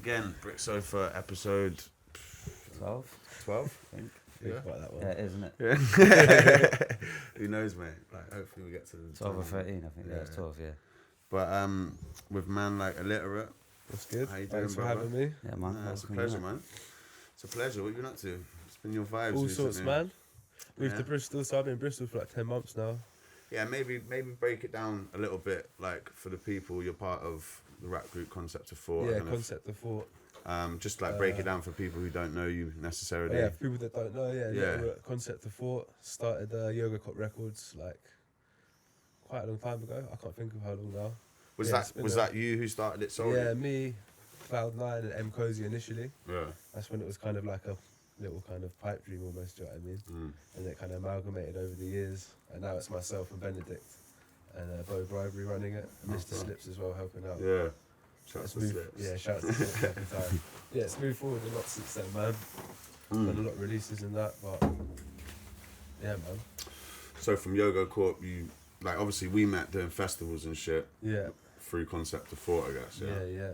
again. Brick Sofa episode 12? 12, I think. Yeah. About that one. Yeah, it is, isn't it? Yeah. Who knows, mate? Like, hopefully we get to the 12 or 20. 13, I think. Yeah, it's 12, yeah. But with man like Illiterate. That's good. How you doing, Thanks for brother? having me. Yeah, man. It's a welcome, pleasure, innit? man. It's a pleasure. What you been up to? It's been your vibes All recently. sorts, man. Moved Yeah. to Bristol, so I've been in Bristol for like 10 months now. Yeah, maybe break it down a little bit, like for the people. You're part of the rap group Concept of Thought. Yeah, kind Concept of Thought. just like break it down for people who don't know you necessarily. Yeah, for people that don't know, Yeah. Concept of Thought started Yogocop Records like quite a long time ago. I can't think of how long now. Was Yeah, it's been that you who started it solely? Yeah, me, Cloud9 and M Cozy initially. Yeah. That's when it was kind of like a little kind of pipe dream almost, do you know what I mean? And it kind of amalgamated over the years. And now it's myself and Benedict and Bo Bribery running it. And Mr. Slips as well helping out. Yeah. Shout out It's to moved- Slips. Yeah, shout out to Slips every time. Yeah, it's moved forward a lot since then, man. Done a lot of releases and that, but yeah, man. So from Yogocop, you like obviously we met doing festivals and shit Yeah, through Concept of Thought, I guess. yeah.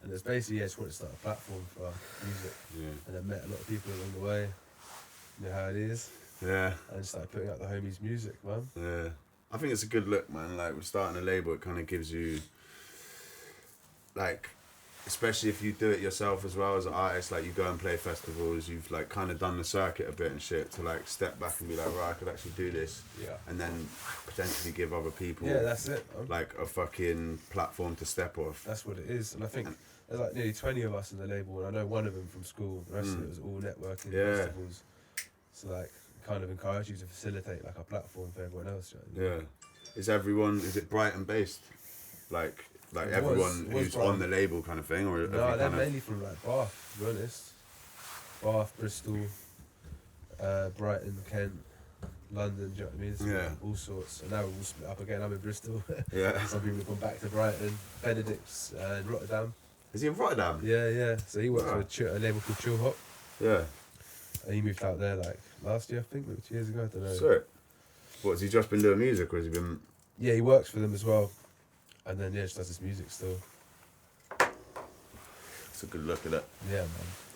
And it's basically, just wanted to start a platform for music. Yeah. And I met a lot of people along the way. You know how it is. Yeah. And started putting out the homies' music, man. Yeah. I think it's a good look, man. Like with starting a label, it kind of gives you, like, especially if you do it yourself as well as an artist, like you go and play festivals, you've like kind of done the circuit a bit and shit to like step back and be like, right, I could actually do this. Yeah. And then potentially give other people Yeah, that's it, man. like a fucking platform to step off. That's what it is. And I think there's like nearly 20 of us in the label, and I know one of them from school. The rest of it was all networking festivals. So like, kind of encourage you to facilitate like a platform for everyone else. You know? Yeah. Is it Brighton based? Like It everyone was who's Brighton. on the label kind of thing? Or have No, you they're kind mainly from like Bath, to be honest. Bath, Bristol, Brighton, Kent, London, do you know what I mean? So Yeah. all sorts. And now we're all split up again. I'm in Bristol. Yeah. Some people have gone back to Brighton. Benedict's in Rotterdam. Is he in Rotterdam? Yeah. So he works Wow. with a label called Chill Hop. Yeah. And he moved out there like last year, I think, maybe 2 years ago, I don't know. Sick. What, has he just been doing music or has he been... Yeah, he works for them as well. And then, just does his music still. It's a good look at it. Yeah, man.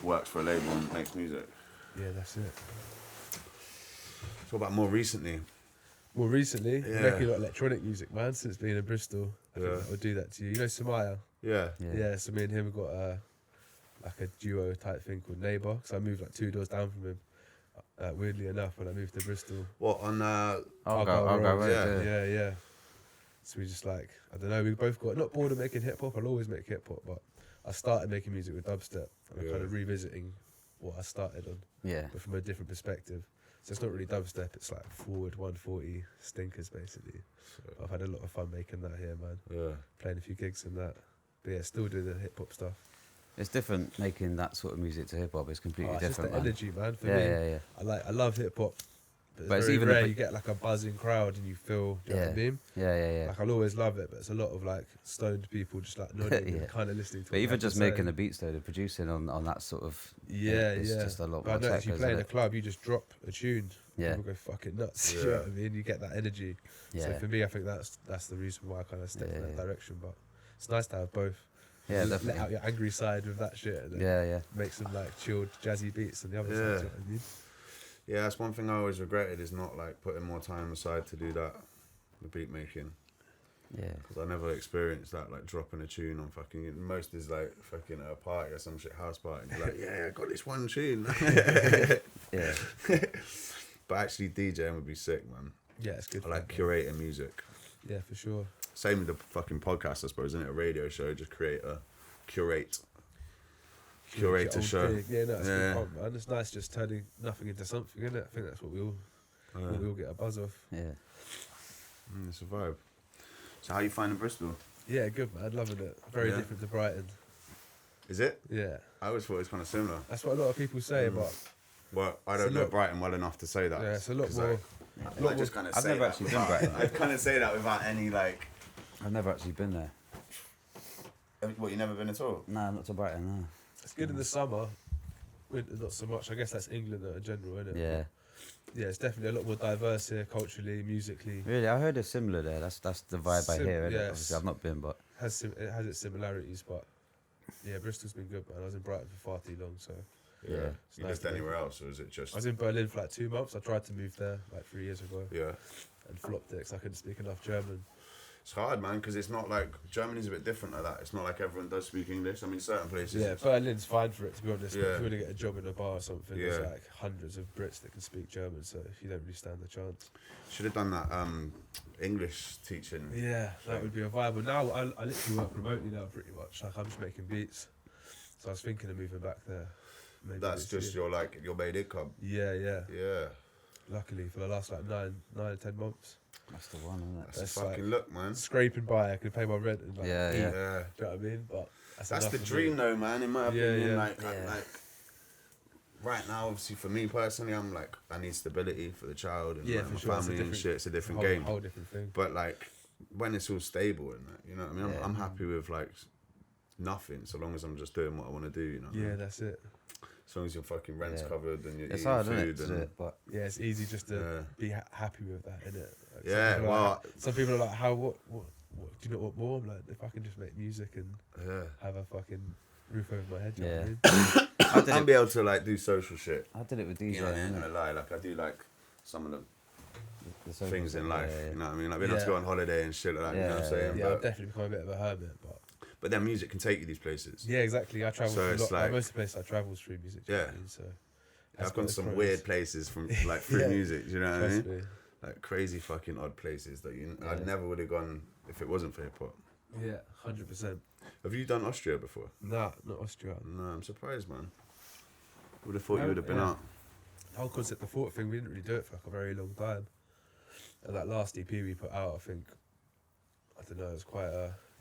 Works for a label and makes music. Yeah, that's it. So what about more recently? More recently, Yeah. making a lot of electronic music, man, since being in Bristol. I Yeah. think that would do that to you. You know Samaya? Yeah. Yeah, so me and him have got like a duo type thing called Neighbour. Because I moved like 2 doors down from him, weirdly enough, when I moved to Bristol. What, on... I'll Argyle go, Road, yeah. Yeah. So we just like, I don't know, we both got not bored of making hip hop. I'll always make hip hop, but I started making music with dubstep. And I'm kind of revisiting what I started on, Yeah. but from a different perspective. So it's not really dubstep, it's like forward 140 stinkers basically. But I've had a lot of fun making that here, man. Yeah. Playing a few gigs and that. But yeah, still doing the hip hop stuff. It's different making that sort of music to hip hop. It's completely It's just different, the man. energy, man. For Yeah, me, yeah. I love hip hop. But it's it's very even rare if you get like a buzzing crowd and you feel, do you know what I mean? Yeah. Like I'll always love it, but it's a lot of like stoned people just like nodding Yeah. and kind of listening to. But what even they have just to say. making the beats though, the producing on that sort of... Yeah, it's yeah. just a lot But more I know if you tech, play in isn't a it? club, you just drop a tune. Yeah. People go fucking nuts. You know what I mean? You get that energy. So Yeah. for me, I think that's the reason why I kind of stepped in that Yeah. direction. But it's nice to have both. Yeah, Let definitely. out your angry side with that shit. And then Yeah. make some like chilled, jazzy beats on the other Yeah. side. Do you know what I mean? Yeah, that's one thing I always regretted is not like putting more time aside to do that, the beat making. Yeah. Because I never experienced that, like dropping a tune on fucking... Most is like fucking at a party or some shit, house party. And you're like, yeah, I got this one tune. Yeah. But actually DJing would be sick, man. Yeah, it's good. I like fun, man. curating music. Yeah, for sure. Same with the fucking podcast, I suppose, isn't it? A radio show, just curate a Your show. own thing. Yeah, no, it's Yeah. good fun, man. It's nice just turning nothing into something, isn't it? I think that's what we all get a buzz off. Yeah. It's a vibe. So how you finding Bristol? Yeah, good, man. Loving it. Very Yeah. different to Brighton. Is it? Yeah, I always thought it was kind of similar. that's what a lot of people say, but Well, I It's don't a know lot- Brighton well enough to say that. yeah, it's a lot 'Cause more. I just kind of I've say never that actually been without- Brighton. I kind of say that without any like... I've never actually been there. What, you never been at all? No, not to Brighton, no. It's good in the summer. Winter, not so much. I guess that's England in general, isn't it? Yeah. Yeah, it's definitely a lot more diverse here, culturally, musically. Really, I heard it's similar there. That's the vibe I Sim- hear. innit? yes. Obviously, I've not been, but It has its similarities, but Yeah, Bristol's been good, man. I was in Brighton for far too long, so Yeah. it's You nice lived to be- anywhere else, or is it just? I was in Berlin for like 2 months. I tried to move there like 3 years ago Yeah. and flopped it because I couldn't speak enough German. It's hard, man, because it's not like Germany's a bit different like that. It's not like everyone does speak English. I mean, certain places. Yeah, Berlin's fine for it, to be honest. But Yeah. if you want to get a job in a bar or something, there's Yeah. like hundreds of Brits that can speak German, so you don't really stand a chance. Should have done that English teaching. Yeah, that would be a vibe. But now I literally work remotely now, pretty much. Like I'm just making beats, so I was thinking of moving back there. Maybe That's this just year. your main income. Yeah, yeah. Yeah. Luckily for the last like 9 or 10 months, That's the one, isn't it? That's That's the fucking look, man. scraping by, I could pay my rent and like, Yeah, eat, yeah. do you know what I mean? But That's enough the for dream, me. though, man. In my Yeah, opinion, yeah. like Yeah. right now, obviously for me personally, I'm like I need stability for the child and Yeah, like, for my sure, it's a family and different- shit. It's a different whole, game. whole different thing. But like when it's all stable and that, you know what I mean. Yeah. I'm happy with like nothing, so long as I'm just doing what I want to do. You know. What I Yeah, mean? that's it. As long as your fucking rent's Yeah. covered and you're It's eating hard, isn't food it? To and do it, but Yeah, it's easy just to Yeah. be happy with that, innit? Like, Yeah, some people are well, like, some people are like, how, what, do you know what more? I'm like, if I can just make music and yeah. have a fucking roof over my head, do you know Yeah. what I mean? I did I'll it. be able to like do social shit. I did it with You know, I ain't DJing. gonna lie. Like I do like some of the The social things in stuff, life. yeah, yeah. You know what I mean? Like being able to Yeah. go on holiday and shit like that. You know what I'm Yeah, saying? Yeah, I've But, definitely become a bit of a hermit, but then music can take you these places. yeah, exactly. I travel So through a it's lot. like- Most of the places I travel is through music. do you know what I mean? So I've gone got some its pros. weird places from like through Yeah. music. You know what I Trust mean? me. Like crazy fucking odd places that Yeah. I never would have gone if it wasn't for hip hop. Yeah, 100%. Have you done Austria before? Nah, not Austria. No, I'm surprised, man. Would have thought No, you would have been yeah. out. The whole concept of thought thing, we didn't really do it for like a very long time. And that last EP we put out, I think, I don't know, it was quite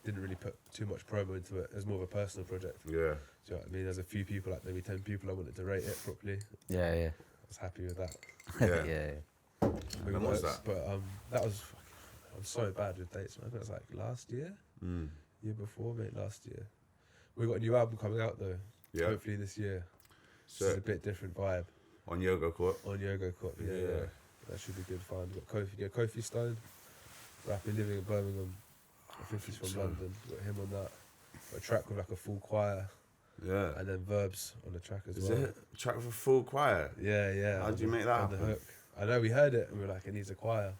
didn't really put too much promo into it. It was more of a personal project. Yeah. Do you know what I mean? There's a few people, like maybe 10 people, I wanted to rate it properly. Yeah, yeah. I was happy with that. Yeah. yeah. We When was worked, that? But that was, I'm so bad with dates, man. I think it was like last year, Mm. year before, mate, last year. We got a new album coming out though. Yeah. Hopefully this year. So it's a Sick. bit different vibe On Yogocop. on Yogocop. Yeah, Yeah. yeah. That should be good fun. We've got Kofi Stone, rapper living in Birmingham. I think he's from So- London. Got him on that. Got a track with like a full choir Yeah. and then verbs on the track as Is well. it a track with a full choir? Yeah, yeah. How'd on you the- make that on the happen? hook. I know we heard it and we were like, it needs a choir.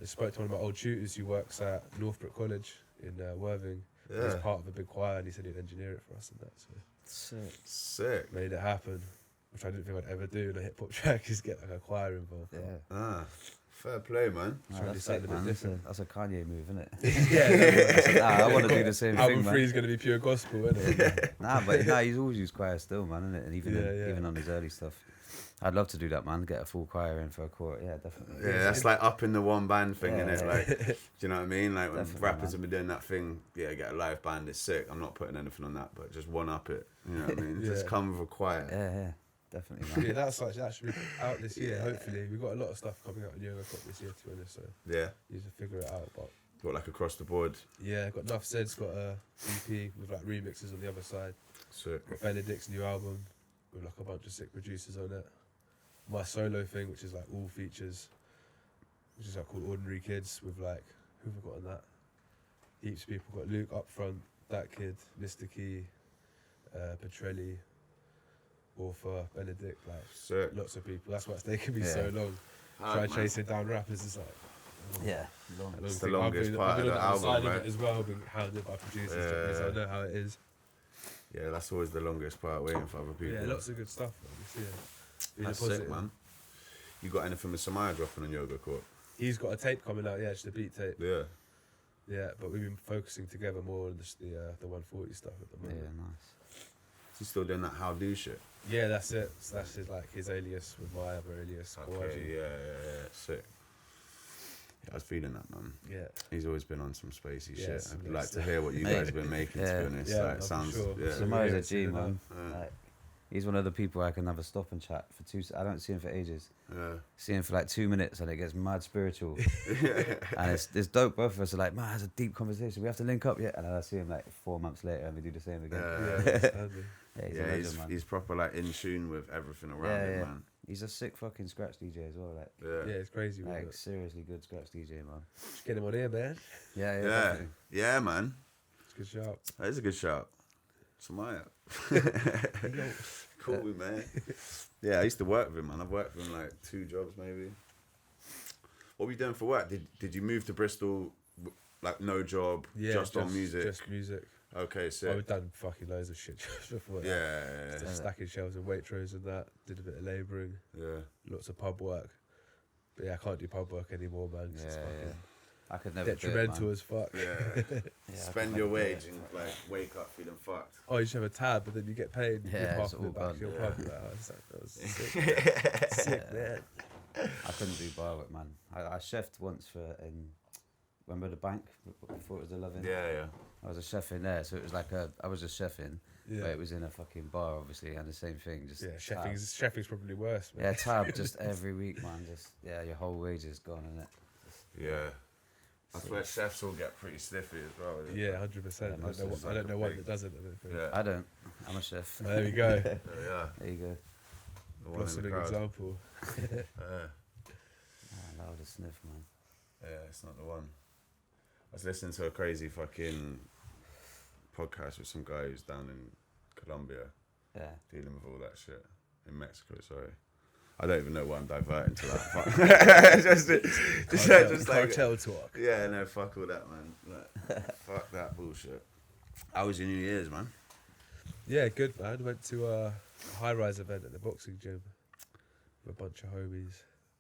I spoke to one of my old tutors who works at Northbrook College in Worthing. Yeah. He's part of a big choir and he said he'd engineer it for us and that. So Sick. Sick. made it happen, which I didn't think I'd ever do in a hip hop track is get like a choir involved. Yeah. Ah, fair play, man. Nah, Trying to that's sound sick, a bit man. different. That's a Kanye move, isn't it? Yeah. I want to do the same Album thing, man. 3 is going to be pure gospel, isn't it? Nah, he's always used choir still, man, isn't it? And even Yeah, yeah. even on his early stuff. I'd love to do that, man. Get a full choir in for a quarter. Yeah, definitely. Yeah, that's like up in the one band thing, Yeah, innit? yeah. Like, do you know what I mean? Like when Definitely, rappers man. have been doing that thing, yeah, get a live band, it's sick. I'm not putting anything on that, but just one up it. You know what I mean? Just Yeah. come with a choir. Yeah, definitely, Yeah, man. that should be out this year, Yeah. hopefully. We've got a lot of stuff coming out in Yogocop this year, to be honest, so Yeah. you need to figure it out. But Got like across the board. yeah, got Nuff Said's got a EP with like remixes on the other side. Sick. Got Benedict's new album with like a bunch of sick producers on it. My solo thing, which is like all features, which is like called Ordinary Kids with like, who have we got on that? Heaps of people. Got Luke up front, That Kid, Mr. Key, Petrelli, Orpha, Benedict, like Sick. lots of people. That's why it's taken me Yeah. so long. Try chasing down rappers is like Yeah. a long It's the thing. longest I've been part of on the other album, side of right? it as well, being hounded by producers, Yeah. so I know how it is. Yeah, that's always the longest part, waiting for other people. Yeah, lots of good stuff. Man, this year. Really That's positive. sick, man. You got anything with Samaya dropping on Yogocop? He's got a tape coming out, yeah, just a beat tape. Yeah. Yeah, but we've been focusing together more on just the 140 stuff at the Yeah, moment. nice. He's still doing that how do shit. Yeah, that's it. So that's his alias with my other alias. Okay, Kawaji. yeah. Sick. Yeah, I was feeling that, man. Yeah. He's always been on some spacey Yeah, shit. some I'd nice like to hear what you Mate, guys have been making, to yeah. be honest. Yeah, Like, no, it for sounds, sure. yeah. So Samoa's yeah, a G, soon man. enough. Like, he's one of the people I can never stop and chat for 2 I don't see him for ages. Yeah. See him for like 2 minutes and it gets mad spiritual. And it's dope. Both of us are like, man, it's a deep conversation. We have to link up yet. And then I see him like 4 months later and we do the same again. Yeah. Outstanding. Yeah, he's a Yeah, legend, man. he's proper like in tune with everything around Yeah, him, yeah. man. He's a sick fucking scratch DJ as well. Like, Yeah, it's crazy. With like it. seriously good scratch DJ, man. Just get him on here, man. Yeah, Yeah, definitely. yeah, man. It's a good shout. That is a good shout. Samaya. Cool, man. Yeah, I used to work with him, man. I've worked with him like 2 jobs, maybe. What were you doing for work? Did you move to Bristol, like no job, just on music? Just music. Okay, so I've done fucking loads of shit jobs before that. yeah. Just stacking shelves and Waitrose and that. Did a bit of labouring. Yeah. Lots of pub work. But yeah, I can't do pub work anymore, man. 'Cause it's fucking I could never detrimental do it, man. as fuck. Yeah. Yeah, Spend your wage and like wake up feeling fucked. Oh, you just have a tab, but then you get paid. You give Yeah, half it's of it all back to your gone. pub. Like, oh, that was sick. Sick, man. I couldn't do bar work, man. I chefed once remember the bank before it was the Loving? Yeah. I was a chef in there, so it was like I was a chef in, Yeah. but it was in a fucking bar, obviously, and the same thing. Just Yeah, tab. chefing's probably worse, man. Yeah, tab just every week, man. Just your whole wage is gone, innit? Yeah. That's where chefs all get pretty sniffy as well. isn't it? Yeah, 100%. Yeah, most I of don't it's know, like a I don't know one big- that doesn't. I don't think. Yeah. I don't. I'm a chef. Oh, there we go. Yeah. There you go. The one in the Blossoming crowd. example. Yeah. Loud as sniff, man. Yeah, it's not the one. I was listening to a crazy fucking podcast with some guy who's down in Colombia Yeah. dealing with all that shit. In Mexico, sorry. I don't even know why I'm diverting to that. just like, Cartel talk. yeah, no, fuck all that, man. Like, fuck that bullshit. How was your New Year's, man? Yeah, good, man. Went to a high-rise event at the boxing gym with a bunch of homies.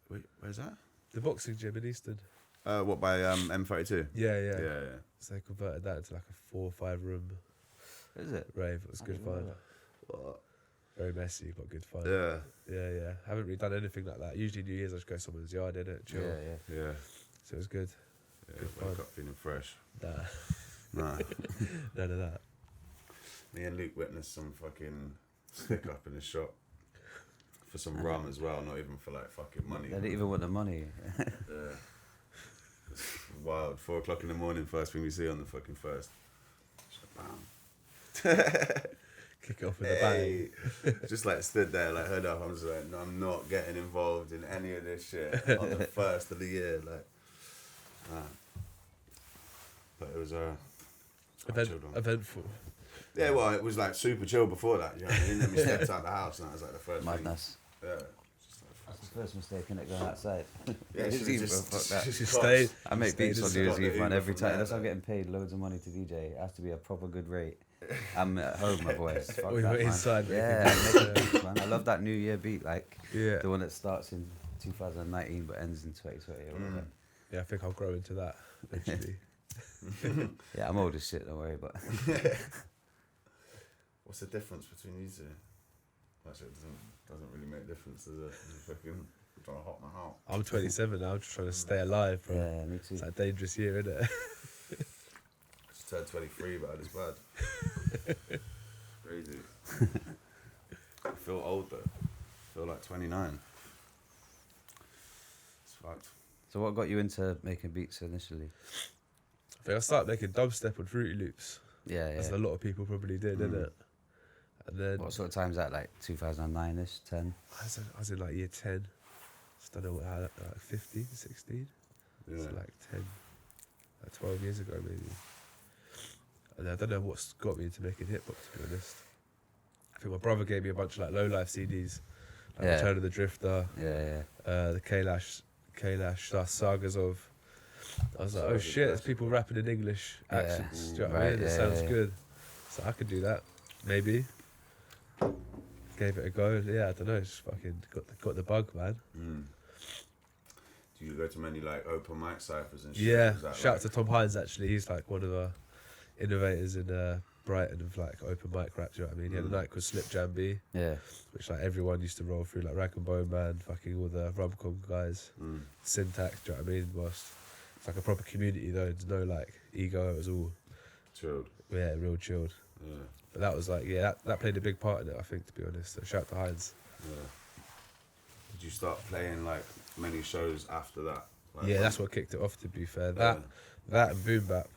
Wait, where's that? The boxing gym in Easton. What, by M32? Yeah. Yeah. So they converted that into like a 4 or 5 room Is it? rave. It was I good didn't know fun. that. What? Very messy, but good fun. Yeah. Yeah. Haven't really done anything like that. Usually New Year's I just go to someone's yard, innit? Chill. Yeah. Yeah. So it was good. Yeah, Good wake fun. up feeling fresh. Nah, Nah. none of that. Me and Luke witnessed some fucking stick up in the shop for some rum as well, not even for like fucking money. They didn't even want the money. Yeah. It's wild. 4 o'clock in the morning, first thing we see on the fucking first. Bam. Kick it off with a bang. Hey. Just like stood there, like head up. I'm just like, no, I'm not getting involved in any of this shit on the first of the year. Like, nah. But it was Eventful. yeah, well, it was like super chill before that. You know what I mean? Then we stepped out the house, and that was like the first Madness. thing. Yeah. That's the first mistake, innit, going outside. Yeah, It's should've even, just- fuck that. Just Just stayed. I make stayed beats on as- New Year's got the Eve, man, Uber every from time. there, Unless I'm though. getting paid loads of money to DJ, it has to be a proper good rate. I'm at home, my boys. Fuck We that, were man. inside making Yeah, making beats, man. I love that New Year beat, like Yeah. the one that starts in 2019 but ends in 2020 or whatever. Yeah, I think I'll grow into that eventually. Yeah, I'm old as shit, don't worry, but What's the difference between you two? Actually, it doesn't really make a difference, does it? You're fucking trying to hop my heart. I'm 27 now, just trying to stay alive, bro. yeah, me too. It's a dangerous year, isn't it? Just turned 23, but it's bad. Crazy. I feel old though. I feel like 29. It's fucked. So what got you into making beats initially? I think I started making dubstep on Fruity Loops, Yeah, as yeah. a lot of people probably did, innit? And then What sort of time's that, like 2009-ish, 10? I was in like year 10. Just don't know what I had, like 15, 16. Yeah. So like 10, like 12 years ago maybe. And I don't know what's got me into making hip hop, to be honest. I think my brother gave me a bunch of like low life CDs, like Yeah. Return of the Drifter, Yeah. the Kailash sagas of. I was like, oh Sagas, shit, there's classic, people bro. rapping in English Yeah. accents. Do you know what I Right, mean? It yeah, sounds yeah. good. So I could do that, maybe. Gave it a go. Yeah, I don't know. Just fucking got the bug, man. Mm. Do you go to many like open mic ciphers and shit? Yeah, Is that, shout out like- to Tom Hines actually. He's like one of the innovators in Brighton of like open mic rap. Do you know what I mean? He had a night called Slip Jam B, Yeah. which like everyone used to roll through, like Rag and Bone Man, fucking all the Rumcom guys, Mm. Syntax. Do you know what I mean? Whilst it's like a proper community though. There's no like ego. It was all Chilled. real chilled. Yeah. But that was like that played a big part in it. I think, to be honest. So shout out to Hines. Yeah. Did you start playing like many shows after that? Like, Yeah, that's what kicked it off. To be fair, Yeah. that and Boom Bap.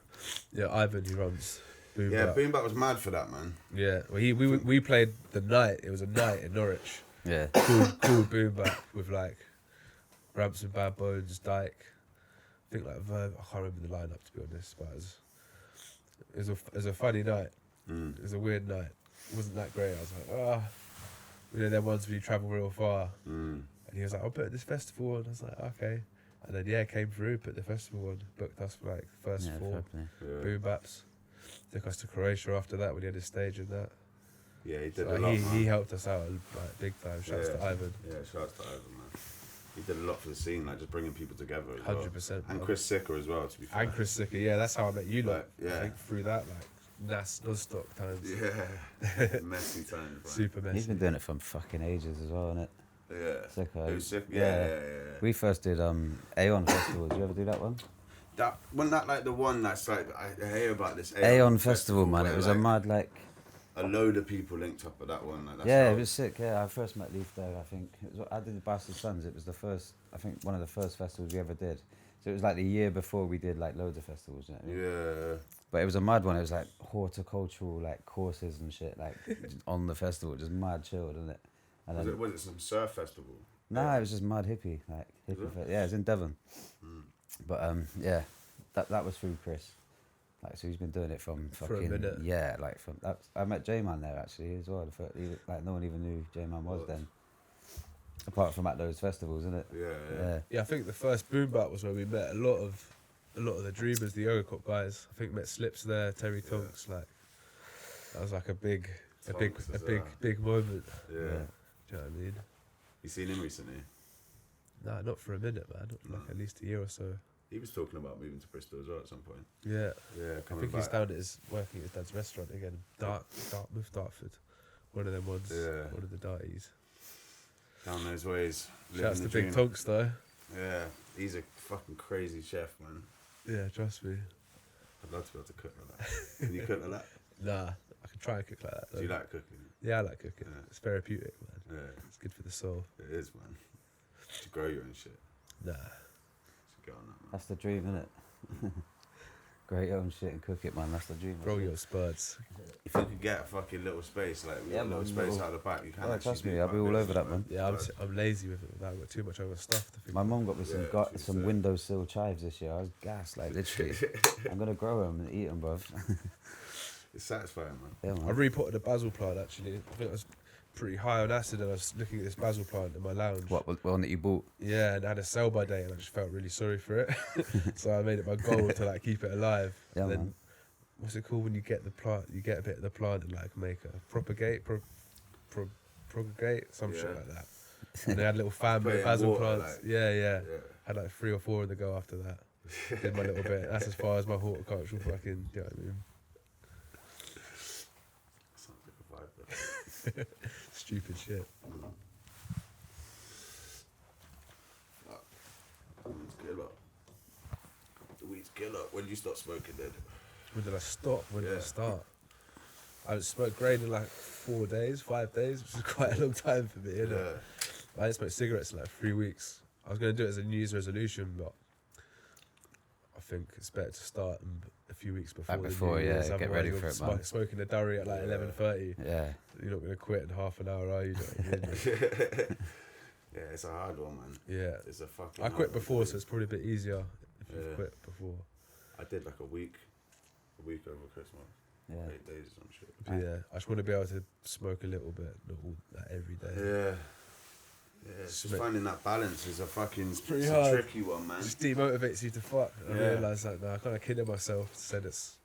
Yeah, Ivan who runs Boom Yeah, Bap. Boom Bap was mad for that, man. Yeah, well, we played the night. It was a night in Norwich. Yeah. Cool Boom Bap with like Ramps and Bad Bones, Dyke. I think like Verve. I can't remember the lineup, to be honest, but it was a funny night. It was a weird night. It wasn't that great. I was like, oh, you know, them ones where you travel real far. And he was like, I'll put this festival on. I was like, okay. And then, yeah, came through, put the festival on, booked us for like first 4 boom baps. Took us to Croatia after that when he had his stage and that. Yeah, he did So a lot, he helped us out like big time. Shouts to Ivan. Yeah, shouts to Ivan, man. He did a lot for the scene, like just bringing people together as 100%. well. And Chris Sicker as well, to be fair. And Chris Sicker, yeah, that's how I met you lot. Yeah. I think through that, like, non-stop times. Yeah, messy times, man. Super messy. He's been doing it from fucking ages as well, innit? Yeah. Sicker. It was sick. Yeah. We first did Aeon Festival. Did you ever do that one? That wasn't that like the one that's like I hear about this Aeon Festival, man. It was like, a mad like. A load of people linked up at that one. Like, that's Yeah, how it was sick. Yeah, I first met Leaf there. I think it was, I did the Bastard Sons. It was the first. I think one of the first festivals we ever did. So it was like the year before we did like loads of festivals. You know what I mean? Yeah. But it was a mad one. It was like horticultural like courses and shit like on the festival. Just mad chilled, isn't it? And then, Was it some surf festival? Nah, it was just mad hippie like hippie. Yeah, it was in Devon. But yeah, that was through Chris. Like, so he's been doing it from For a fucking minute. yeah, like from that. I met J-Man there actually as well. Like no one even knew J-Man was then, apart from at those festivals, isn't it? Yeah. Yeah, I think the first boom bat was where we met a lot of the Dreamers, the Yogocop guys. I think met Slips there, Terry Tonks. Like that was like a big moment. Yeah. Do you know what I mean? You seen him recently? Nah, not for a minute, man. Not for like at least a year or so. He was talking about moving to Bristol as well at some point. Yeah. Yeah, I coming think back. he's down at working at his dad's restaurant again. Dartford. One of them ones. Yeah. One of the Darties. Down those ways. Shouts to living the Big dream. Tonks though. Yeah, he's a fucking crazy chef, man. Yeah, trust me. I'd love to be able to cook like that. Can you cook like that? Nah, I can try and cook like that. Do Though. you like cooking? Yeah, I like cooking. Yeah. It's therapeutic, man. Yeah, It's good for the soul. it is, man. To grow your own shit. Nah. Should get on that, man. That's the dream, innit? Grow your own shit and cook it, man. That's the dream. Grow your spuds. If you could get a fucking little space, like we Yeah, got a little man, space little- out the back, you can Oh, actually trust do me, I'll quite be a all bit, over that, man. man. Yeah, I'm lazy with it. I've got too much other stuff to think My mum got me some Yeah, she some said. windowsill chives this year. I was gassed, like literally. I'm gonna grow them and eat them, bruv. It's satisfying, man. Yeah, I man. repotted a basil plant actually. I think I was pretty high on acid and I was looking at this basil plant in my lounge. What one that you bought? Yeah, and I had a sell by date and I just felt really sorry for it. So I made it my goal to like keep it alive. Yeah, And then, man. what's it called when you get the plant? You get a bit of the plant and like make a propagate, propagate, some shit Yeah. like that. And they had a little family Put it of in basil water, plants. like- Yeah. Yeah. Had like 3 or 4 in the go after that. Did my little bit. That's as far as my horticultural fucking. You know what I mean? Sounds like a vibe, bro. Stupid shit. It's killer. The weed's killer. When did you stop smoking then? When did I stop? When did I Yeah. start? I haven't smoked grain in like 4 days, 5 days, which is quite a long time for me, innit? Yeah. I didn't smoke cigarettes in like 3 weeks. I was going to do it as a New Year's resolution, but I think it's better to start a few weeks before. Back the before, New Year's, yeah, get otherwise ready you're for it, man. Smoking a durry at like 11:30. Yeah. You're not going to quit in half an hour, are you? You know what I mean? Yeah, it's a hard one, man. Yeah. It's a fucking I hard quit one. before, so it's probably a bit easier if you've Yeah. quit before. I did like a week over Christmas. Yeah. 8 days or some shit. But yeah, I just want to be able to smoke a little bit, not all that every day. Yeah. Yeah, it's just finding that balance is a fucking pretty it's hard. a tricky one, man. It just demotivates you to fuck. I Yeah. realise that now. I kind of kidding myself to say it's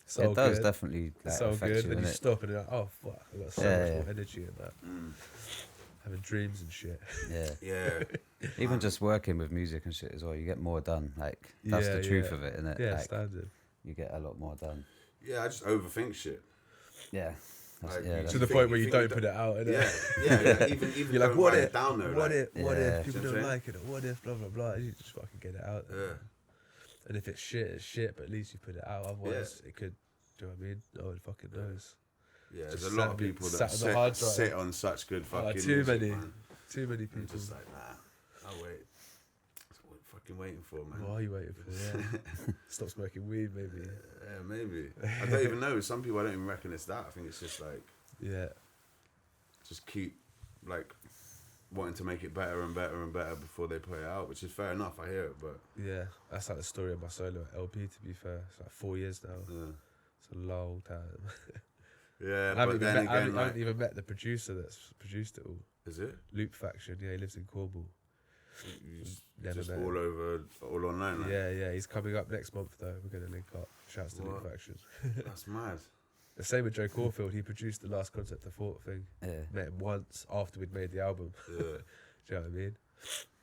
so It does good. definitely like, It's so affect good. you, Then you innit? stop and you're like, oh fuck, I've got so Yeah, much yeah. more energy in that. Mm. Having dreams and shit. Yeah. Yeah. Even just working with music and shit as well, you get more done. Like that's Yeah, the truth yeah. of it, isn't it? Yeah, Like, standard. you get a lot more done. Yeah, I just overthink shit. Yeah. Like, Yeah. you That's To the think- point where you you think don't put it out, innit? Yeah. Even You're like, don't what write if? it down though. What like, if? What Yeah. if people See what I'm don't saying? like it? Or what if? Blah blah blah. You just fucking get it out there. Yeah. And if it's shit. But at least you put it out. Otherwise, it could. Do you know what I mean? No one fucking knows. Yeah, there's Just a lot sat of people sat that on the hard drive. sit on such good fucking too music, many. man. Too many I'm people. just like, nah, I'll wait. That's what I'm fucking waiting for, man. What are you waiting for? Yeah. Stop smoking weed, maybe. Yeah, maybe. I don't even know. Some people I don't even reckon it's that. I think it's just like Yeah. just keep like wanting to make it better and better and better before they put it out, which is fair enough. I hear it, but Yeah. That's like the story of my solo LP. To be fair, it's like 4 years now. yeah. It's a long time. Yeah, I but then again, I haven't even met the producer that's produced it all. Is it? Loop Faction, yeah, he lives in Cornwall. Just all over, all online. Like. Yeah, he's coming up next month though. We're gonna link up. Shouts to Loop Faction. That's mad. The same with Joe Caulfield. He produced the last Concept of Thought thing. Yeah. Met him once after we'd made the album. Yeah. Do you know what I mean?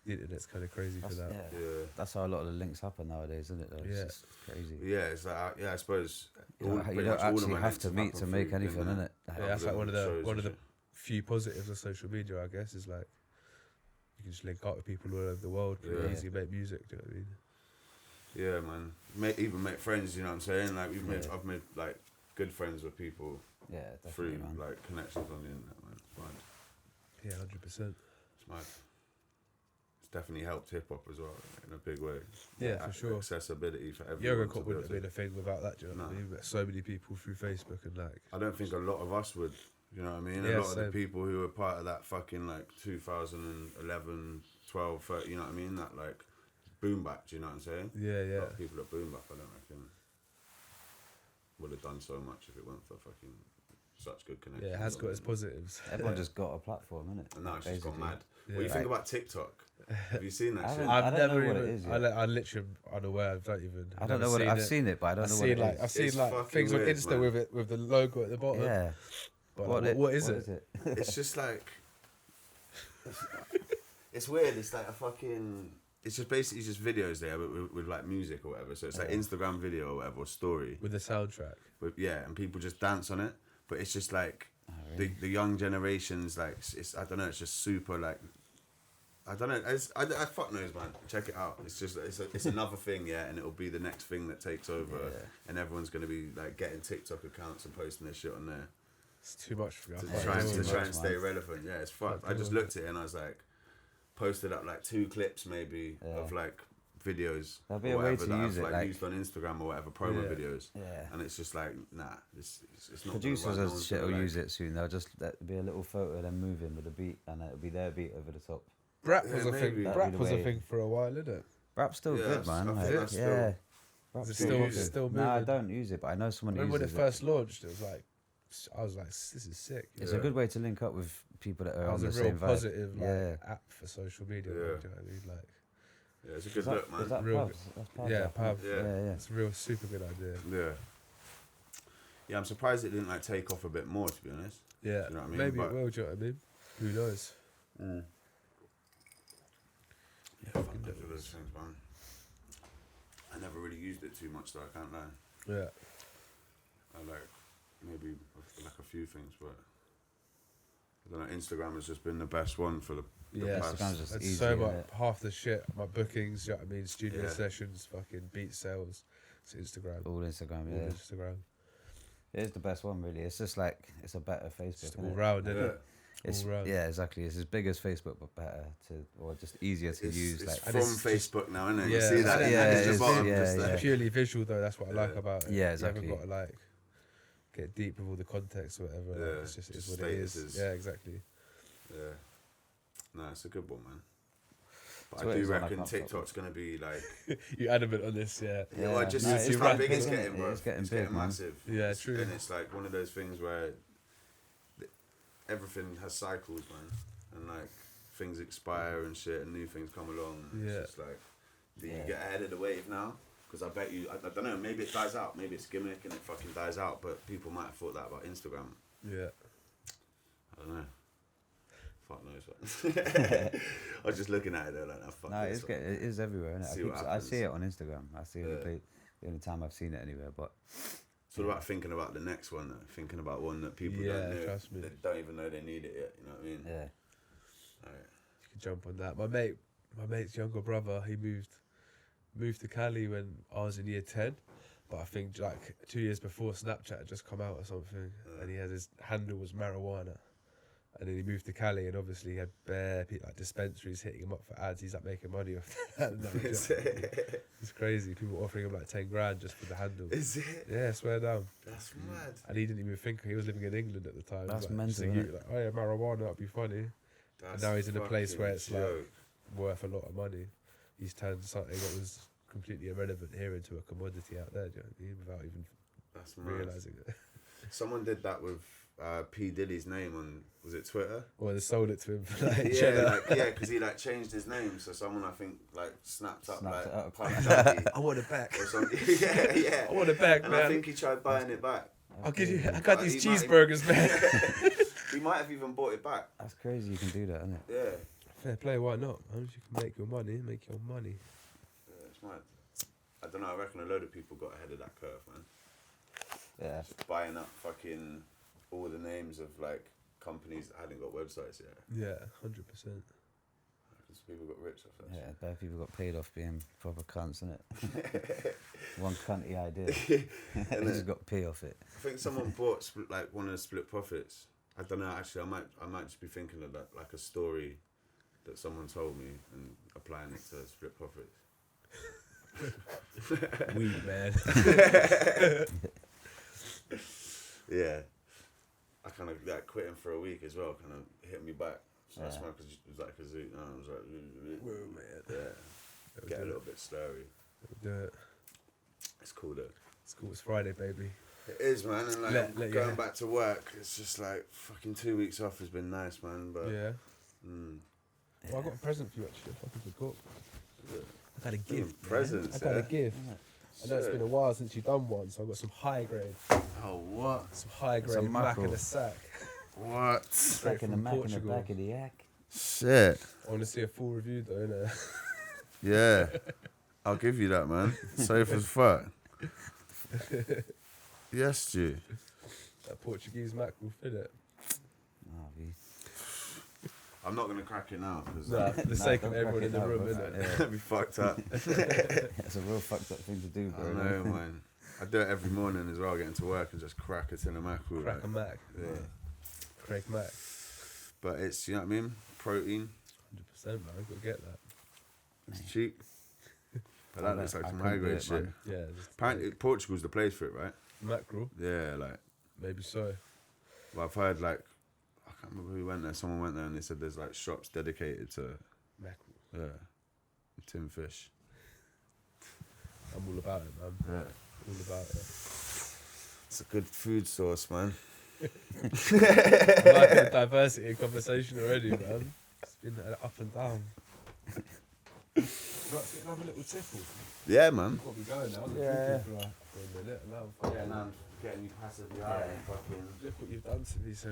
The internet's kind of crazy for that. Yeah. Yeah. That's how a lot of the links happen nowadays, isn't it? Though? Yeah. It's just crazy. Yeah, it's like I suppose You don't pretty much all of actually my have links to meet happen to make through anything, internet. innit? Yeah, that's like one of Shows and the shit. few positives of social media, I guess, is like you can just link up with people all over the world. Pretty Yeah. easy, make music. Do you know what I mean? Yeah, man. Even make friends. You know what I'm saying? Like Yeah. I've made like good friends with people Yeah, through definitely, man. like connections on the internet, man. It's mad. Yeah, 100%. It's mad. It's definitely helped hip hop as well in a big way. Yeah, Like, for sure. Accessibility for everyone. Yogocop wouldn't have been a thing without that. Do you know what I No. mean? Met so many people through Facebook and like. I don't think a lot of us would. You know what I mean? Yeah, a lot of the same. people who were part of that fucking like 2011, 12, 13, you know what I mean? That like boom bap, do you know what I'm saying? Yeah, A yeah. lot of people at boom bap, I don't reckon, would have done so much if it weren't for fucking such good connections. Yeah, it has got its positives. Everyone just got a platform, innit? And now it's just gone Basically. mad. Yeah. What do you think Like- about TikTok? Have you seen that I shit? haven't- I've I don't never know what even. it is yet. I'm literally unaware. I don't even. I don't know what I've seen it, but I don't I've know seen what it like is. I've seen It's like fucking things on weird, Insta man. with it with the logo at the bottom. Yeah. But like, what is it? It's just like it's weird. It's like a fucking. It's just basically just videos there with like music or whatever. So it's like Instagram video or whatever, or story. With the soundtrack. And people just dance on it. But it's just like really? the young generations, like it's I don't know. It's just super like. I don't know. I fuck knows, man. Check it out. It's just it's another thing, yeah, and it'll be the next thing that takes over, Yeah. and everyone's gonna be like getting TikTok accounts and posting their shit on there It's too much for me. to I try can't do and it. stay relevant. Yeah, it's fucked. I just looked at it and I was like, posted up like 2 clips maybe of like videos There'll be or a way whatever to that use I've it, like like- used on Instagram or whatever promo Yeah. videos, Yeah. and it's just like nah, it's not. Producers gonna work. No and one's shit will gonna, like- use it soon. They'll just let be a little photo of them moving with a beat, and it'll be their beat over the top. Rap Yeah, was a maybe. thing. That'd Rap be the was a way. thing for a while, isn't it? Rap's still Yeah, good, man. I think Like, that's still- yeah. Rap's Is it still still use it. still moving? No, I don't use it, but I know someone who Remember when it uses first launched? It was like I was like, this is sick. It's Yeah. a good way to link up with people that are It on was the a real same vibe. positive like, Yeah. app for social media. Yeah. Do you know what I mean? Like, Yeah, it's a Is good that, look, man. is that Real Pavs? That's Pavs, yeah, I think. Pav. Yeah. Yeah, yeah. It's a real super good idea. Yeah. Yeah, I'm surprised it didn't like take off a bit more, to be honest. Yeah, you know what I mean? maybe But- it will. Do you know what I mean? Who knows? Yeah, fuck knows with those things, man. I never really used it too much, though. I can't lie. Yeah, I like maybe like a few things, but I don't know. Instagram has just been the best one for the yeah. past. Instagram's just It's easy, so much. innit? Half the shit, my bookings. You know what I mean? Studio Yeah. sessions, fucking beat sales. It's Instagram. All Instagram, All yeah. Instagram. It is the best one, really. It's just like, it's a better Facebook. Just innit? all round, Yeah. isn't it? It's, all round. yeah, exactly. It's as big as Facebook, but better or just easier to use. It's Like, from And it's just- Facebook now, isn't it? Yeah. You see that? Yeah, Yeah, it it's the is, bottom. yeah, just yeah. like, Purely visual though. That's what I like Yeah. about it. Yeah, exactly. You haven't got to like get deep with all the context or whatever. Yeah, Like, it's just just what it is. statuses. Yeah, exactly. yeah. No, it's a good one, man. But So I it do is on, I reckon can't fuck TikTok's gonna be like, You adamant on this, yeah. yeah, well, just no, it's it's how quite big big, it's isn't getting, it? bro. It's getting big, man. massive. Yeah, It's- true. And it's like one of those things where everything has cycles, man, and like things expire and shit, and new things come along. And Yeah. It's just like, do you Yeah. get ahead of the wave now? Because I bet you, I don't know, maybe it dies out. Maybe it's gimmick and it fucking dies out. But people might have thought that about Instagram. Yeah. I don't know. Fuck knows what. I was just looking at it there like, nah, fuck no, this one. it is everywhere, innit? See what I happens. see it on Instagram. I see Yeah. the only time I've seen it anywhere, but It's all about thinking about the next one, though. Thinking about one that people Yeah, don't know. trust me. They don't even know they need it yet. You know what I mean? yeah. Alright. You can jump on that. My mate's younger brother, he moved to Cali when I was in year 10. But I think like 2 years before Snapchat had just come out or something, and he had his handle was marijuana. And then he moved to Cali, and obviously he had bare people, like dispensaries hitting him up for ads. He's like making money off that. It's crazy. People offering him like 10 grand just for the handle. Is it? Yeah, swear down. That's mad. And he didn't even think he was living in England at the time. That's like, just mental, a youth, like, oh yeah, marijuana, that'd be funny. That's now he's in a place where it's fucking like joke. worth a lot of money. He's turned something that was completely irrelevant here into a commodity out there. Do you know what I mean? Without even That's mad. realizing it. Someone did that with P Diddy's name on, was it Twitter? Or they sold it to him for like because he like changed his name, so someone I think like snapped up Snapped it up. Puff Daddy I want it back. or something. yeah. I want it back, And man. I think he tried buying it back. I'll give you. I got these He might- cheeseburgers, man. He might have even bought it back. That's crazy. You can do that, isn't it? Yeah. Fair play. Why not? Man? You can make your money. Yeah, it's mad. I don't know. I reckon a load of people got ahead of that curve, man. Yeah. Just buying up fucking all the names of like companies that hadn't got websites yet. Yeah, 100%. Because people got rich off that. Yeah, bad people got paid off being proper cunts, innit? One cunty idea. They just got pay off it. I think someone bought one of the split profits. I don't know. Actually, I might just be thinking of that, like a story that someone told me and applying it to split profits. Weed, man. Yeah, I kind of like quitting for a week as well. Kind of hit me back. So I Yeah. smoked it was like a zoo. I was like, Whoa, man. yeah, get a little bit slurry. Do it. It's cool though. It's cool. It's Friday, baby. It is, man, and like Let going back to work, it's just like fucking 2 weeks off has been nice, man. But Yeah. mm, Well, I got a present for you actually. I fucking forgot. I got a gift. presents. I got a Yeah? gift. I know it's been a while since you've done one, so I got some high grade. Oh what? Some high grade Some Mac mackerel. in a sack. What? Straight Back in the from Mac in the Portugal. back of the yak. Shit. I want to see a full review though, innit? Yeah. I'll give you that, man. Safe as fuck. Yes, G. That Portuguese Mac will fit it. Oh, we- I'm not gonna crack it now because Nah, for the sake of don't everyone crack in it the now, room, bro. innit? Yeah. that'd be fucked up. It's a real fucked up thing to do, I bro. know, man. I do it every morning as well, getting to work and just crack it in a mackerel. Crack like, a Mac. yeah. Craig Mac. But it's, you know what I mean? Protein. 100%, man. I've got to get that. It's cheap. But that looks like I some couldn't high do grade it, shit. man. Yeah. Just Apparently, Portugal's the place for it, right? mackerel. Yeah, like. Maybe so. Well, I've heard like, I can't remember who went there. Someone went there and they said there's like shops dedicated to, Mackerel. yeah, tin fish. I'm all about it, man. Yeah. All about it. It's a good food source, man. I'm liking the diversity in conversation already, man. It's been up and down. Right, get another little tipple. Yeah, man. Got me going now. Yeah. For a minute, and now I'm Yeah, fucking- now I'm getting you passively high and fucking Look what you've done to me, so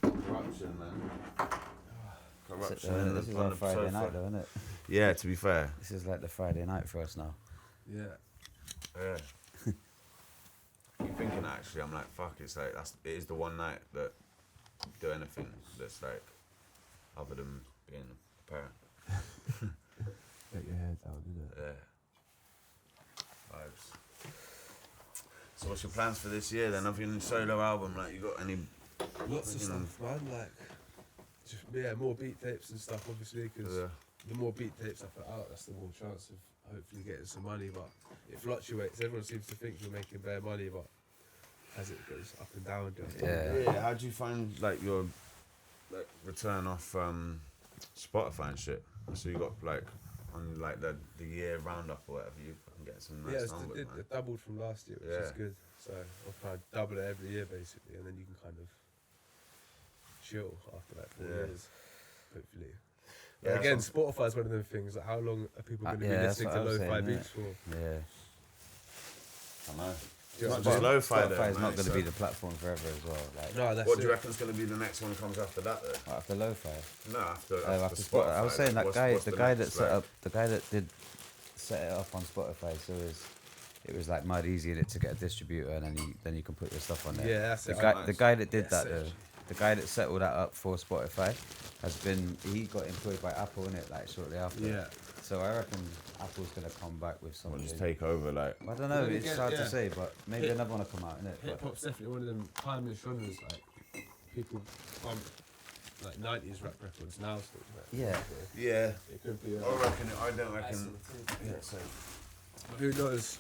corruption, man. Corruption. This is our on the Friday sofa. night, though, isn't it? Yeah, to be fair. This is like the Friday night for us now. yeah. Yeah. Keep thinking actually, I'm like, fuck, it's like it is the one night that do anything that's like other than being a parent. Get your head down, innit? Yeah. Vibes. So what's your plans for this year then? Other than solo album, like you got any Lots of you know, stuff, man. Like, just, more beat tapes and stuff, obviously, because the more beat tapes I put out, that's the more chance of hopefully getting some money. But it fluctuates. Everyone seems to think you're making bare money, but as it goes up and down, just Yeah, how do you find like your like return off Spotify and shit? So you got like on like the year roundup or whatever, you fucking get some nice numbers, man. it doubled from last year, which is good. So I'll try and double it every year basically, and then you can kind of chill after like 4 years, hopefully. Yeah, Again, Spotify's one of them things. Like, how long are people going to be yeah, that's listening to what I was lo-fi saying, beats for? Yeah. I know. Yeah, It's not but just lo-fi Spotify though, is not mate, going to so- be the platform forever as well. Like, No, that's What do it. you reckon's going to be the next one comes after that though? after lo-fi. No, after After Spotify. I was saying that what's guy, the the guy that next, set like- up, the guy that did set it up on Spotify. So it was like mad easy in it to get a distributor, and then you can put your stuff on there. Yeah, that's The it. guy that did Yes, that sir. though, the guy that set all that up for Spotify, he got employed by Apple in it like shortly after. Yeah. So I reckon Apple's gonna come back with Or something. just take over, like. I don't know. Then It's again, hard yeah. to say, but maybe another one will come out in it. Hip hop's definitely one of them timeless genres. Like, people bump like 90s rap records now still. Like, Yeah. Yeah. It could be. I reckon. I don't Ice reckon. on the tape. Yeah, so. But who knows?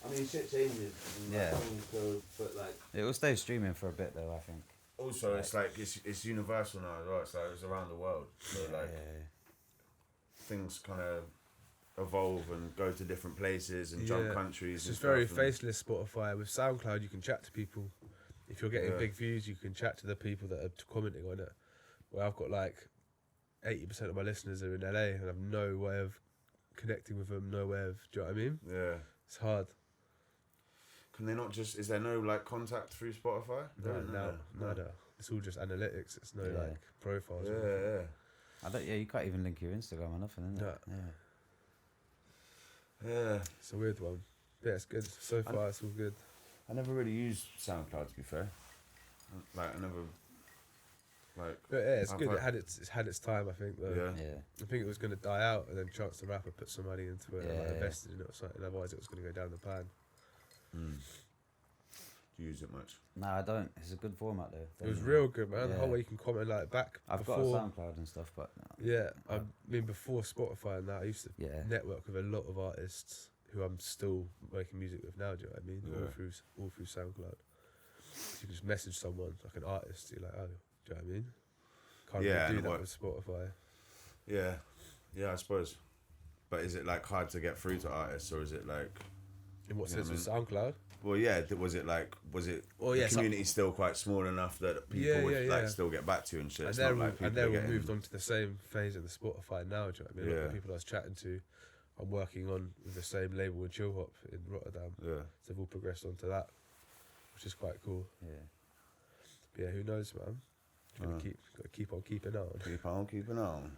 I mean, shit changes. and, Yeah. things go, but like. It will stay streaming for a bit though. I think. Also, it's like it's universal now as well. It's like it's around the world. So like Yeah. things kind of evolve and go to different places and jump countries. It's and just very stuff faceless Spotify. With SoundCloud, you can chat to people. If you're getting Yeah. big views, you can chat to the people that are commenting on it. Where I've got like 80% of my listeners are in LA and I've no way of connecting with them, no way of, do you know what I mean? Yeah. It's hard. Can they not just? Is there no like contact through Spotify? No, nada. It's all just analytics. It's no like profiles. Yeah, or anything. yeah. I don't. Yeah, you can't even link your Instagram or nothing, is it? No. Yeah. Yeah. It's a weird one. Yeah, it's good. So far, it's all good. I never really used SoundCloud, to be fair. Like, I never. Like. But yeah, it's I've good. heard- It's had its time, I think. Though. Yeah. Yeah. I think it was going to die out, and then Chance the Rapper put some money into it and like, Yeah. invested in it or something. Otherwise, it was going to go down the pan. Mm. Do you use it much? No, I don't. It's a good format though. It was real good, man. The whole Yeah. way you can comment like back. I've before, got a SoundCloud and stuff, but no. Yeah, I mean before Spotify and that, I used to Yeah. network with a lot of artists who I'm still making music with now. Do you know what I mean? Yeah. All through SoundCloud. You can just message someone like an artist. You're like, oh, do you know what I mean? Can't Yeah, really and do that what- with Spotify. Yeah. Yeah, I suppose. But is it like hard to get through to artists, or is it like? In what You know sense what with SoundCloud? Well, yeah. Was it Well, the yeah, community still quite small enough that people Yeah, would yeah, like yeah. still get back to you and shit? And It's they're not all, like people and they're are all getting- moved on to the same phase of the Spotify now. Do you know what I mean? A lot of Yeah. the people I was chatting to, I'm working on with the same label with Chill Hop in Rotterdam. Yeah. So they've all progressed onto that, which is quite cool. Yeah. But yeah, who knows, man? Gotta keep on keeping on. Keeping on.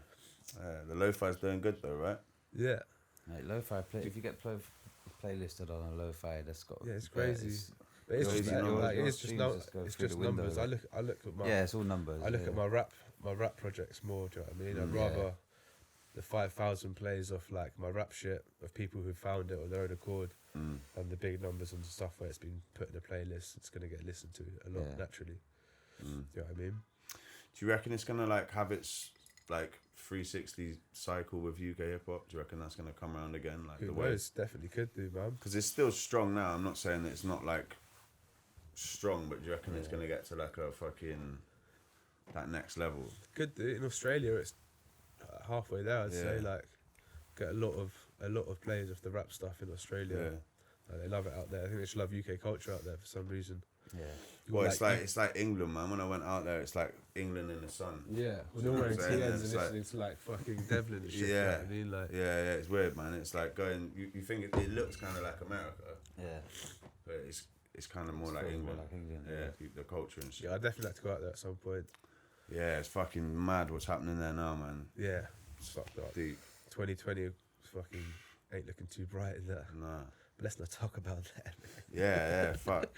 The lo-fi's doing good though, right? Yeah, Like, lo-fi play. If you get playlisted on a lo-fi, that's got. yeah, it's crazy. But it's Crazy just like, numbers. like, Your it's just streams just go it's through just the window, numbers. like- I look at my Yeah, it's all numbers. I look yeah. at my rap projects more. Do you know what I mean? I'd Yeah. rather the 5,000 plays off like my rap shit of people who found it on their own accord, Mm. and the big numbers and stuff where it's been put in a playlist. It's gonna get listened to a lot Yeah. naturally. Mm. Do you know what I mean? Do you reckon it's gonna like have its like 360 cycle with UK hip hop? Do you reckon that's gonna come around again? Like Who the way, knows? Definitely could do, man. because it's still strong now. I'm not saying that it's not like strong, but do you reckon it's gonna get to like a fucking that next level? Could do. In Australia, it's halfway there. I'd say Yeah. like get a lot of players of the rap stuff in Australia. They love it out there. I think they should love UK culture out there for some reason. Yeah. You Well, got, it's like England, man. When I went out there, it's like England in the sun. yeah, You know we're all what wearing I'm saying? TNs and It's like- listening to like fucking Devlin and shit. Yeah. You know what I mean? Like, Yeah, it's weird, man. It's like going. You think it looks kind of like America, Yeah. but it's kind of more It's like feels more England. like England, Yeah, the culture and shit. yeah, I'd definitely like to go out there at some point. Yeah, it's fucking mad what's happening there now, man. Yeah, it's fucked up. Deep. 2020 fucking ain't looking too bright in that. Nah. But let's not talk about that. Yeah, fuck.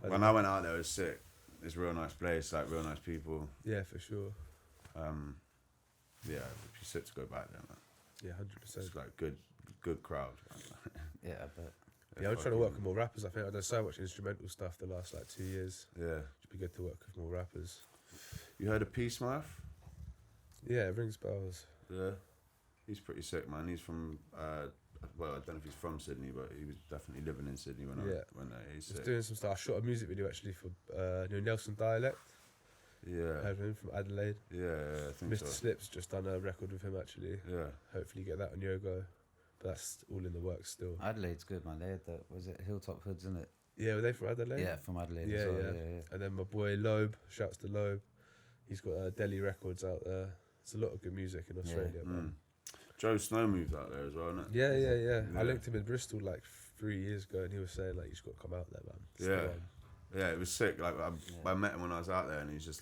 When I went out there, it was sick. It's a real nice place, like real nice people. Yeah, for sure. Yeah, it'd be sick to go back there, man. Yeah, 100%. It's like good crowd. Yeah, I bet. Yeah, I'm trying to work with more rappers. I think I've done so much instrumental stuff the last like 2 years. Yeah. It'd be good to work with more rappers. You heard of Peace Mouth? Yeah, it rings bells. Yeah. He's pretty sick, man. He's from well, I don't know if he's from Sydney, but he was definitely living in Sydney when Yeah. he's Just sick. doing some stuff. I shot a music video actually for New Nelson Dialect. Yeah. Heard of him from Adelaide. Yeah, I think Mr. so. Slip's just done a record with him actually. Yeah. Hopefully get that on Yogo. But that's all in the works still. Adelaide's good, man. They had the, was it Hilltop Hoods, isn't it? Yeah, were they from Adelaide? Yeah, from Adelaide Yeah, as well. yeah. Yeah. And then my boy Loeb, shouts to Loeb. He's got Delhi Records out there. It's a lot of good music in Australia, man. Joe Snow moved out there as well, isn't it? Yeah. Yeah. I linked him in Bristol like 3 years ago, and he was saying like, "You just got to come out there, man." It's the Yeah. one. Yeah, it was sick. Like I met him when I was out there, and he's just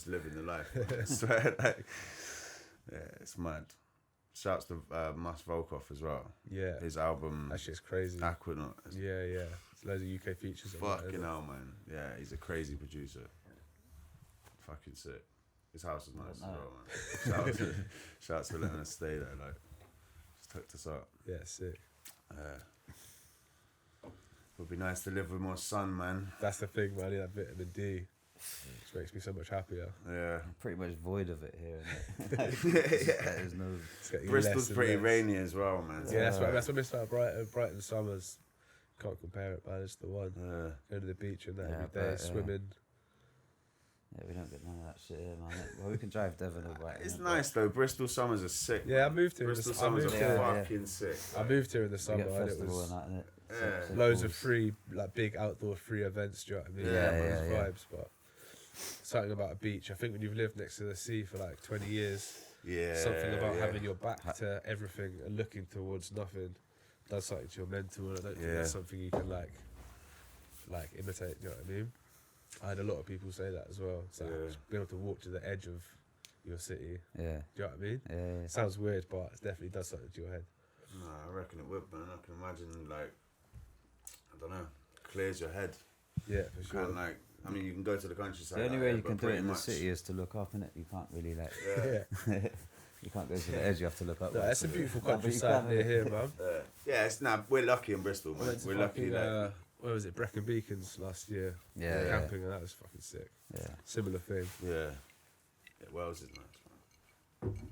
living the life. I swear, like, yeah, it's mad. Shouts to Mas Volkov as well. Yeah. His album That shit's crazy. Aquanaut. Is Yeah. There's loads of UK features. on that, fucking isn't it? hell, man. Yeah, he's a crazy producer. Fucking sick. His house is nice as well, man. Shouts for letting us stay there. Like, just hooked us up. Yeah, sick. Would be nice to live with more sun, man. That's the thing, man. I need that vitamin D. Which makes me so much happier. Yeah. Pretty much void of it here, isn't it? There's no. It's getting Bristol's less and pretty less. rainy as well, man. Yeah, that's what I miss about Brighton. Brighton summers. Can't compare it, man. It's the one. Yeah. Go to the beach and that Yeah, every I day, bet, yeah. swimming. Yeah, we don't get none of that shit here, man. Well, we can drive Devon or Brighton. It's nice though. Bristol summers are sick. Yeah, I moved here. Bristol summers are fucking sick. I moved here in the We summer. get And it festival was and that, innit? Yeah. loads of free, like big outdoor free events. Do you know what I mean? Yeah, Vibes, but something about a beach. I think when you've lived next to the sea for like 20 years, something about having your back to everything and looking towards nothing does something to your mental. And I don't think that's something you can like imitate. Do you know what I mean? I had a lot of people say that as well. So being able to walk to the edge of your city. Yeah. Do you know what I mean? Yeah. Sounds weird, but it definitely does something to your head. No, I reckon it would, man. I can imagine, like, I don't know, clears your head. Yeah, for sure. Can't, like, I mean, you can go to the countryside. The only way you can do it in the city is to look up, innit? You can't really, like... You can't go to the edge, you have to look up. No, it's a beautiful countryside near here, man. Yeah, we're lucky in Bristol, man. We're lucky, like... where was it? Brecon Beacons last year. Yeah. Camping, and that was fucking sick. Yeah. Similar thing. Yeah. Wales is nice, man.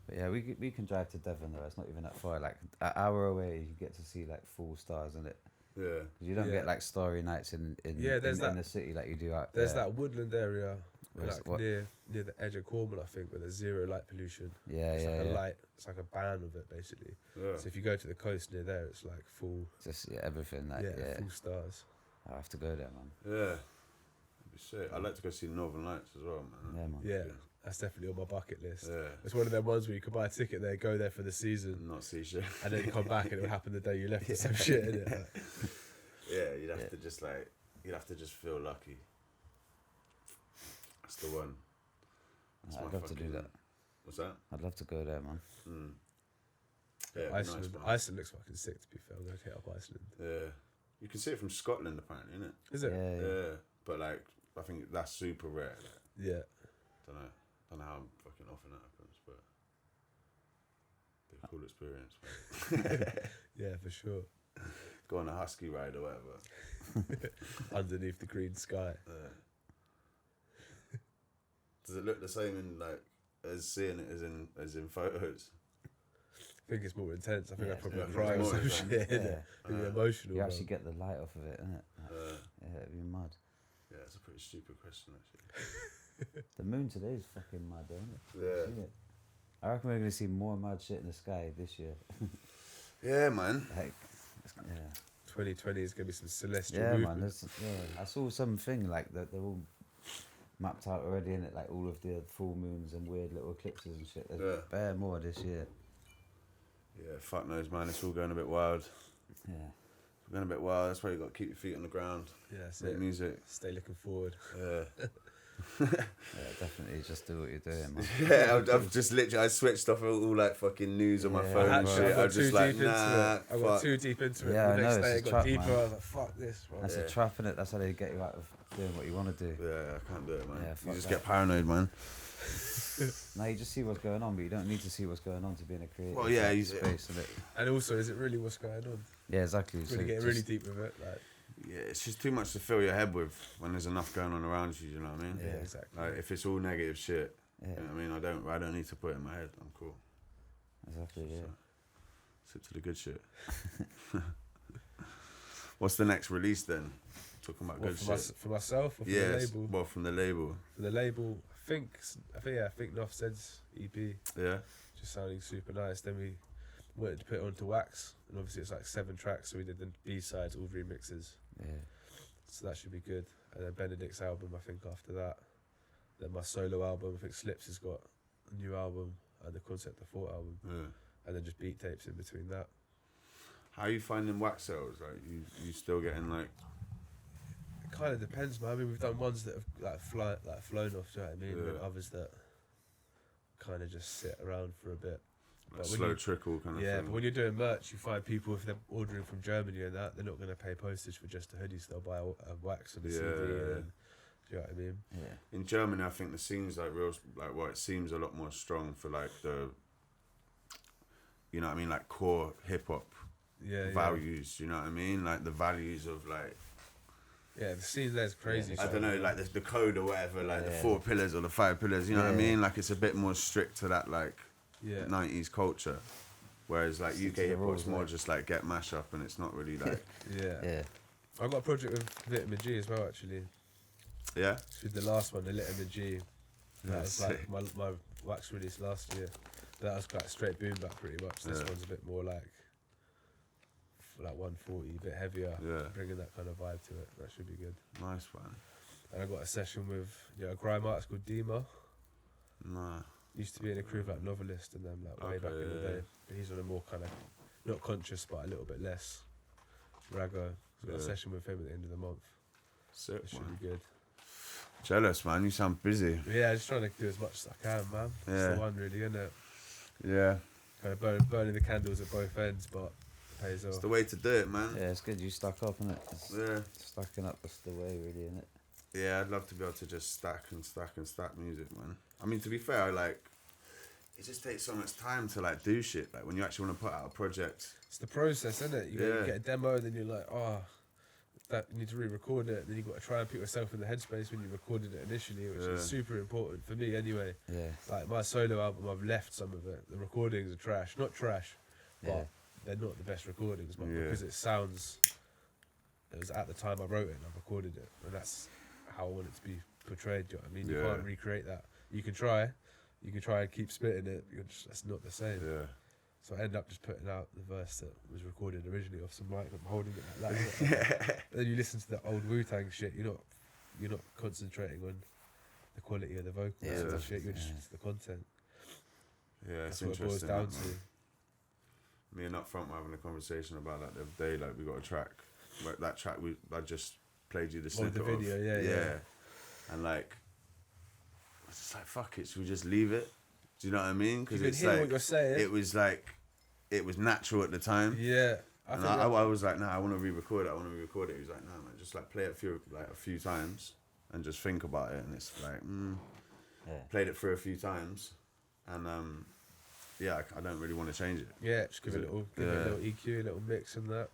But yeah, we can drive to Devon though. It's not even that far. Like an hour away, you get to see like full stars in it. Yeah. 'Cause you don't get like starry nights in the city like you do out there. There's there. that woodland area, like what? near the edge of Cornwall, I think, where there's zero light pollution. Yeah, it's yeah, like yeah. a light. It's like a band of it basically. Yeah. So if you go to the coast near there, it's like full. Just everything. Like, full stars. I have to go there, man. Yeah. That'd be sick. I'd like to go see the Northern Lights as well, man. Yeah, man. Yeah. That's definitely on my bucket list. Yeah. It's one of them ones where you can buy a ticket there, go there for the season, Not see shit. and then come back and it'll happen the day you left or some shit, innit? Like, yeah, you'd have to just like, you'd have to just feel lucky. That's the one. I'd love to do that. What's that? I'd love to go there, man. Mm. Yeah, Iceland, nice, Iceland looks fucking sick, to be fair. I'm going to hit up Iceland. Yeah. You can see it from Scotland, apparently, innit? Is it? Yeah. But like, I think that's super rare. Like, Yeah. Don't know how fucking often that happens, but be a cool experience, man. Yeah, for sure. Go on a husky ride or whatever. Underneath the green sky. Does it look the same in like as seeing it as in photos? I think it's more intense. I think I'd probably yeah, cry or some shit. Yeah. It'd be emotional. You actually get the light off of it, innit? Yeah, it'd be mad. Yeah, it's a pretty stupid question, actually. The moon today is fucking mad, though, isn't it? Yeah. See it? I reckon we're going to see more mad shit in the sky this year. Yeah, man. Like, 2020 is going to be some celestial yeah, movement. man. I saw something like that they're all mapped out already, in it, like all of the full moons and weird little eclipses and shit. There's bare more this year. Yeah, fuck knows, man. It's all going a bit wild. Yeah. It's going a bit wild. That's why you got to keep your feet on the ground. Yeah, that's Make it. music. Stay looking forward. Yeah. Yeah, definitely. Just do what you're doing, man. Yeah, I've just literally, I switched off all like fucking news on my phone and shit. I was just like, nah, I got too deep into it. Yeah, the I next know, day it's it a got trap, deeper. man. I was like, fuck this, bro. That's a trap, innit? That's how they get you out of doing what you want to do. Yeah, I can't do it, man. Yeah, you fuck just that. get paranoid, man. Now you just see what's going on, but you don't need to see what's going on to be in a creative Well, yeah, space, innit? And also, is it really what's going on? Yeah, exactly. Really getting really deep with it. Like, Yeah, it's just too much to fill your head with when there's enough going on around you. You know what I mean? yeah, exactly. Like if it's all negative shit, Yeah, you know what I mean? I don't need to put it in my head. I'm cool. exactly. Yeah. Sip to the good shit. What's the next release then? Talking about good shit. For myself or for the Yes. label? Well, from the label. For the label, I think Nuffsed's EP, Yeah. just sounding super nice. Then we wanted to put it onto Wax, and obviously it's like 7 tracks, so we did the B-sides, all remixes. Yeah. So that should be good. And then Benedict's album, I think, after that. Then my solo album, I think Slips has got a new album, and the Concept of Thought album. Yeah. And then just beat tapes in between that. How are you finding wax sales? Like you still getting like? It kind of depends, man. I mean, we've done ones that have flown off, do you know what I mean? Yeah. And others that kind of just sit around for a bit. Like But slow trickle kind of Yeah, thing. but when you're doing merch, you find people, if they're ordering from Germany and that, they're not going to pay postage for just a hoodie, so they'll buy a wax and a CD. Yeah. And then, do you know what I mean? Yeah. In Germany, I think the scene's like real, like it seems a lot more strong for like the, you know what I mean, like core hip hop Yeah. values. You know what I mean, like the values of like. Yeah, the scene there's crazy. I don't know, like the code or whatever, like the Yeah. 4 pillars or the 5 pillars. You know what I mean? Like it's a bit more strict to that like 90s culture, whereas like Stick UK to the hip hop's rules, more like. just like get mash up, and it's not really like. Yeah. Yeah. I got a project with Vitamin G as well, actually. Yeah. With the last one, the Lit and the G. That was Sick. like my wax release last year. That was like straight boom bap pretty much. This one's a bit more like 140, a bit heavier. Yeah. Bringing that kind of vibe to it. That should be good. Nice one. And I got a session with a grime artist called Dima. Nah. Used to be in a crew of like Novelist and them like way back in the day. But he's on a more kind of not conscious but a little bit less raggo. So got a session with him at the end of the month. Sick, That should man. be good. Jealous, man. You sound busy. Yeah, just trying to do as much as I can, man. Yeah. It's the one really, isn't it? Yeah. Kind of burning the candles at both ends, but it pays off. It's the way to do it, man. Yeah, it's good. You stuck up, innit? Yeah. Stacking up is the way, really, innit? Yeah, I'd love to be able to just stack and stack and stack music, man. I mean, to be fair, like, it just takes so much time to, like, do shit. Like, when you actually want to put out a project. It's the process, isn't it? You get a demo, and then you're like, that you need to re-record it. Then you got to try and put yourself in the headspace when you recorded it initially, which is super important for me anyway. Yeah. Like my solo album, I've left some of it. The recordings are trash, not trash, but they're not the best recordings, but because it sounds. It was at the time I wrote it and I recorded it, and that's how I want it to be portrayed. Do you know what I mean? You can't recreate that. You can try and keep spitting it. That's not the same. Yeah. So I ended up just putting out the verse that was recorded originally off some mic. I'm holding it like that. Then you listen to the old Wu-Tang shit. You're not concentrating on the quality of the vocals and the shit. You're just the content. Yeah, it's That's what it boils interesting. down that, man. Me and Upfront were having a conversation about that the other day. Like, we got a track. Like, that track I just played you the snippet the video, of. yeah. And like, I was just like, fuck it, should we just leave it? Do you know what I mean? Because it's like, what you're saying. It was like, it was natural at the time. Yeah. I was like, nah, I want to re-record it. He was like, nah, man, just like play it a few times and just think about it. And it's like, played it through a few times, and I don't really want to change it. Yeah, just give it a little EQ, a little mix and that.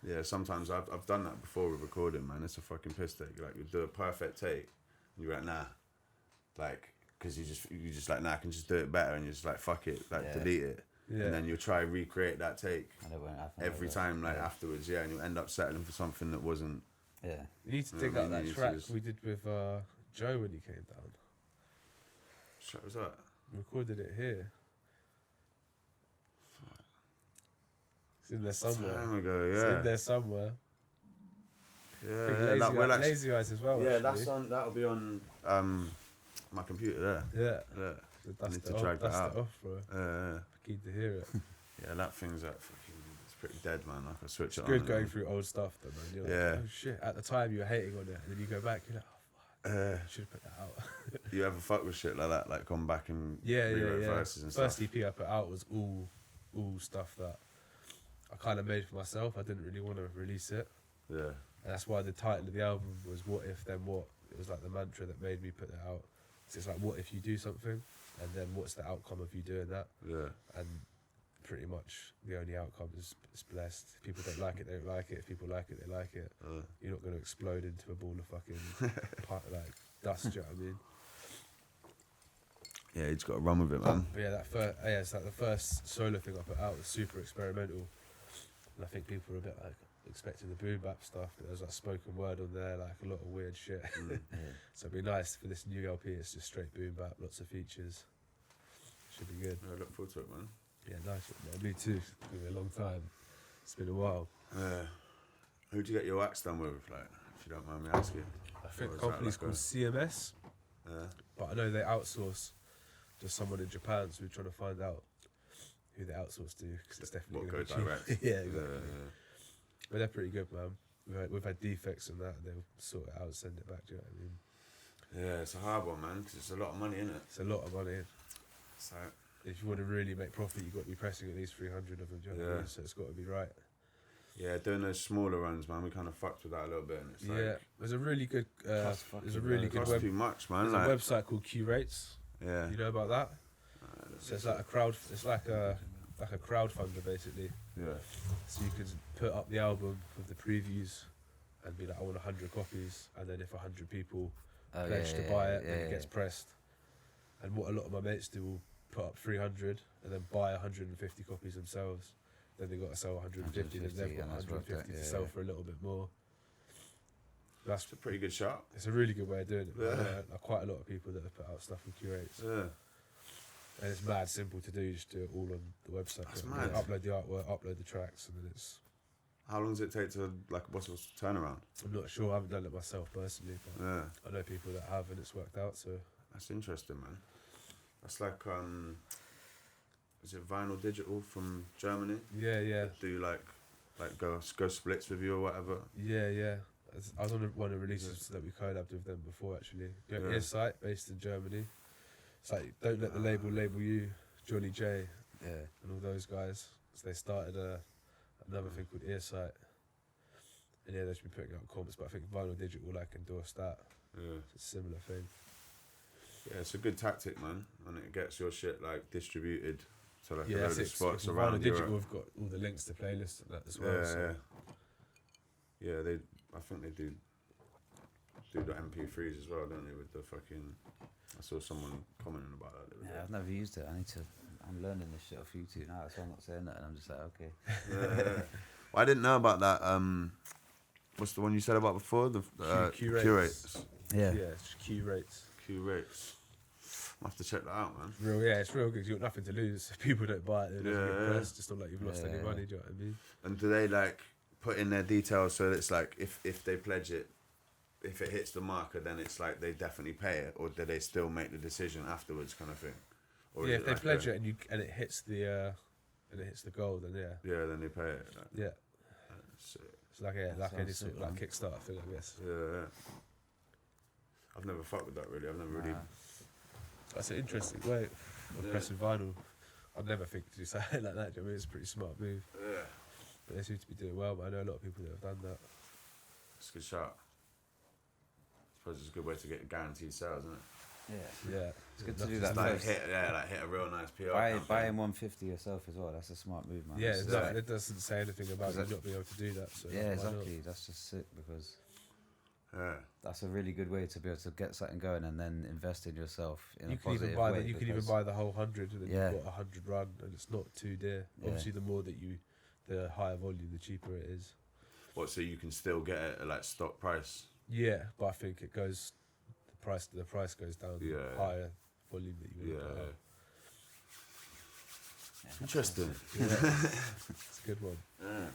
Yeah, sometimes I've done that before with recording, man. It's a fucking piss take. Like, you do a perfect take, and you're like, nah, like, because you just like, nah, I can just do it better, and you're just like, fuck it, like, delete it. Yeah. And then you'll try and recreate that take every time, like, afterwards, and you'll end up settling for something that wasn't. Yeah. You need to dig out that track we did with Joe when he came down. What was that? We recorded it here. It's in there somewhere. Time ago, yeah. It's in there somewhere. Yeah, Lazy Eyes as well. Yeah, actually. that'll be on my computer there. Yeah. I need to drag that out. It off, bro. Keen to hear it. Yeah, that thing's like fucking. It's pretty dead, man. I can switch it on. It's good going through old stuff, though, man. You're like, oh shit. At the time, you were hating on it, and then you go back, you're like, oh fuck. Should have put that out. You ever fuck with shit like that? Like, gone back and rewrote verses and First stuff? EP I put out was all stuff that I kind of made for myself. I didn't really want to release it. Yeah. And that's why the title of the album was What If Then What. It was like the mantra that made me put it out. So it's like, what if you do something? And then what's the outcome of you doing that? Yeah. And pretty much the only outcome is blessed. If people don't like it, they don't like it. If people like it, they like it. You're not going to explode into a ball of fucking like dust, do you know what I mean? Yeah, you just got to run with it, man. But yeah, it's like the first solo thing I put out was super experimental. And I think people were a bit like expecting the boom bap stuff, but there's like spoken word on there, like a lot of weird shit. So it'd be nice for this new LP. It's just straight boom bap, lots of features. Should be good. I look forward to it, man. Yeah, nice one, man. Me too. It's been a long time. It's been a while. Who'd you get your wax done with, like, if you don't mind me asking? I think the company's called CMS. But I know they outsource to someone in Japan, so we're trying to find out who they outsource to, because it's definitely What, going to go be cheap. direct? Yeah, exactly. But they're pretty good, man. We've had defects and that, and they'll sort it out and send it back, do you know what I mean? Yeah, it's a hard one, man, because it's a lot of money, isn't it? It's a lot of money. So, if you want to really make profit, you've got to be pressing at least 300 of them, do you know what I mean? So it's got to be right. yeah, doing those smaller runs, man, we kind of fucked with that a little bit, and it's like, there's a really good it costs too much, man. There's a website called Q-Rates. Yeah. You know about that? So it's like a crowd. It's like a crowdfunder basically. Yeah. So you can put up the album with the previews and be like, I want 100 copies, and then if 100 people pledge to buy it, then it gets pressed. And what a lot of my mates do will put up 300 and then buy 150 copies themselves. Then they got to sell 150, then they've got 150 to sell for a little bit more. That's It's a pretty good shot. It's a really good way of doing it. Yeah. Like quite a lot of people that have put out stuff with curates. Yeah. And it's mad simple to do. You just do it all on the website. That's You mad. upload the artwork, upload the tracks, and then it's. How long does it take to, like, what's the turnaround? I'm not sure. I haven't done it myself personally, but Yeah. I know people that have, and it's worked out. So That's interesting, man. That's like, is it Vinyl Digital from Germany? yeah. Do like go splits with you or whatever? Yeah. I was on one of the releases that we collabed with them before, actually. Yeah. Earsight, based in Germany. It's like, don't let the label you, Johnny J, Yeah. and all those guys. So they started another thing called Earsight. And yeah, they've been putting out comps, but I think Vinyl Digital like endorsed that. Yeah. It's a similar thing. Yeah, it's a good tactic, man, and it gets your shit like distributed to like a Yeah, load of spots Vinyl around Digital, Europe. we've got all the links to playlists and that as well. Yeah, So. yeah. Yeah, I think they do the MP3s as well, don't they? With the fucking, I saw someone commenting about that. The other Yeah, day. I've never used it. I'm learning this shit off YouTube now, so I'm not saying that, and I'm just like, okay. Yeah. Well, I didn't know about that. What's the one you said about before? The curates. Yeah, it's just Q rates. Curates. I'll have to check that out, man. It's real good. 'Cause you've got nothing to lose. If people don't buy it, they're Yeah, not yeah. impressed. It's not like you've lost any Yeah. money. Do you know what I mean? And do they like put in their details so that it's like if they pledge it, if it hits the marker, then it's like they definitely pay it, or do they still make the decision afterwards, kind of thing? Or Yeah, is if they like pledge it and it hits the goal, then yeah. Yeah, then they pay it. Like, Yeah. sick. It's like That like any sounds sort of sick, like man. Kickstarter thing, I guess. Yeah. I've never fucked with that really. I've never really. Nah. That's an interesting way of Yeah. pressing vinyl. I'd never think to do something like that. Do you know what I mean? It's a pretty smart move. Yeah. But they seem to be doing well. But I know a lot of people that have done that. It's a good shot. I suppose it's a good way to get guaranteed sales, isn't it? Yeah. Yeah, It's good to Enough do It's that like first. hit a real nice PR. Buy campaign. in 150 yourself as well. That's a smart move, man. Yeah, That's exactly. like- It doesn't say anything about you not being able to do that. So yeah, why not? exactly. That's just sick because Yeah. that's a really good way to be able to get something going and then invest in yourself in You a can even positive buy way. you can even because- buy the whole 100, and then Yeah. you've got 100 run, and it's not too dear. Yeah. Obviously, the more that the higher volume, the cheaper it is. What? So you can still get it at like stock price? Yeah, but I think it goes the price goes down the Yeah. higher volume that you Yeah. want to Yeah, Interesting. It's a good one. Yeah.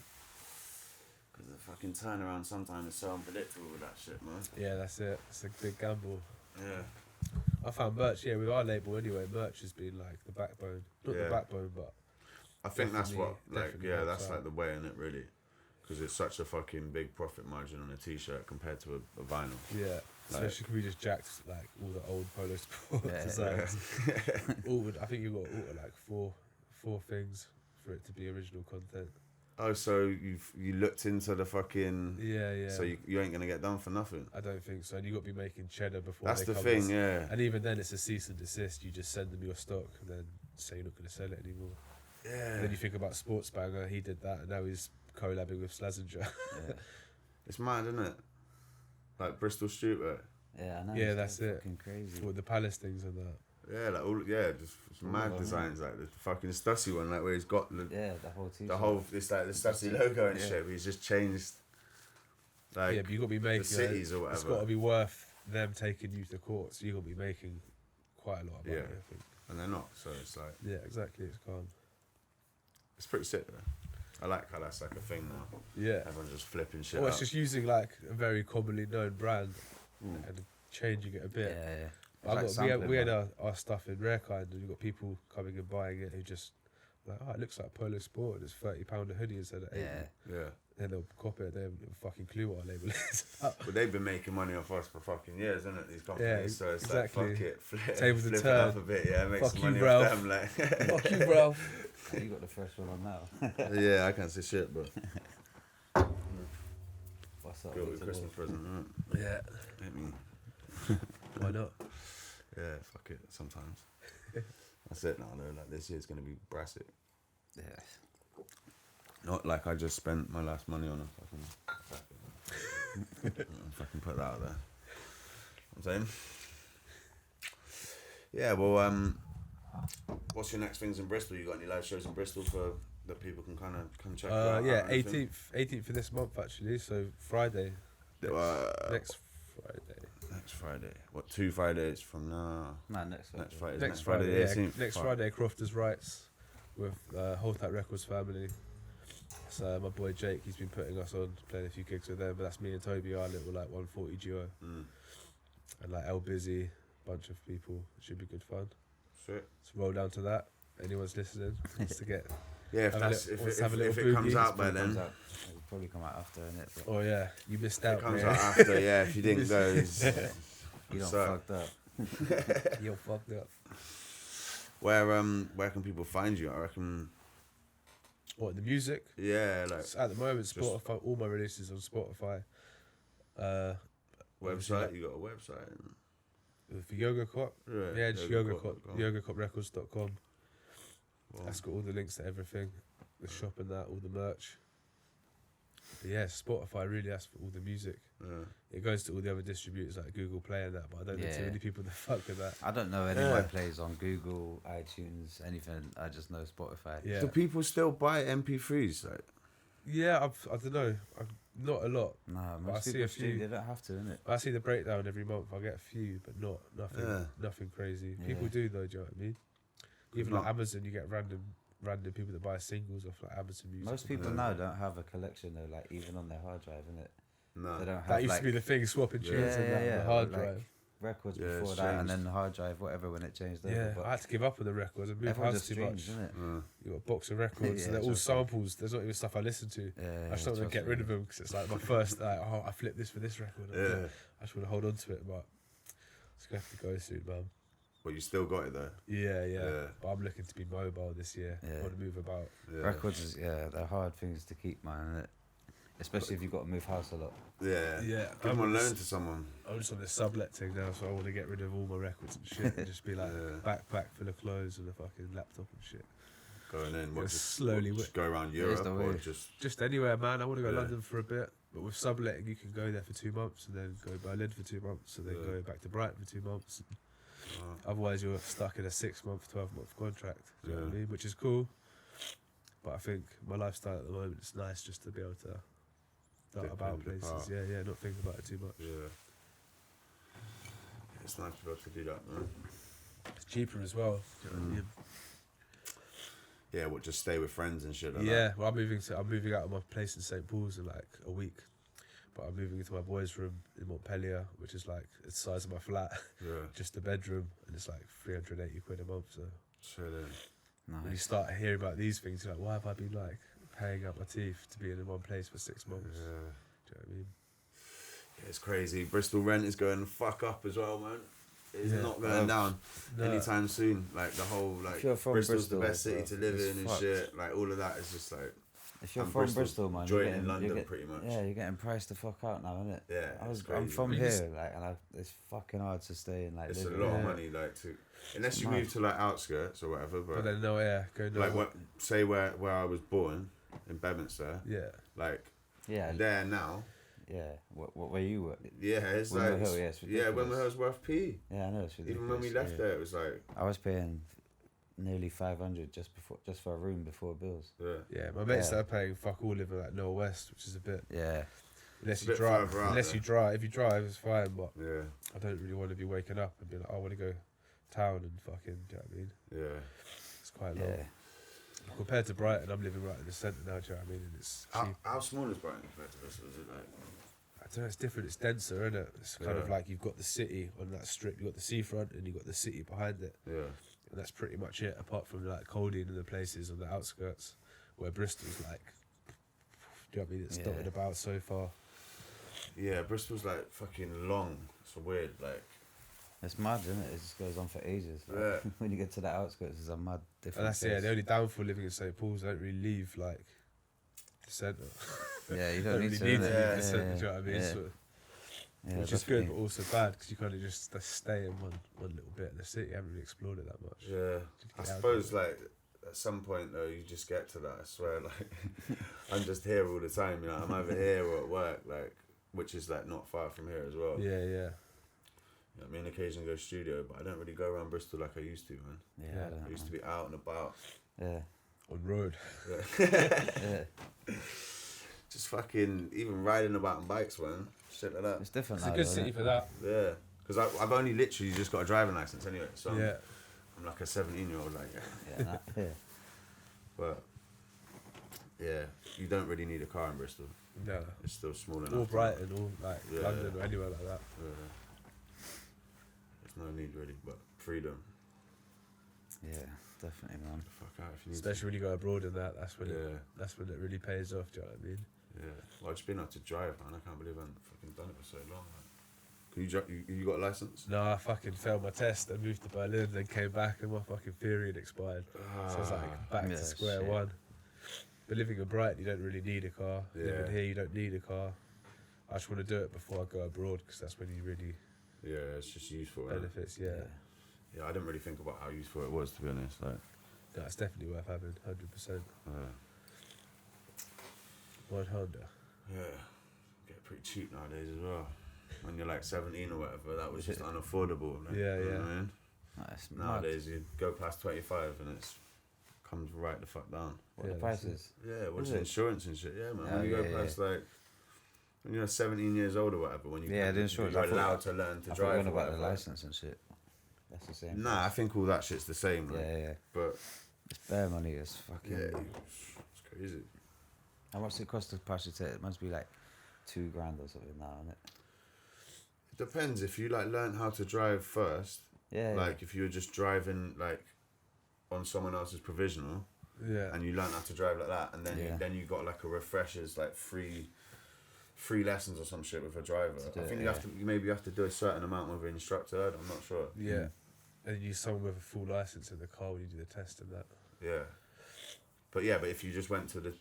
Because the fucking turnaround sometimes is so unpredictable with that shit, man. Yeah, that's it. It's a big gamble. Yeah. I found merch, with our label anyway, merch has been like the backbone. Not Yeah. the backbone, but I think that's what, Definitely yeah, helps that's out. like the way in it, really. Because it's such a fucking big profit margin on a t-shirt compared to a vinyl. yeah. Like- Especially because we just jacked like all the old Polo Sport Yeah. designs. I think you've got to order like four things for it to be original content. Oh, so you looked into the fucking... Yeah. So you ain't going to get done for nothing. I don't think so. And you got to be making cheddar before. That's they the come thing, and- yeah. And even then, it's a cease and desist. You just send them your stock and then say you're not going to sell it anymore. Yeah. And then you think about Sports Banger. He did that, and now he's collabing with Slazenger. Yeah, It's mad, isn't it? Like Bristol Streetwear. yeah, I know. Yeah, it's that's it. fucking crazy. For the Palace things and that. Yeah, like all, just mad All designs, like the fucking Stussy one, like where he's got Yeah, the whole t-shirt. the whole, it's like the Stussy logo and Yeah. shit, but he's just changed, like, Yeah, but you got to be making cities or It's whatever. got to be worth them taking you to court. So you got to be making quite a lot of money. Yeah. I think. and they're not, so it's like, Yeah, exactly. It's calm. it's pretty sick though. I like how that's like a thing now. Yeah. Everyone's just flipping shit Well, it's up. just using like a very commonly known brand Mm. and changing it a Yeah, bit. yeah. I It's got, like we had, sampling, we had man. our stuff in Rare Kind, and you got people coming and buying it who just like, oh, it looks like Polo Sport, and it's £30 a hoodie instead of 80. Yeah. Yeah. Then they'll cop it. They haven't a fucking clue what our label is. But they've been making money off us for fucking years, isn't it? These companies. Yeah, so it's exactly. like, fuck it, flip, Tables flip and it turn. up a bit, yeah, make Fuck some you, money Ralph. off them, like. Fuck you, bro. Yeah, you got the fresh one on now. Yeah, I can't say shit, bro. What's up? Good what's up, Christmas present, Yeah. Hit me. Why not? Yeah, fuck it, sometimes. That's it now, though. Like, this year's going to be brassic. Yeah. Not like I just spent my last money on a fucking put that out there. I'm saying. Yeah, well, what's your next things in Bristol? You got any live shows in Bristol for that people can kind of come check you out? Yeah, or anything? 18th of this month actually. So Friday. Next Friday. Next Friday. What, 2 Fridays from now? No, next Friday. Next Friday. Next Friday, yeah. 18th. Next Friday, Crofters Rights with Hold Tight Records family. So my boy Jake, he's been putting us on, playing a few gigs with them. But that's me and Toby, our little like 140 duo, and like El Busy, bunch of people. It should be good fun. Shit. Let's roll down to that. Anyone's listening wants to get. Yeah, if it comes out by then. It'll probably come out after, innit? But Oh yeah, you missed It out. comes man. out after, yeah. If you didn't go, you don't So- fucked up. You're fucked up. where can people find you? I reckon, What, the music? yeah, like At the moment, just- Spotify. All my releases on Spotify. Obviously, website. like, You got a website. for Yogocop. Right. Yeah, just Yogocop. Yogocop.com. Yogocoprecords.com. Wow. That's got all the links to everything. The shop and that, all the merch. But yeah, Spotify really, that's for all the music. Yeah. It goes to all the other distributors like Google Play and that, but I don't know too Yeah. many people that fuck with that. I don't know any Yeah. of my plays on Google, iTunes, anything. I just know Spotify. Yeah, Do people still buy MP3s? Like, yeah. I don't know. Not a lot. Nah, But I most see people a few. they don't have to, innit? I see the breakdown every month. I get a few, but nothing. Yeah. Nothing crazy. Yeah. People do though. Do you know what I mean? Even Not- like Amazon, you get random people that buy singles off like Amazon Music. Most people Yeah. now don't have a collection though, like even on their hard drive, innit? no. They don't have That used like to be the thing, swapping tunes Yeah, and that on the hard like, drive. records Yeah, before it's that, and changed. then the hard drive, whatever, when it changed over. Yeah, but I had to give up on the records. I moved everyone house just too streams, much. innit? You got a box of records, Yeah, and they're all trust me. samples. There's not even stuff I listen to. Yeah, I just don't want to trust get me. rid of them because it's like my first. Like, oh, I flipped this for this record. Yeah. I just want to hold on to it, but it's gonna have to go soon, man. But you still got it though. Yeah. Yeah. But I'm looking to be mobile this year. I Yeah. want to move about. Yeah. Records is they're hard things to keep, man, innit? Especially if you've got to move house a lot. Yeah. Yeah, Give them on I'm loan just- to someone. I'm just on this sublet thing now, so I want to get rid of all my records and shit, and just be like Yeah. backpack full of clothes and a fucking laptop and shit. Going in. What, Yeah, just slowly what, just go around Europe the or way. just. Just anywhere, man. I want to go Yeah. London for a bit, but with subletting, you can go there for 2 months and then go Berlin for 2 months and then Yeah. go back to Brighton for 2 months. Oh, Otherwise, you're stuck in a 6-month, 12-month contract. Do you know what I Yeah. mean? Which is cool, but I think my lifestyle at the moment is nice just to be able to dart Dip about in, dip places. out. Yeah, not think about it too much. yeah. It's nice to be able to do that, man. It's cheaper as well. Do you know what I mean? Yeah, what, just stay with friends and shit like Yeah, well, I'm moving out of my place in St. Paul's in like a week, but I'm moving into my boys' room in Montpellier, which is like the size of my flat, that. Yeah. just a bedroom, and it's like 380 quid a month. So Chilling. when you Nice. start hearing about these things, you're like, why have I been like paying out my teeth to be in one place for 6 months? Yeah. Do you know what I mean? Yeah, it's crazy. Bristol rent is going the fuck up as well, man. It's Yeah. not going down No. anytime soon. Like the whole If you're from Bristol's Bristol, the best city bro, to live it's in and fucked. shit. Like all of that is just like If you're and from Bristol's Bristol, man, joining London pretty much. Yeah, you're getting priced the fuck out now, innit? Yeah, I'm it's crazy. from You here, just- like, and it's fucking hard to stay and like It's a live. lot of Yeah. money, like to unless you Mad. move to like outskirts or whatever. But But then no, yeah, go no. like what, say where I was born in Bedminster, Yeah, like Yeah, there now. yeah. What where you were? Yeah, it's Wimble like Hill, yeah, it's yeah, ridiculous. Wimble Hill's worth P. Yeah, I know it's ridiculous. Even when we left yeah. there, it was like I was paying nearly 500 just for a room before bills. yeah. My mates Yeah. are paying fuck all living like Noah West, which is a bit. Yeah, Unless a you bit drive, further out unless there. you drive. If you drive, it's fine, but yeah, I don't really want to be waking up and be like, I want to go town and fucking. Do you know what I mean? yeah. It's quite low. yeah. Compared to Brighton, I'm living right in the centre now. Do you know what I mean? And it's cheap. How small is Brighton compared to Bristol? Is it like? I don't know. It's different. It's denser, isn't it? It's kind of Yeah. like you've got the city on that strip. You've got the seafront, and you've got the city behind it. Yeah, And that's pretty much it, apart from like Colding and the places on the outskirts, where Bristol's like, do you know what I mean? It's Yeah. dotted about so far. yeah. Bristol's like fucking long. It's weird, like. It's mad, isn't it? It just goes on for ages. Like, Yeah. when you get to the outskirts, it's a mad different. And that's pace. the only downfall living in St. Paul's. I don't really leave like the centre. Yeah, you I don't don't need really to. need to innit? leave Yeah, the centre. Do you know what I mean? yeah. So, Yeah, which is good, definitely. but also bad because you kind of just stay in one little bit of the city. You haven't really explored it that much. Yeah, I Get out suppose there. like at some point though you just get to that. I swear, like I'm just here all the time. You know, I'm over here or at work, like which is like not far from here as well. Yeah, yeah. You know, I mean, occasionally go studio, but I don't really go around Bristol like I used to, man. Yeah, Yeah. I don't I used to know. be out and about. Yeah, On road. Yeah. yeah. just fucking even riding about on bikes, man. Shit like that. It's different It's a now, good though, city innit? for that. Yeah, because I've only literally just got a driving license anyway, so Yeah. I'm like a 17-year-old, like. Yeah. But yeah, you don't really need a car in Bristol. No. It's still small enough. Or Brighton, or like Yeah. London, or anywhere like that. There's no need really, but freedom. Yeah, definitely, man. Fuck out if you need Especially when you go abroad and that. That's when to. that's when it really pays off. Do you know what I mean? Yeah. Well, I've just been able to drive, man. I can't believe I haven't fucking done it for so long. Man. Can you drive? You got a license? No, I fucking failed my test. I moved to Berlin, then came back, and my fucking theory had expired. So I was like back Yeah, to square shit. one. But living in Brighton, you don't really need a car. Yeah. Living here, you don't need a car. I just want to do it before I go abroad because that's when you really Yeah, it's just useful. Innit? benefits. Yeah. Yeah, I didn't really think about how useful it was, to be honest. Like, No, it's definitely worth having, 100%. One Honda. yeah, get pretty cheap nowadays as well. When you're like 17 or whatever, that was just unaffordable. Like, Yeah, you know yeah. what I mean? That's mad. Nowadays, you go past 25 and it's comes right the fuck down. What Yeah, the that's prices? Yeah, what's Is it? insurance and shit? Yeah, man. Oh, When you yeah, go past like, when you're 17 years old or whatever, when you Yeah, the insurance, you're I thought- allowed to learn to I drive. forgot or about the whatever. license and shit. That's the same. Nah, I think all that shit's the same. Like, Yeah. But It's bare money. It's fucking. yeah, it's crazy. How much does it cost to pass your test? It must be like $2,000 or something now, isn't it? It depends if you like learn how to drive first. Yeah. Like if you were just driving like on someone else's provisional Yeah. and you learn how to drive like that, and then Yeah. then you got like a refreshers like free lessons or some shit with a driver. To do I it, think yeah. you have to do a certain amount with an instructor. I'm not sure. Yeah. And you use someone with a full license in the car when you do the test and that. Yeah. But if you just went to the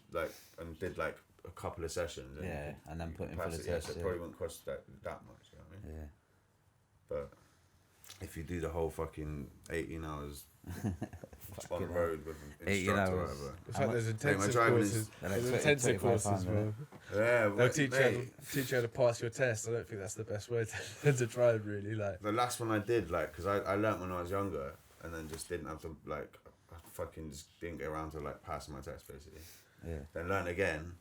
and did like a couple of sessions, Yeah, and then put in for pass the it, test. so it Yeah. probably wouldn't cost that much. You know what I mean? Yeah. But if you do the whole fucking 18 hours on Fucking road with an 18 instructor or hours. whatever. It's How like there's my intensive driving courses. is- They're like There's 20, intensive 25 courses, pound, bro. innit? Yeah, They'll but teach you how to pass your test. I don't think that's the best way to drive, really. Like, the last one I did, like, because I learnt when I was younger and then just didn't have to, like, I fucking just didn't get around to, like, passing my test, basically. Yeah. Then learn again,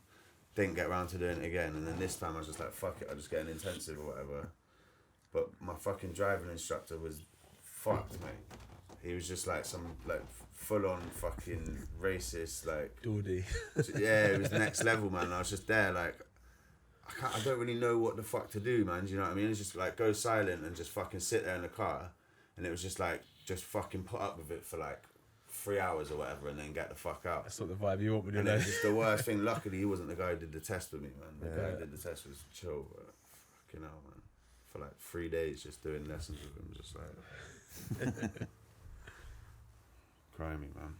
didn't get around to doing it again, and then this time I was just like, fuck it, I'll just get an intensive or whatever. But my fucking driving instructor was fucked, mate. He was just like some, like, full-on fucking racist, like, Dawdy. yeah, it was next level, man. I was just there, like, I don't really know what the fuck to do, man. Do you know what I mean? It's just like go silent and just fucking sit there in the car, and it was just like just fucking put up with it for like 3 hours or whatever, and then get the fuck out. That's not the vibe you want when you're And it like. was just the worst thing. Luckily, he wasn't the guy who did the test with me, man. The guy Yeah. who did the test was chill, but fucking hell, man. For like 3 days, just doing lessons with him, just like grimy, man.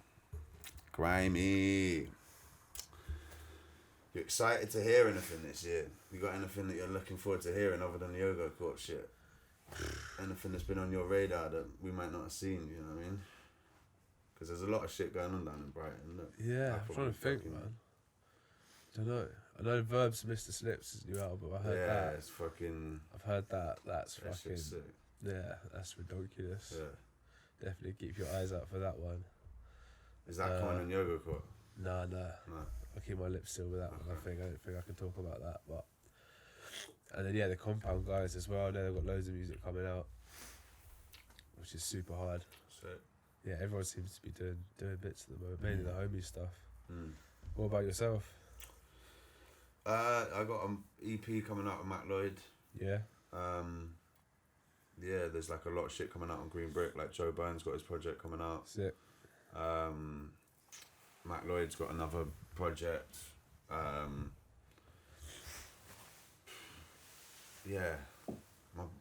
Grimy. You excited to hear anything this year? You got anything that you're looking forward to hearing other than the Yogocop shit? Anything that's been on your radar that we might not have seen, you know what I mean? Because there's a lot of shit going on down in Brighton. Look, Yeah, I I'm probably trying to think, fucking- man. Don't know. I know Verb's Mr. Slips is new album. I heard yeah, that. it's fucking. I've heard that. That's That fucking. shit's sick. Yeah, that's ridiculous. Yeah. Definitely keep your eyes out for that one. Is that coming on Yogocop? Nah. No. I'll keep my lips sealed with that one. I Okay. don't think I can talk about that. But and then the Compound guys as well. I know they've got loads of music coming out, which is super hard. Sick. Yeah, everyone seems to be doing bits at the moment, mainly the homie stuff. Mm. What about yourself? I got an EP coming out with Matt Lloyd. Yeah. Yeah, there's like a lot of shit coming out on Green Brick. Like Joe Burns got his project coming out. Sick. Matt Lloyd's got another project. Yeah,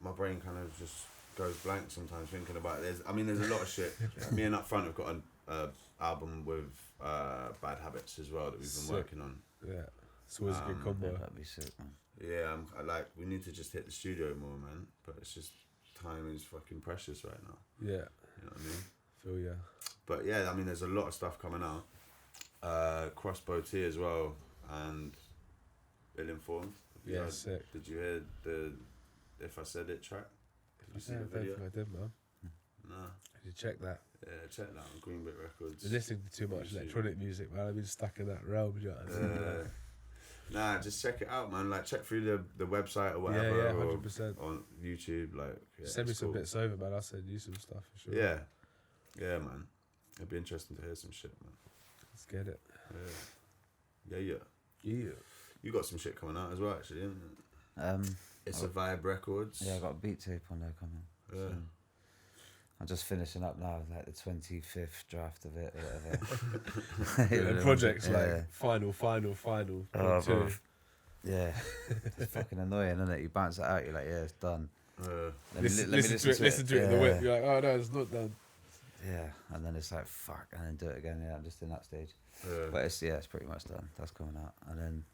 my brain kind of just goes blank sometimes thinking about it. There's a lot of shit. Me and Up Front have got an album with Bad Habits as well that we've been Sick. working on. Yeah. It's always a good Yeah, combo. that'd be sick, man. Yeah, we need to just hit the studio more, man. But it's just time is fucking precious right now. Yeah. You know what I mean? Feel ya. But yeah, there's a lot of stuff coming out. Crossbow T as well, and Ill Informed. Yeah, sick. Did you hear the If I Said It track? Did you see Yeah, the I don't video? think I did, man. No. I should check that. Yeah, check that on Green Brick Records. Been listening to too much You see. electronic music, man. I've been stuck in that realm, do you know what I mean? Nah, just check it out, man. Like, check through the website or whatever. Yeah, or 100%. on YouTube, like. Yeah, Send me it's some cool. bits over, man. I'll send you some stuff for sure. Yeah. Yeah, man. It'd be interesting to hear some shit, man. Let's get it. Yeah. Yeah. You got some shit coming out as well, actually, isn't it? It's a Vibe Records. Yeah, I got a beat tape on there coming. Yeah. So I'm just finishing up now, like the 25th draft of it or whatever. Yeah, the project's like final. Oh, two. bro. Yeah. It's fucking annoying, isn't it? You bounce it out, you're like, yeah, it's done. Listen to it in the whip. You're like, oh no, it's not done. Yeah, and then it's like, fuck, and then do it again. Yeah, I'm just in that stage. Yeah. But it's pretty much done. That's coming out. And then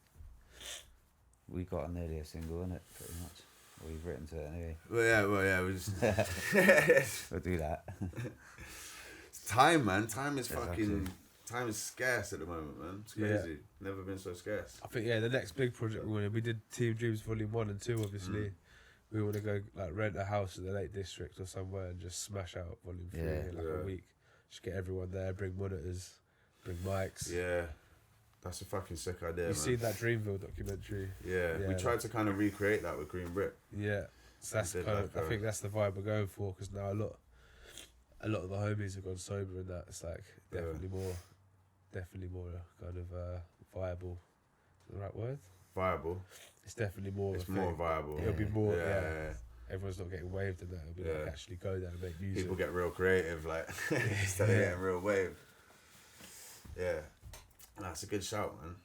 we got nearly a single in it, pretty much. We've written to it anyway. Well, yeah, we just... We'll do that. Time, man. Time is Exactly. Time is scarce at the moment, man. It's crazy. Never been so scarce. I think the next big project we did Team Dreams Volume 1 and 2, obviously. We want to go like rent a house in the Lake District or somewhere and just smash out Volume 3 in like a week. Just get everyone there, bring monitors, bring mics. Yeah. That's a fucking sick idea, man. You seen that Dreamville documentary? Yeah. We tried to kind of recreate that with Green Brick. Yeah. So that's did kind like of, I think that's the vibe we're going for, because now a lot of the homies have gone sober and that. It's like definitely more kind of viable. Is that the right word? Viable. It's definitely more. It's more viable. It'll be more. Yeah. Everyone's not getting waved and that. It'll be like actually go there and make music. People get real creative, like instead of getting real wave. Yeah. That's a good shout, man.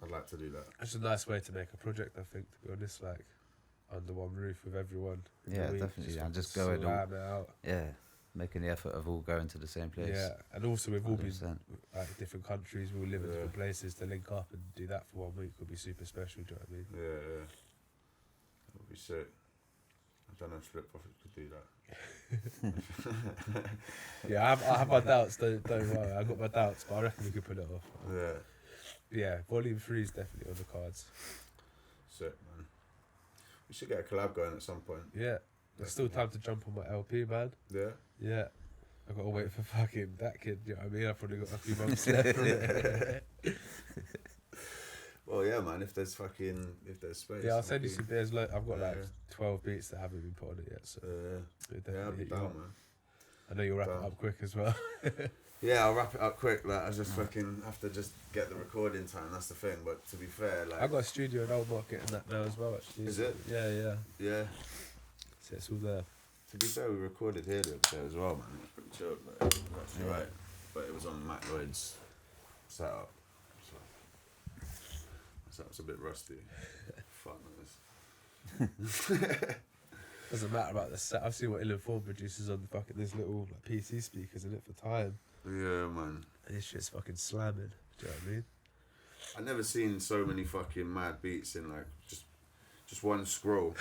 I'd like to do that. It's a nice way to make a project, I think, to be honest, like under one roof with everyone. Yeah, definitely. And just going slam it out. Yeah, making the effort of all going to the same place. Yeah, and also we've all been 100%. like different countries, we all live in different places. To link up and do that for 1 week would be super special. Do you know what I mean? Yeah. That would be sick. I don't know if Flip Profit could do that. Yeah, I have my doubts. Don't worry, I got my doubts, but I reckon we could pull it off. Yeah, Volume 3 is definitely on the cards. Sick, man. We should get a collab going at some point. Yeah, there's still time to jump on my LP, man. Yeah. Yeah. I've got to wait for fucking that kid, you know what I mean? I've probably got a few months left on it. Well, yeah, man, if there's space. Yeah, I'll send you some beers. I've got like 12 beats that haven't been put on it yet, so I'll be down, man. I know you'll wrap it up quick as well. Yeah, I'll wrap it up quick. Like, I just fucking have to just get the recording time. That's the thing. But to be fair, like, I've got a studio in Old Market and that now as well, actually. Is it? Yeah. Yeah. So it's all there. To be fair, we recorded here the other day as well, man. It was pretty chilled. Like, it was actually right, but it was on Matt Lloyd's setup. So it's a bit rusty. Fuck this. Doesn't matter about the set. I've seen what Illiterate produces on the fucking this little like, PC speakers in it for time. Yeah, man. And this shit's fucking slamming. Do you know what I mean? I've never seen so many fucking mad beats in like just one scroll,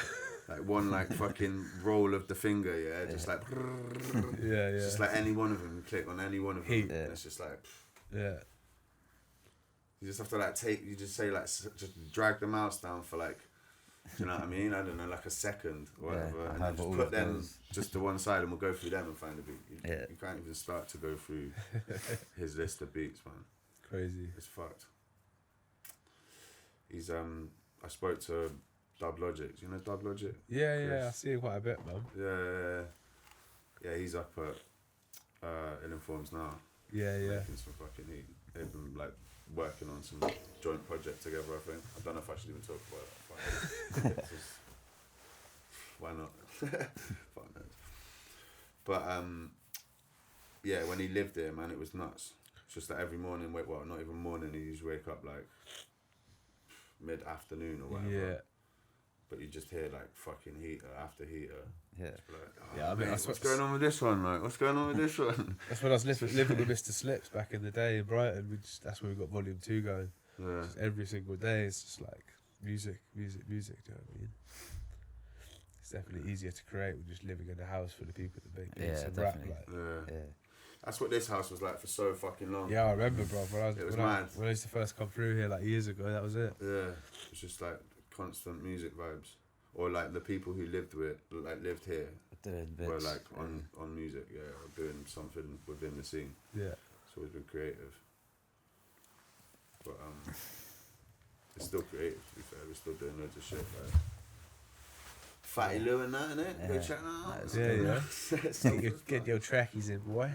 like one like fucking roll of the finger, just like yeah. Just like any one of them, you click on any one of them, Heat. and it's just like yeah. You just have to like you just say like just drag the mouse down for like, do you know what I mean? I don't know, like a second or whatever, and then just put them just to one side, and we'll go through them and find a beat. You can't even start to go through his list of beats, man. Crazy. It's fucked. He's I spoke to Dub Logic. Do you know Dub Logic? Yeah, I see him quite a bit, man. Yeah. He's up at Ill-Informs now. Yeah. Making some fucking heat. They've been like working on some joint project together. I think. I don't know if I should even talk about it. Why not? Fuck knows. But yeah, when he lived there, man, it was nuts. It's just that every morning, not even morning, he used to wake up like mid-afternoon or whatever. Yeah. But you just hear like fucking heater after heater. Yeah. Like, Yeah, I mean, what's going on with this one? Like, what's going on with this one? That's when I was living with Mr. Slips back in the day in Brighton. That's when we got Volume 2 going. Yeah. Just every single day, it's just like music. Do you know what I mean? It's definitely easier to create when just living in a house full of people that make beats and rap. Like. Yeah. That's what this house was like for so fucking long. Yeah, I remember, bro. When I used to first come through here like years ago, that was it. Yeah, it's just like constant music vibes, or like the people who lived here were like on music, or doing something within the scene. Yeah, it's always been creative. But It's still creative, to be fair. We're still doing loads of shit, like Fatty Lou and that, innit? Go Yeah. check that out. Yeah. Get your trackies in, boy.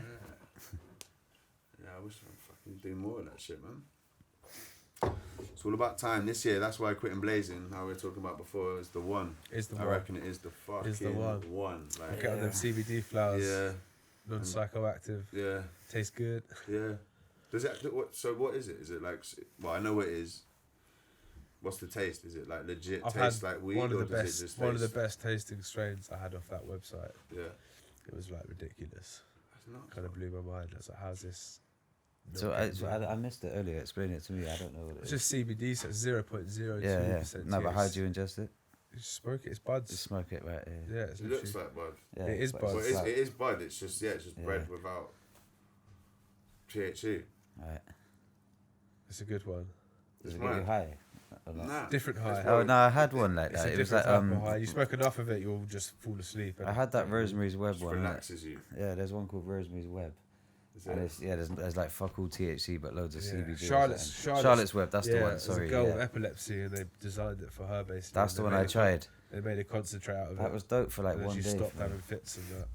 Yeah, I wish I'd fucking do more of that shit, man. It's all about time. This year, that's why Quitting Blazing, how we were talking about before, is the one. I reckon it is the fucking one. Like, Get on them CBD flowers. yeah. Non-psychoactive. Yeah. Tastes good. Yeah. Does it? So what is it? Is it like? Well, I know what it is. What's the taste? Is it like legit I've taste had like weed, one of or the does best, it just one of the taste- best tasting strains I had off that website. Yeah. It was like ridiculous. That's nuts. Kind of blew my mind. I was like, how's this? So I missed it earlier. Explain it to me. I don't know what it It's is. just CBD, so it's 0.02%. Yeah. No, but how do you ingest it? You smoke it. It's buds. Just smoke it, right? Yeah. Yeah, it's It looks literally- like bud. Yeah, It is but bud. But it's like- it is bud. It's just bread without THC. Right. It's a good one. Does It's it get you mad. high? Or not? Nah. Different high. It's Oh what- no, I had one like It's that. a It was different like type of high. You smoke enough of it, you'll just fall asleep. I had that Rosemary's Web Just one. innit? relaxes you. Yeah, there's one called Rosemary's Web. Is And it? it's, there's like fuck all THC but loads of CBD. or Charlotte's Charlotte's Web, that's the one. There's Sorry, a girl yeah. with epilepsy, and they designed it for her basically. That's and the they one made I a tried. They made a concentrate out of it. That was dope for like and then one she day. stopped for me. having fits and that.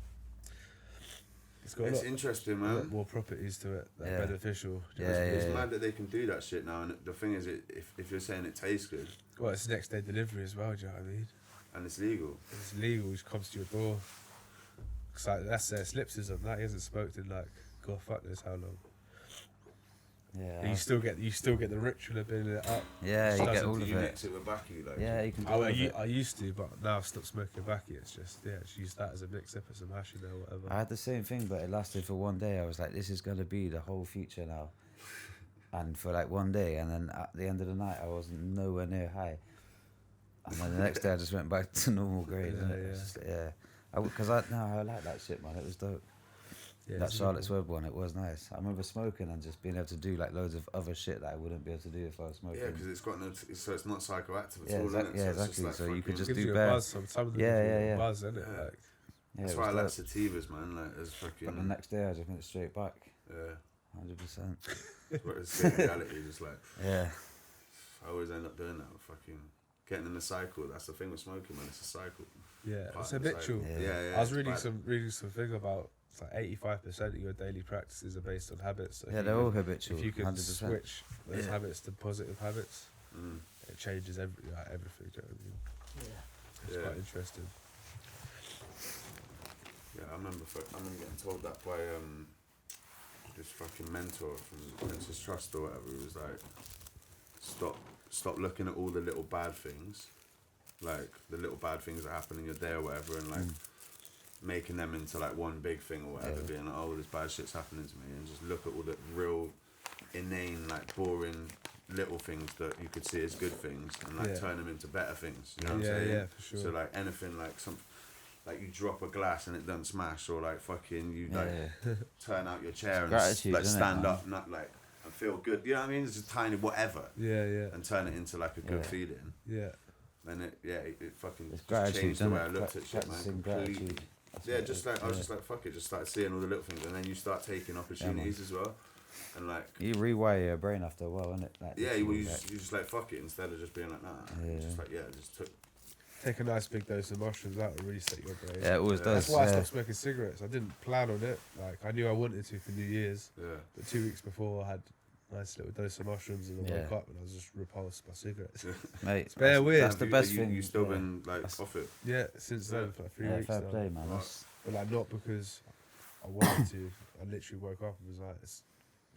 It's got It's a interesting, lot man. more properties to it that Yeah. are beneficial. Yeah, It's yeah. mad that they can do that shit now. And the thing is, if you're saying it tastes good Well, it's next day delivery as well. Do you know what I mean? and it's legal, It's legal. It comes to your door. It's like that's Slips is on that. He hasn't smoked in like God fuck knows how long. Yeah. And you still get the ritual of building it up. Yeah, you get doesn't- all do of you it. mix it with Baki? Like, Yeah, you can do all of it. I used to, but now I've stopped smoking backy. It's just just use that as a mix up, put some hash in there or whatever. I had the same thing, but it lasted for one day. I was like, this is going to be the whole future now. And for like one day, and then at the end of the night, I wasn't nowhere near high. And then the next day, I just went back to normal grade. Yeah, Because I like that shit, man. It was dope. Yeah, That it's Charlotte's legal. Web one, it was nice. I remember smoking and just being able to do like loads of other shit that I wouldn't be able to do if I was smoking. Yeah, because it's got no, so it's not psychoactive at Yeah, all, exactly, innit? yeah, So it's just exactly. like So you could fucking- just Gives do you a bare. buzz. Some of them Yeah, give you yeah, a yeah. buzz, innit? Yeah. Like, Yeah, That's it why I was like dope. sativas, man. Like, it's fucking. But the next day, I just went straight back. Yeah. 100%. It's what it's in reality, just like. Yeah. I always end up doing that. Fucking getting in the cycle. That's the thing with smoking, man. It's a cycle. yeah, Part it's of the habitual. cycle. Yeah. Yeah, yeah. I was it's reading bad. some thing about it's like 85% of your daily practices are based on habits. So if Yeah, you they're can- all habitual. If you can 100%. switch those Yeah. habits to positive habits, Mm. it changes everything. Do you know what I mean? It's Yeah. quite interesting. Yeah, I remember getting told that by this fucking mentor from Princess Trust or whatever. He was like, stop looking at all the little bad things, like the little bad things that happen in your day or whatever, and like making them into like one big thing or whatever, Yeah. being like, oh, this bad shit's happening to me, and just look at all the real inane, like boring little things that you could see as good things, and like Yeah. turn them into better things. You know what I'm Yeah, saying? yeah, for sure. So like anything like like you drop a glass and it doesn't smash, or like fucking you like Yeah. turn out your chair and gratitude, like isn't it, stand man? up, not like and feel good. You know what I mean? It's just tiny whatever, Yeah, yeah, and turn it into like a good Yeah. feeling. yeah. And it fucking It's just gratitude, changed the isn't way I it? looked at shit, man. Practicing Completely. gratitude. That's Yeah, what it just is. like I was Yeah. just like fuck it, just started seeing all the little things, and then you start taking opportunities as well, and like You rewire your brain after a while, innit? Like, yeah, literally, you like- just like fuck it instead of just being like nah. Yeah. Just like just took. Take a nice big dose of mushrooms. That will reset your brain. Yeah, it always Yeah. does. That's why I yeah. stopped smoking cigarettes. I didn't plan on it. Like I knew I wanted to for New Year's, Yeah. but 2 weeks before I had a nice little dose of mushrooms and I woke Yeah. up and I was just repulsed by cigarettes. Mate, bare that's- weird. That's the best you, thing. You still yeah. been like That's- off it. Yeah, since then for like 3 Yeah, weeks fair now. play, man. Right. That's, But like not because I wanted to. I literally woke up and was like, it's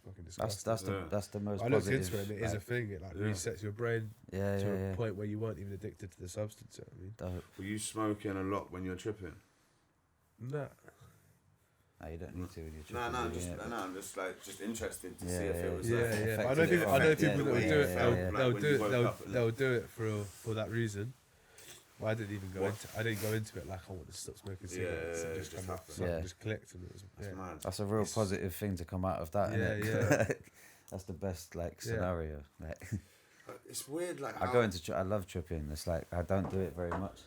fucking disgusting. Yeah. that's the most I looked positive. into it and it is a like, thing. It like Yeah. resets your brain yeah, to yeah, a yeah. point where you weren't even addicted to the substance. You know what I mean? Dope. Were you smoking a lot when you're tripping? Nah. No, you don't need to when you're No, tripping, yeah. I'm just like interested to Yeah, see if yeah, it was Yeah, like, yeah. But I know Affected people. it. I know Yeah, people that the will way do you it. felt, yeah. like, They'll when do you it. woke up and They'll do it for that reason. Well, I didn't even go What? into. I didn't go into it like I want to stop smoking cigarettes. yeah, It it just just kind of happened. something Yeah. just clicked and it was. That's Yeah. mad. That's a real It's- positive thing to come out of that, Yeah, innit? yeah. That's the best like Yeah. scenario. Like, It's weird, like I how- go into I love tripping. It's like I don't do it very much.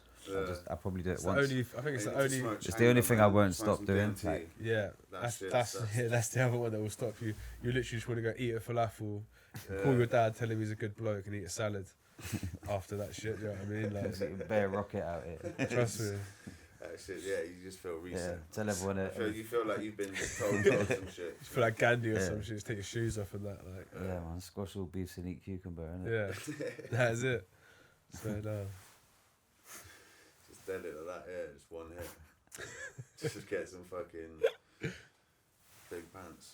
I probably do it It's the once. only. I think it's You the need to only. smoke It's the only China, thing I man. won't Smoke stop some doing, DMT. like- Yeah, That's that's the other one that will stop you. You literally just want to go eat a falafel, call Yeah. your dad, tell him he's a good bloke, and eat a salad. after that shit. Do you know what I mean? Like, Bear rocket out here. trust me. That shit, yeah, you just feel recent. Yeah, tell everyone You feel like you've been just told some shit. You feel like Gandhi or some shit. Just take your shoes off and that. Like, Yeah, man, squash all beefs and eat cucumber, innit? yeah, that is it. So no. Just dead it like that, yeah, just one hit. Just get some fucking big pants.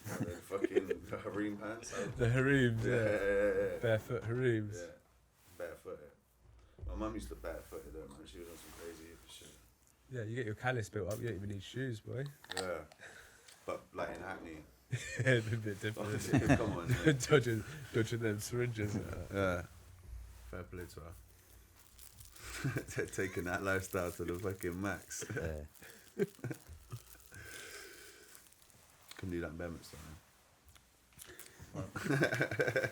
Like the fucking harem pants. The harems, yeah. Yeah. Barefoot harems. Yeah, barefooted. My mum used to barefoot though, man. She was on some crazy shit. Yeah, you get your callus built up. You don't even need shoes, boy. Yeah, but like in Hackney. Yeah, a bit different. Isn't it? Come on, yeah. dodging them syringes. Yeah. Fair play to her. They're taking that lifestyle to the fucking max. Yeah. Can do that in Bedminster,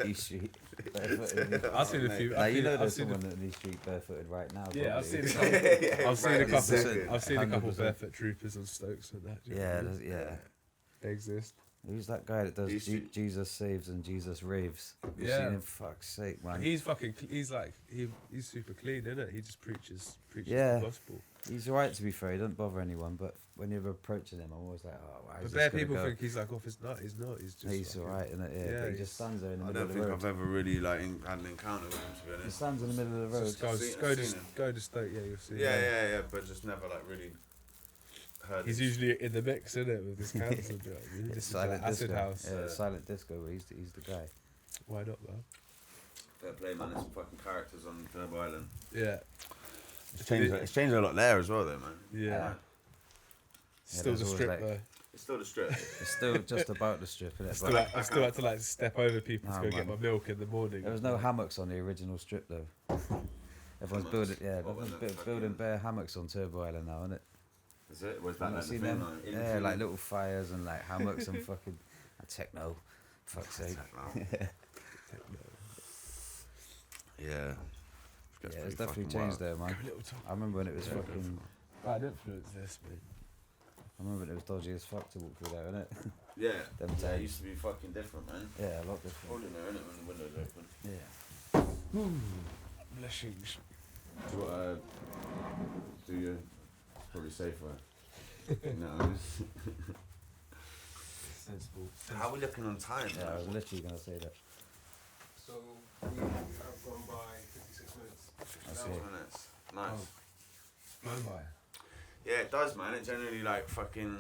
East Street. Barefooted. I've seen a few. Like, you know I've there's seen someone at East Street barefooted right now. Yeah, I've probably. seen a couple. Yeah, I've seen right a in couple. second. I've seen a couple 100%. barefoot troopers on Stokes and that. do you know what I Yeah, mean? yeah. They exist. Who's that guy that does East Street. Jesus Saves and Jesus Raves? You Yeah. seen him? Fuck's sake, man. He's fucking. He's like he's super clean, isn't it? He just preaches Yeah. the gospel. He's alright to be fair. He doesn't bother anyone. But when you're approaching him, I'm always like, oh, why is But this bare gonna people go? think he's like off his nut. He's not. He's just. He's fucking- alright, isn't it? Yeah, Yeah, but he he's- just stands there in the I middle don't of the think road. I've ever really like had an encounter with him, to be He honest. stands in the middle of the road. Just go, I've seen- go, I've to, seen him. go to Stoke. Yeah, you'll see. Yeah, but just never like really heard. He's his- usually in the mix, isn't it, with this council? Do you know what I mean? It's This is silent like acid disco. house. Yeah, silent disco. But he's the guy. Why not, man? Fair play, man. There's some fucking characters on Turbo Island. Yeah. It's changed a lot there as well, though, man. Yeah. Yeah, Still there's the always, strip like- though. It's still the strip. It's still just about the strip, innit? Still, I still had to like step over people to Oh, go get man. my milk in the morning. There was no hammocks on the original strip though. Everyone's Hammocks? building, yeah, What was everyone's it, building fucking- bare hammocks on Turbo Island now, isn't it? Is it? Was that I've like the seen thing? them. Like, Yeah, like little fires and like hammocks and fucking techno. Fuck's sake. Yeah. Yeah, it's definitely changed there, man. Little talk. I remember when it was fucking. Bad influence this, man. I remember when it was dodgy as fuck to walk through there, innit? Yeah. Them Yeah, it times. used to be fucking different, man. Yeah, a lot different. Cold in there, innit, when the windows open. Yeah. Blessings. Do you want do you? Probably safer. No. Sensible. How are we looking on time? Yeah, I man? was literally gonna say that. So we have gone by 56 minutes. I 6 see. minutes. Nice. Blown by. Yeah, it does, man. It generally like fucking.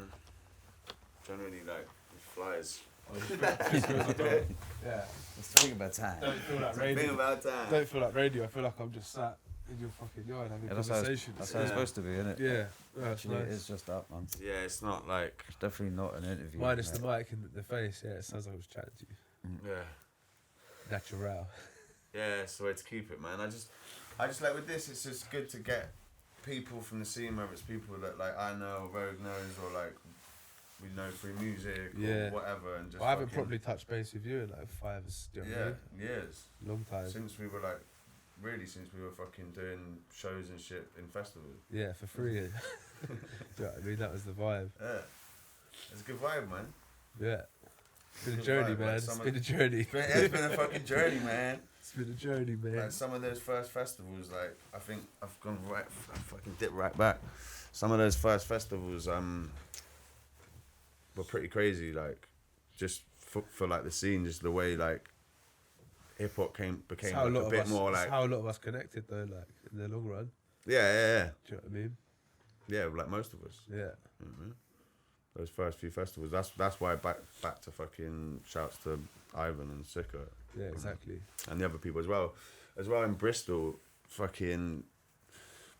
Generally like it flies. Yeah. Let's think about time. Don't feel like Think radio. about time. Don't feel like radio. I feel like I'm just sat in your fucking yard having Yeah, that's how it's, conversations. that's how it's Yeah. supposed to be, innit? Yeah. That's Actually, nice. it is just up, man. Yeah, it's not like. It's definitely not an interview. Minus the mate. mic and the face. Yeah, it sounds like I was chatting to you. Yeah. Natural. Yeah, it's the way to keep it, man. I just like with this, it's just good to get people from the scene, whether it's people that like I know, or Rogue knows, or like we know through music Yeah. or whatever, and just. Well, I haven't fucking- properly touched base with you in like 5 years. Do you know what I Yeah, mean? years Long time. since we were like, really since we were fucking doing shows and shit in festivals. Yeah, for free. Do you know what I mean? That was the vibe. Yeah, it's a good vibe, man. Yeah. It's been a Good journey, vibe, like man. It's some of- been a journey. It's been a fucking journey, man. It's been a journey, man. Like some of those first festivals, like I think I've gone right, I fucking dipped right back. Some of those first festivals, were pretty crazy. Like, just for like the scene, just the way like hip hop became It's how like, a bit more it's like how a lot of us connected though, like in the long run. yeah, Do you know what I mean? yeah, like most of us. Yeah. You know what I mean? Those first few festivals. That's why back to fucking shouts to Ivan and Sicko. Yeah, exactly. And the other people as well. As well in Bristol, fucking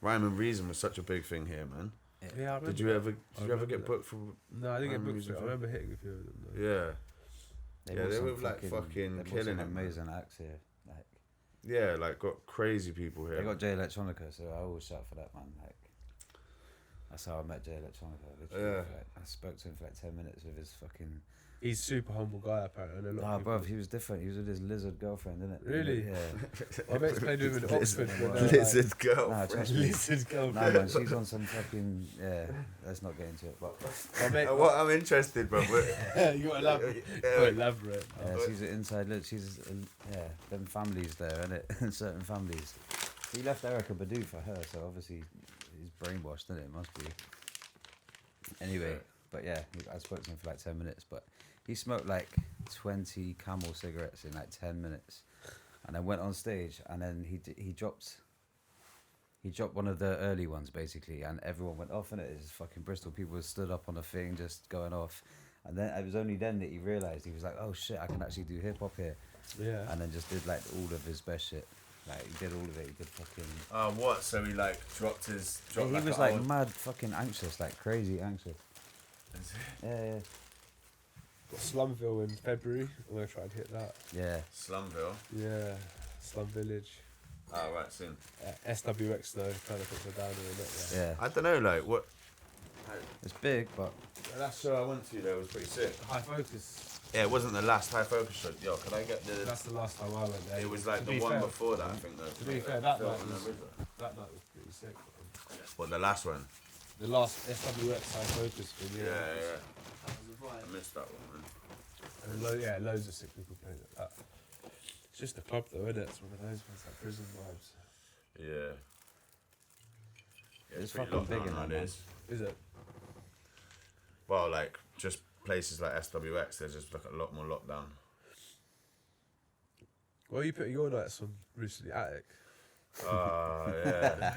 Rhyme and Reason was such a big thing here, man. Yeah, I remember. Did you ever remember get that. booked for? No, I didn't get Rhyme and booked Reason for it. I for- remember hitting a few of them though. Yeah, Yeah, brought they some were, like, fucking they brought killing some it, man. amazing acts here. Like yeah, like got crazy people here. they got J Electronica, so I always shout for that, man. Like That's how I met Jay Electronica. Literally, Yeah. like, I spoke to him for like 10 minutes with his fucking. He's a super humble guy apparently. And a lot Nah, of people. bruv, he was different. He was with his lizard girlfriend, innit? Really? Yeah. My mate's played with him in Oxford. when they're Lizard girl. Nah, trust me. Lizard girl. Nah, man, she's on some fucking. Yeah, let's not get into it. But My mate, What I'm interested, bro. you got to elaborate. Elaborate. yeah, she's an inside look. She's yeah, them families there, innit? Certain families. He left Erica Badu for her, so obviously he's brainwashed, innit? It must be. Anyway, but yeah, I spoke to him for like 10 minutes, but he smoked like 20 Camel cigarettes in like 10 minutes, and then went on stage, and then he dropped one of the early ones basically, and everyone went off in it. It's fucking Bristol. People stood up on a thing just going off, and then it was only then that he realised, he was like, oh shit, I can actually do hip hop here, Yeah. and then just did like all of his best shit. Like he did all of it. He did fucking. What? So he like dropped his. Yeah, Dropped he was an like old- mad fucking anxious, like crazy anxious. Is Yeah, Got Slumville in February. I'm going to try and hit that. yeah, yeah. Slumville. Yeah. Slum Village. Oh, right, soon. SWX though, trying to put them down here, not Yeah, I don't know, like what. it's big, but Last show I went to there was pretty sick. High Focus. Yeah, it wasn't the last High Focus show. Yo, could I get the? That's the last time I went there. It was like To the be one fair- before that, I think. Though. To be fair, that Phil night and was- River. That night was pretty sick. What, the last one? The last SWX High Focus thing, Yeah, yeah. yeah. That was a vibe. I missed that one, man. And yeah, loads of sick people playing at that. It's just a club though, isn't it? It's one of those ones, like prison vibes. Yeah. Yeah, It's pretty fucking locked big down in there, nowadays. Is it? Well, like just places like SWX, there's just like a lot more lockdown. Well, you putting your nights on recently, Attic. Oh yeah.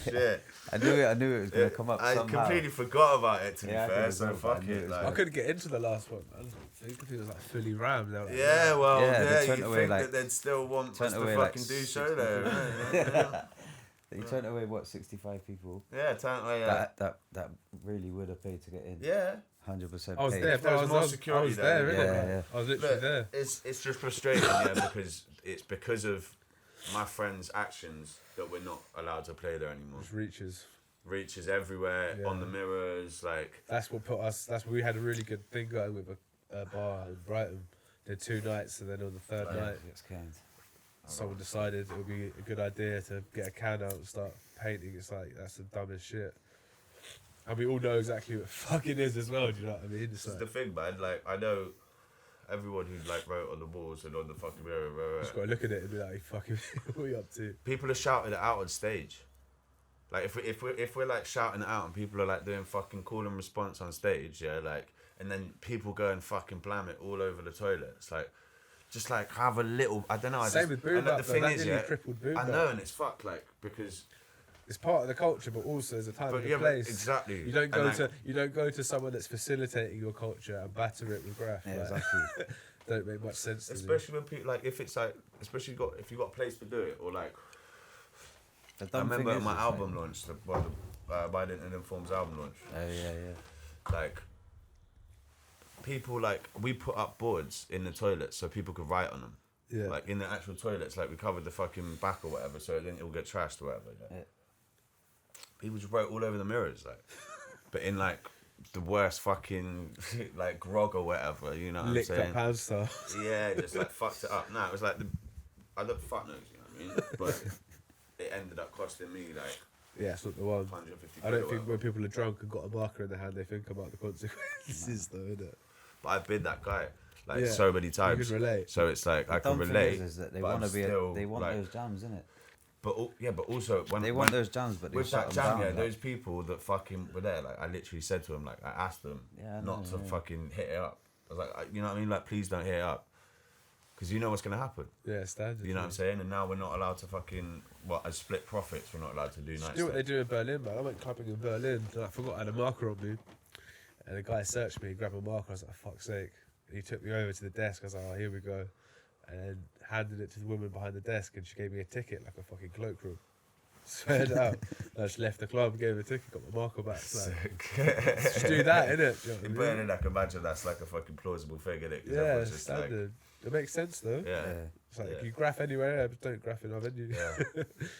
Shit. I knew it was gonna come up I somehow. completely forgot about it, to Yeah, I be think fair. it's So over, fuck I knew it. it was I Like, couldn't get into the last one, man. I think it was like fully rammed. They were like, yeah, well, Yeah, they yeah, turned you away, think like- that they'd still want us turned to away, fucking like, do 60 show there. Yeah, He turned away 65 people. yeah, turn away. Yeah. That really would have paid to get in. Yeah. 100% I was paid. there. There was more I was security there, there, innit? yeah, yeah. I was literally Look, there. it's just frustrating, yeah, because it's because of my friends' actions that we're not allowed to play there anymore. Just reaches. Reaches everywhere, Yeah. on the mirrors, like That's what put us. That's we had a really good thing going with a bar in Brighton. Did 2 nights, and then on the third Yeah. night, Gets canned. someone decided it would be a good idea to get a can out and start painting. It's like that's the dumbest shit. And we all know exactly what fucking is as well. Do you know what I mean? It's this is like, the thing, man. Like I know everyone who like wrote on the walls and on the fucking mirror. just gotta look at it and be like, fucking, what are you up to? People are shouting it out on stage. Like if we're like shouting it out and people are like doing fucking call and response on stage, yeah, like, and then people go and fucking blam it all over the toilet. It's like, just like have a little. I don't know. Same with boom and bap, the though. thing That is, nearly yeah, crippled boom I bap. know, and it's fucked, like because. It's part of the culture, but also there's a time But and yeah, a but place. exactly. You don't go And, like, you don't go to someone that's facilitating your culture and batter it with graph. Yeah, like, exactly. don't make much sense to me. especially when people like if it's like especially if you got a place to do it or like The I dumb thing remember at is, my it's album like- launch, the Biden and Informs album launch, Oh yeah, yeah. like people like we put up boards in the toilets so people could write on them. Yeah. Like in the actual toilets, like we covered the fucking back or whatever, so then it'll get trashed or whatever. Yeah. Yeah. People just wrote all over the mirrors, like, but in like the worst fucking like grog or whatever, you know what Licked I'm up saying? pound style. Yeah, just like fucked it up. No, it was like I don't fuck knows, you know what I mean? But it ended up costing me like Yeah, it's not the one. 150 I don't quid or think when whatever. people are drunk and got a marker in their hand, they think about the consequences, though, innit? But I've been that guy like Yeah, so many You times. can relate. So it's like I The can dumb thing relate. is that they but want I'm to be. still, They want like, those jams, innit? But also when They when, want those jams, but they with shut that them jam, down. yeah, like- those people that fucking were there, like I literally said to them, like I asked them Yeah, I not know, to yeah. fucking hit it up. I was like, you know what I mean? Like please don't hit it up, because you know what's gonna happen. Yeah, standard. You know what I'm saying? And now we're not allowed to fucking as split profits. We're not allowed to do nice Do what they stuff. do in Berlin, man. I went clubbing in Berlin and I forgot I had a marker on me. And the guy searched me, grabbed a marker. I was like, fuck's sake. And he took me over to the desk. I was like, oh, here we go. And then handed it to the woman behind the desk and she gave me a ticket like a fucking cloakroom. Swear it out. I just left the club, gave her a ticket, got my marker back. Like, just do that, innit? Do you know what I In mean? Berlin, I can imagine that's like a fucking plausible thing, innit? 'Cause Yeah, everyone's just like, standard. It makes sense though. yeah, Yeah. It's like Yeah. if you graph anywhere, but don't graph in our venue. yeah,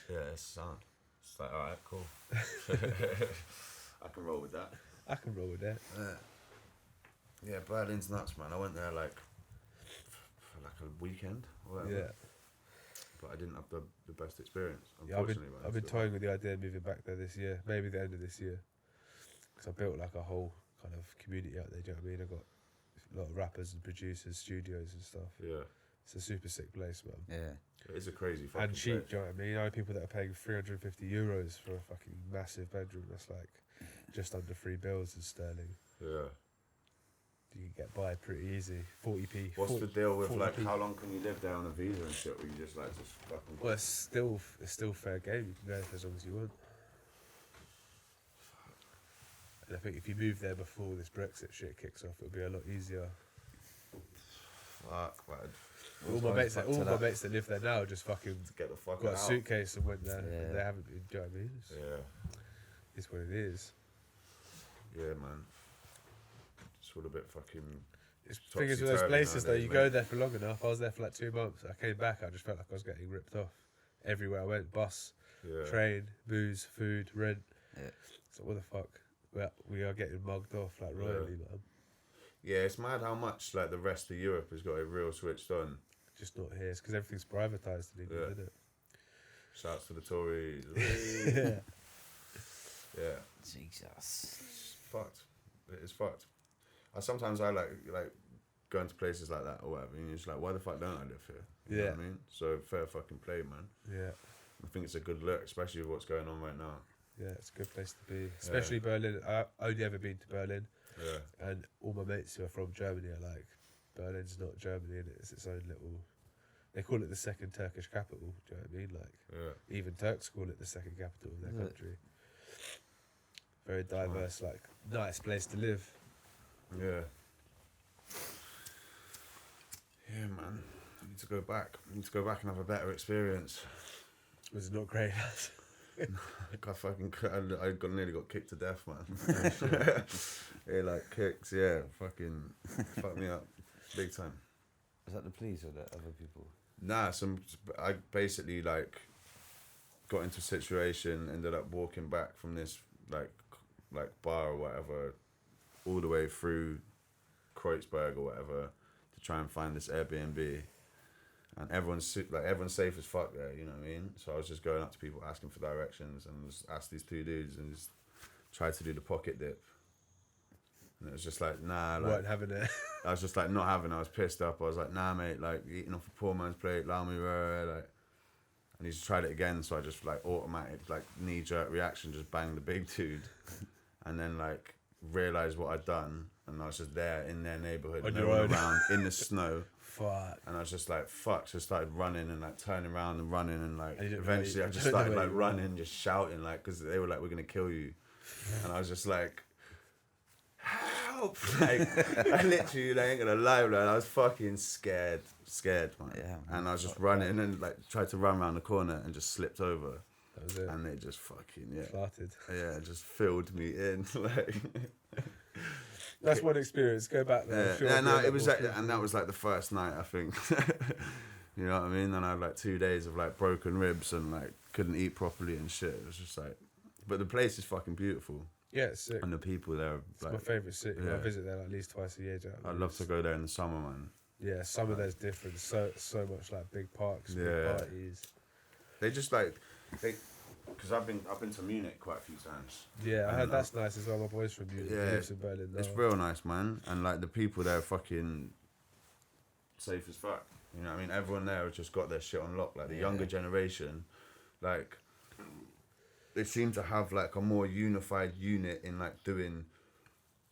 yeah, it's sound. It's like, alright, cool. I can roll with that. I can roll with that. Yeah, Berlin's nuts, man. I went there like for like a weekend or whatever. Yeah. But I didn't have the best experience, Yeah, unfortunately. I've been toying with the idea of moving back there this year, maybe the end of this year. Because I built like a whole kind of community out there, do you know what I mean? I've got a lot of rappers and producers, studios and stuff. Yeah. It's a super sick place, man. Yeah. It is a crazy fucking And cheap, place. do you know what I mean? I know people that are paying €350 for a fucking massive bedroom. That's like just under $3 in sterling. Yeah. You can get by pretty easy. 40p. What's the deal with 40p. like how long can you live there on a visa and shit? Or you just like just fucking. Well, it's still fair game. You can go there for as long as you want. And I think if you move there before this Brexit shit kicks off, it'll be a lot easier. Fuck, man. All my mates that live there now just fucking Get the fuck got out. a suitcase and went there. Yeah. And they haven't been. Do you know what I mean? It's what it is. Yeah, man. It's all a bit fucking. It's thing is with those Topsy-turvy places though, nowadays, you mate. go there for long enough. I was there for like 2 months. I came back, I just felt like I was getting ripped off. Everywhere I went, bus, Yeah. train, booze, food, rent. Yeah. So what the fuck? We are getting mugged off like royally, man. Yeah, it's mad how much like the rest of Europe has got it real switched on. Just not here. It's because everything's privatised in England, Yeah. isn't it? Shouts to the Tories. Yeah. Yeah. Jesus. It's fucked. It is fucked. Sometimes I like going to places like that or whatever, and you're just like, why the fuck don't I live here? You know what I mean? So fair fucking play, man. Yeah. I think it's a good look, especially with what's going on right now. Yeah, it's a good place to be. Especially Berlin. I've only ever been to Berlin. Yeah. And all my mates who are from Germany are like, Berlin's not Germany, and it's its own little. They call it the second Turkish capital. Do you know what I mean? Like, Yeah. even Turks call it the second capital of their Yeah. country. Very diverse, like nice place to live. Yeah. Yeah, man. I need to go back. I need to go back and have a better experience. Was not great. I nearly got kicked to death, man. Yeah, like kicks, yeah, fucking fucked me up, big time. Was that the police or the other people? Nah, I basically like got into a situation, ended up walking back from this like bar or whatever, all the way through Kreuzberg or whatever to try and find this Airbnb. And everyone's safe as fuck there, you know what I mean? So I was just going up to people asking for directions and just asked these two dudes and just tried to do the pocket dip. And it was just like, nah, like, Weren't having it. I was just like not having it. I was pissed up. I was like, nah, mate, like eating off a poor man's plate, allow me, like. And he just tried it again, so I just like automatic, like knee jerk reaction, just banged the big dude, and then like realised what I'd done, and I was just there in their neighbourhood, On no your one own. around, in the snow. Fuck. And I was just like, fuck, just started running and like turning around and running and like And you didn't eventually know I you- just don't know started where like you were. running, just shouting like, because they were like, we're going to kill you. And I was just like, help. Like, I literally, like, ain't going to lie, like, I was fucking scared, man. Yeah, man. And I was just running and like tried to run around the corner and just slipped over. That was it. And they just fucking, yeah. Farted. Yeah, just filled me in. Like, That's one experience. Go back there. I'm sure yeah, it'll be no, a lot it was more like, careful. and that was like the first night, I think. You know what I mean? And I had like 2 days of like broken ribs and like couldn't eat properly and shit. It was just like, but the place is fucking beautiful Yeah, it's sick. and the people there, are, It's like, my favourite city. yeah. I visit there at least twice a year. do you know what I I'd mean? love to go there in the summer, man. Yeah, summer there's different. So much like big parks, Yeah. big parties. They just like, because I've been to Munich quite a few times. Yeah, I And, heard that's nice as well. My boy's from Munich. Yeah, He lives in Berlin now. It's real nice, man. And like the people there are fucking safe as fuck. You know what I mean? Everyone there has just got their shit on lock. Like the younger generation, like they seem to have like a more unified unit in like doing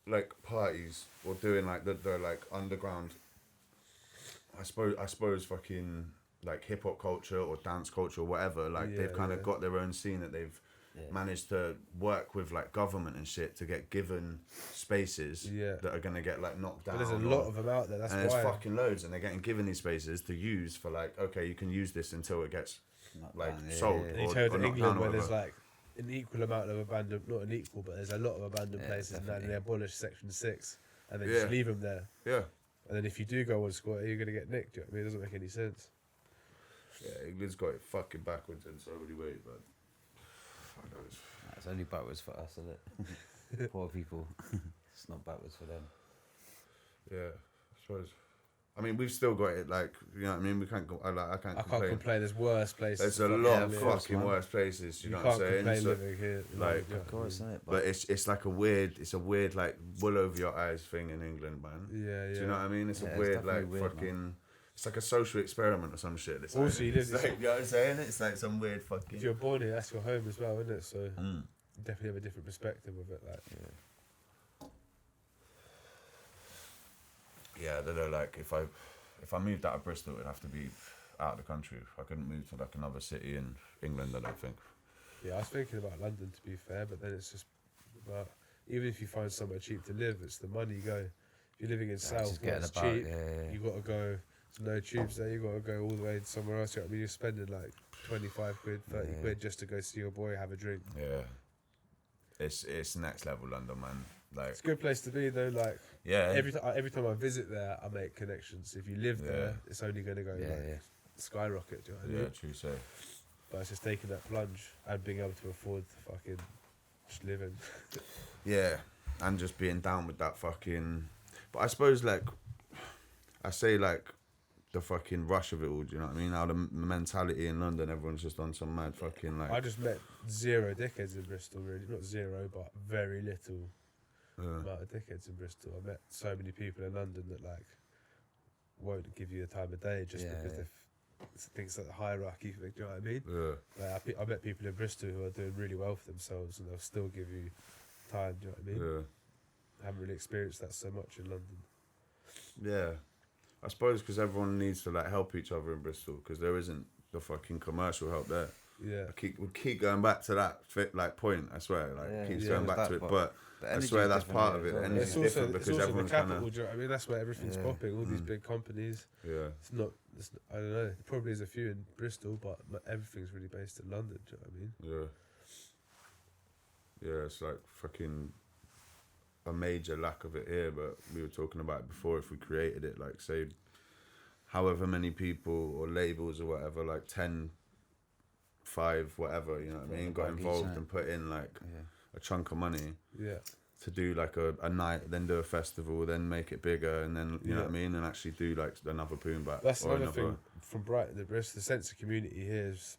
like parties or doing like the like underground. I suppose fucking like hip hop culture or dance culture or whatever. Like they've Yeah, kind of yeah. got their own scene that they've managed to work with like government and shit to get given spaces Yeah. that are gonna get like knocked down. But there's a lot of them out there. That's and why. there's fucking loads, and they're getting given these spaces to use for like, okay, you can use this until it gets Not like down, yeah, sold. yeah, And you or, turn or to knocked England down or where there's whatever. like an equal amount of abandoned, not an equal, but there's a lot of abandoned Yeah, places, and then definitely. they abolish Section 6, and then Yeah. just leave them there. Yeah, And then if you do go on squat, you're gonna get nicked. Do you know what I mean? It doesn't make any sense. yeah, England's got it fucking backwards in so many ways, but It's only backwards for us, isn't it? Poor people. It's not backwards for them. Yeah, I suppose. I mean, we've still got it. Like, you know what I mean? We can't. I can't complain. There's worse places. There's a to lot of live. course, fucking man. worse places. You know can't what I'm saying? complain So, living here. like, you know Of course, isn't it? but it's like a weird. It's a weird like wool over your eyes thing in England, man. Yeah. Do you know what I mean? It's Yeah, a it's weird definitely like weird, fucking. man. It's like a social experiment or some shit. It's Also, you live it's like, you know what I'm saying? It's like some weird If fucking. you're born here, that's your home as well, isn't it? So Mm. you definitely have a different perspective of it. Like, Yeah, I don't know. Like if I moved out of Bristol, it'd have to be out of the country. I couldn't move to like another city in England. I don't think. yeah, I was thinking about London to be fair, but then it's just about even if you find somewhere cheap to live, it's the money you go. If you're living in South, just where getting it's about, cheap. yeah. You got to go. There's no tubes there. You got to go all the way somewhere else. You know what I mean, you're spending like 25 quid, 30 Yeah. quid just to go see your boy have a drink. Yeah, it's next level London, man. Like It's a good place to be though. Like yeah, every time I visit there, I make connections. If you live there, it's only going to go Yeah. skyrocket. Do you know what I mean? yeah, true. So But it's just taking that plunge and being able to afford the fucking just living. yeah, and just being down with that fucking. But I suppose like, I say like, the fucking rush of it all. Do you know what I mean? How the mentality in London, everyone's just on some mad fucking like. I just met zero dickheads in Bristol, really. Not zero, but very little amount of dickheads in Bristol. I met so many people in London that like won't give you the time of day just because they think it's like the hierarchy thing. Do you know what I mean? Yeah, Like, I met people in Bristol who are doing really well for themselves and they'll still give you time. Do you know what I mean? yeah. I haven't really experienced that so much in London. Yeah, I suppose because everyone needs to like help each other in Bristol because there isn't the fucking commercial help there. Yeah. We keep going back to that like point. I swear, like Yeah, keeps yeah, going with back to that, it. but But the I energy's swear that's different part here of as it. well, The yeah. energy's It's also, different because the everyone's capital. kind of Do you know what I mean? That's where everything's popping. All these big companies. yeah. It's not. I don't know. There probably is a few in Bristol, but everything's really based in London. Do you know what I mean? Yeah. Yeah, it's like fucking a major lack of it here, but we were talking about it before. If we created it, like say, however many people or labels or whatever, like 10, 5, whatever, you know what I mean, got involved and put in like a chunk of money Yeah. to do like a night, then do a festival, then make it bigger, and then you know what I mean, and actually do like another boom back. That's or another thing from Brighton. The Bristol, the sense of community here is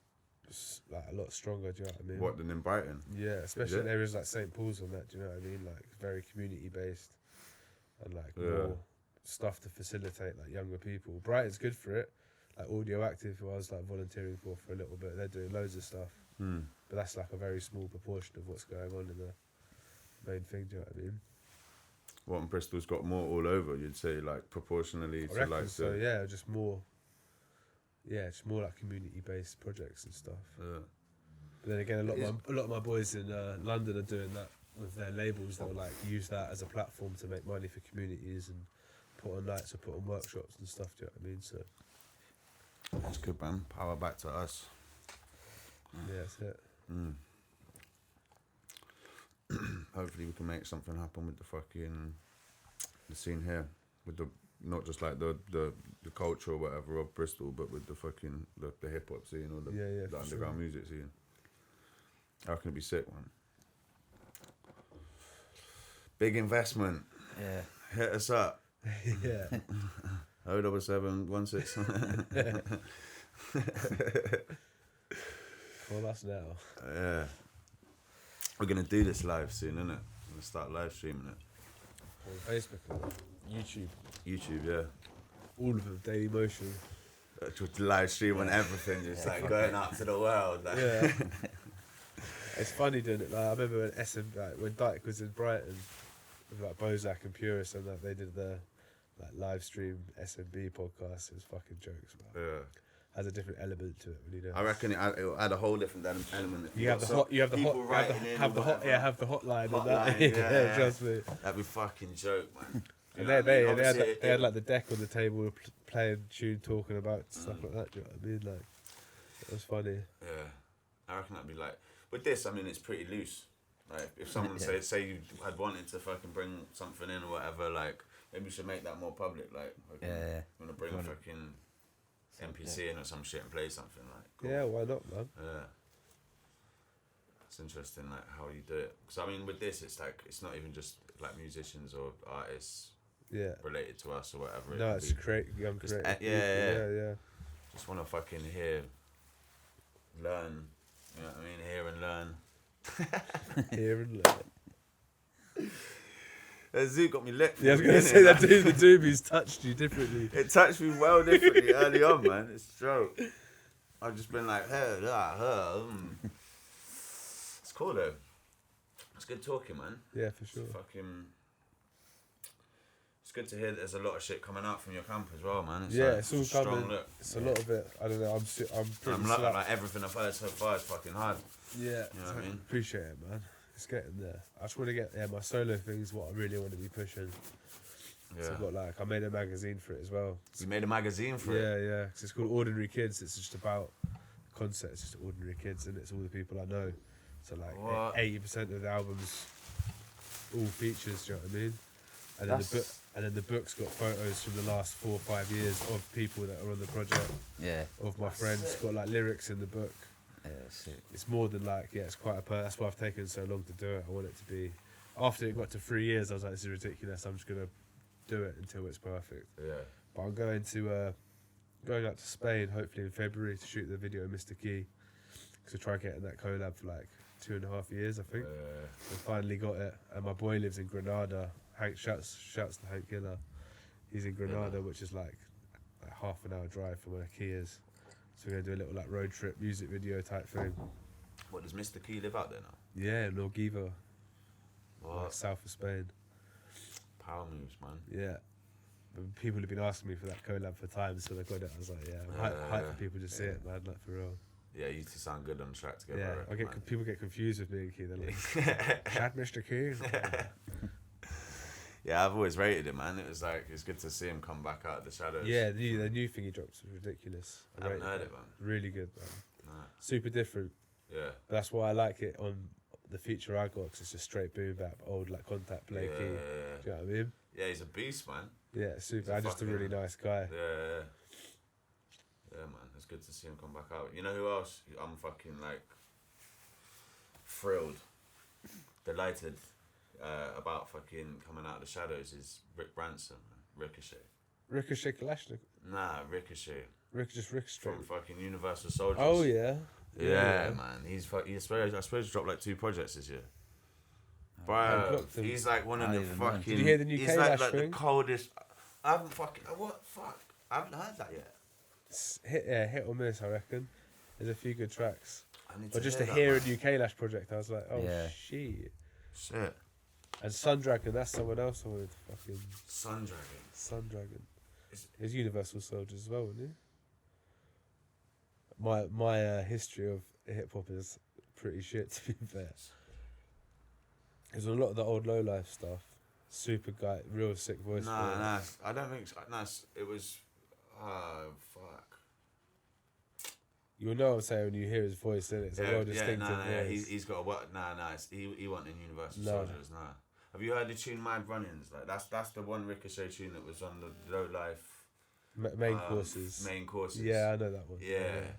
like a lot stronger. Do you know what I mean? What than in Brighton? Yeah, especially in it? areas like St Paul's and that. Do you know what I mean? Like very community based, and like Yeah. more stuff to facilitate like younger people. Brighton's good for it. Like Audio Active, who I was like volunteering for a little bit, they're doing loads of stuff. But that's like a very small proportion of what's going on in the main thing. Do you know what I mean? What in Bristol's got more all over? You'd say like proportionally I to reckon like so. the Yeah, just more. Yeah, just more like community based projects and stuff. But then again, a lot of my boys in London are doing that with their labels. They'll like use that as a platform to make money for communities and put on nights or put on workshops and stuff. Do you know what I mean? So That's good, man. Power back to us. yeah, that's it. Hopefully we can make something happen with the fucking the scene here, with the not just like the culture or whatever of Bristol, but with the fucking the hip hop scene or the, Yeah, the for underground sure. music scene. How can it be sick, man? Big investment. Yeah. Hit us up. Yeah. 07716. Call us now. Yeah. We're gonna do this live soon, innit? We're gonna start live streaming it. On Facebook and YouTube. YouTube, yeah. All of them, Daily Motion. Just live stream on everything, just like going out to the world. Like. Yeah. It's funny doing it. Like, I remember when Dyke was in Brighton with like Bozak and Purist and that, they did the like live stream SMB podcast. It was fucking jokes, man. Yeah. Has a different element to it when you do. I reckon it'll add a whole different element. If You have the hot, you have the people hot, writing in have the or hot, whatever. yeah, have the hotline and Hotline, that. yeah. Trust me. That'd be fucking joke, man. And You know they what I mean? had Obviously, they had like the deck on the table, playing tune, talking about stuff like that. Do you know what I mean? Like, it was funny. Yeah, I reckon that'd be like. With this, I mean, it's pretty loose. Like, if someone say you had wanted to fucking bring something in or whatever, like maybe we should make that more public. Like, okay, Yeah. I'm gonna bring a fucking NPC in or some shit and play something like. Cool. Yeah, why not, man? Yeah. It's interesting, like how you do it. Because I mean, with this, it's like it's not even just like musicians or artists Yeah. related to us or whatever. No, It it's could be young just, creative. yeah. Yeah. just want to fucking hear, learn. You know what I mean? Hear and learn. Here and learn. That zoo got me lit. Yeah, I was gonna say that dude, the doobies touched you differently. It touched me well differently early on, man. It's a joke. I've just been like, It's cool though. It's good talking, man. Yeah, for sure. It's good to hear that there's a lot of shit coming out from your camp as well, man. It's Yeah, like, it's all a strong coming. look. It's a lot of it. I don't know. I'm pretty I'm slapped. like everything I've heard so far is fucking hard. Yeah, You know what I mean? appreciate it, man. It's getting there. I just want to get my solo thing is what I really want to be pushing. Yeah. So I've got I made a magazine for it as well. You made a magazine for Yeah, it? yeah. 'Cause it's called Ordinary Kids. It's just about the concept. It's just ordinary kids, and it's all the people I know. So What? 80% of the albums, all features. Do you know what I mean? And then the book's got photos from the last 4 or 5 years of people that are on the project. Yeah. Of my friends. It's got lyrics in the book. Yeah, sick. It's more than it's quite that's why I've taken so long to do it. I want it to be. After it got to 3 years, I was like, this is ridiculous. I'm just gonna do it until it's perfect. Yeah. But I'm going out to Spain hopefully in February to shoot the video of Mr. Key. So try getting that collab for 2.5 years, I think. I finally got it, and my boy lives in Granada. Hank shouts to Hank Giller. He's in Granada, which is like half an hour drive from where Key is. So we're gonna do a little road trip music video type thing. What, does Mr. Key live out there now? Yeah, in Orgiva, What? south of Spain. Power moves, man. Yeah. But people have been asking me for that collab for time, so they got it. I was like, I'm hyped for people to see it, man, for real. Yeah, you two sound good on the track together. Yeah, I reckon, man. people get confused with me and Key. They're like, "Chat, Mr. Key." Yeah, I've always rated it, man. It's good to see him come back out of the shadows. Yeah, the new thing he dropped was ridiculous. I haven't heard it, man. Really good, man. Nah. Super different. Yeah. But that's why I like it on the feature I got, because it's just straight boom bap, old Contact Play Key. Do you know what I mean? Yeah, he's a beast, man. Yeah, super. I'm just a really nice guy. Yeah. Yeah, man. It's good to see him come back out. You know who else? I'm fucking thrilled, delighted about fucking coming out of the shadows is Rick Branson, man. Ricochet. Ricochet Kalashnikov. Nah, Ricochet. Ricochet. From fucking Universal Soldiers. Oh yeah. Yeah, man. I suppose he dropped 2 projects this year. Bro, he's one of the fucking. Did you hear the new He's Kalash like thing? the coldest. I haven't fucking. What fuck? I haven't heard that yet. It's hit or miss, I reckon. There's a few good tracks. But just to that, hear man. a new Kalash project, I was like, oh Yeah. shit. Shit. And Sundragon, that's someone else I wanted to fucking. Sundragon. He's Universal Soldiers as well, wasn't he? My history of hip hop is pretty shit, to be fair. There's a lot of the old low life stuff. Super guy, real sick voice. Nah. I don't think so. Nah, it was. Fuck. You'll know what I'm saying when you hear his voice, innit? It's a real distinctive voice. He's got a what? Nah. He wasn't in Universal No. Soldiers. Nah. Have you heard the tune Mad Runnings? That's the one Ricochet tune that was on the low life. Main courses. Main courses. Yeah, I know that one. Yeah.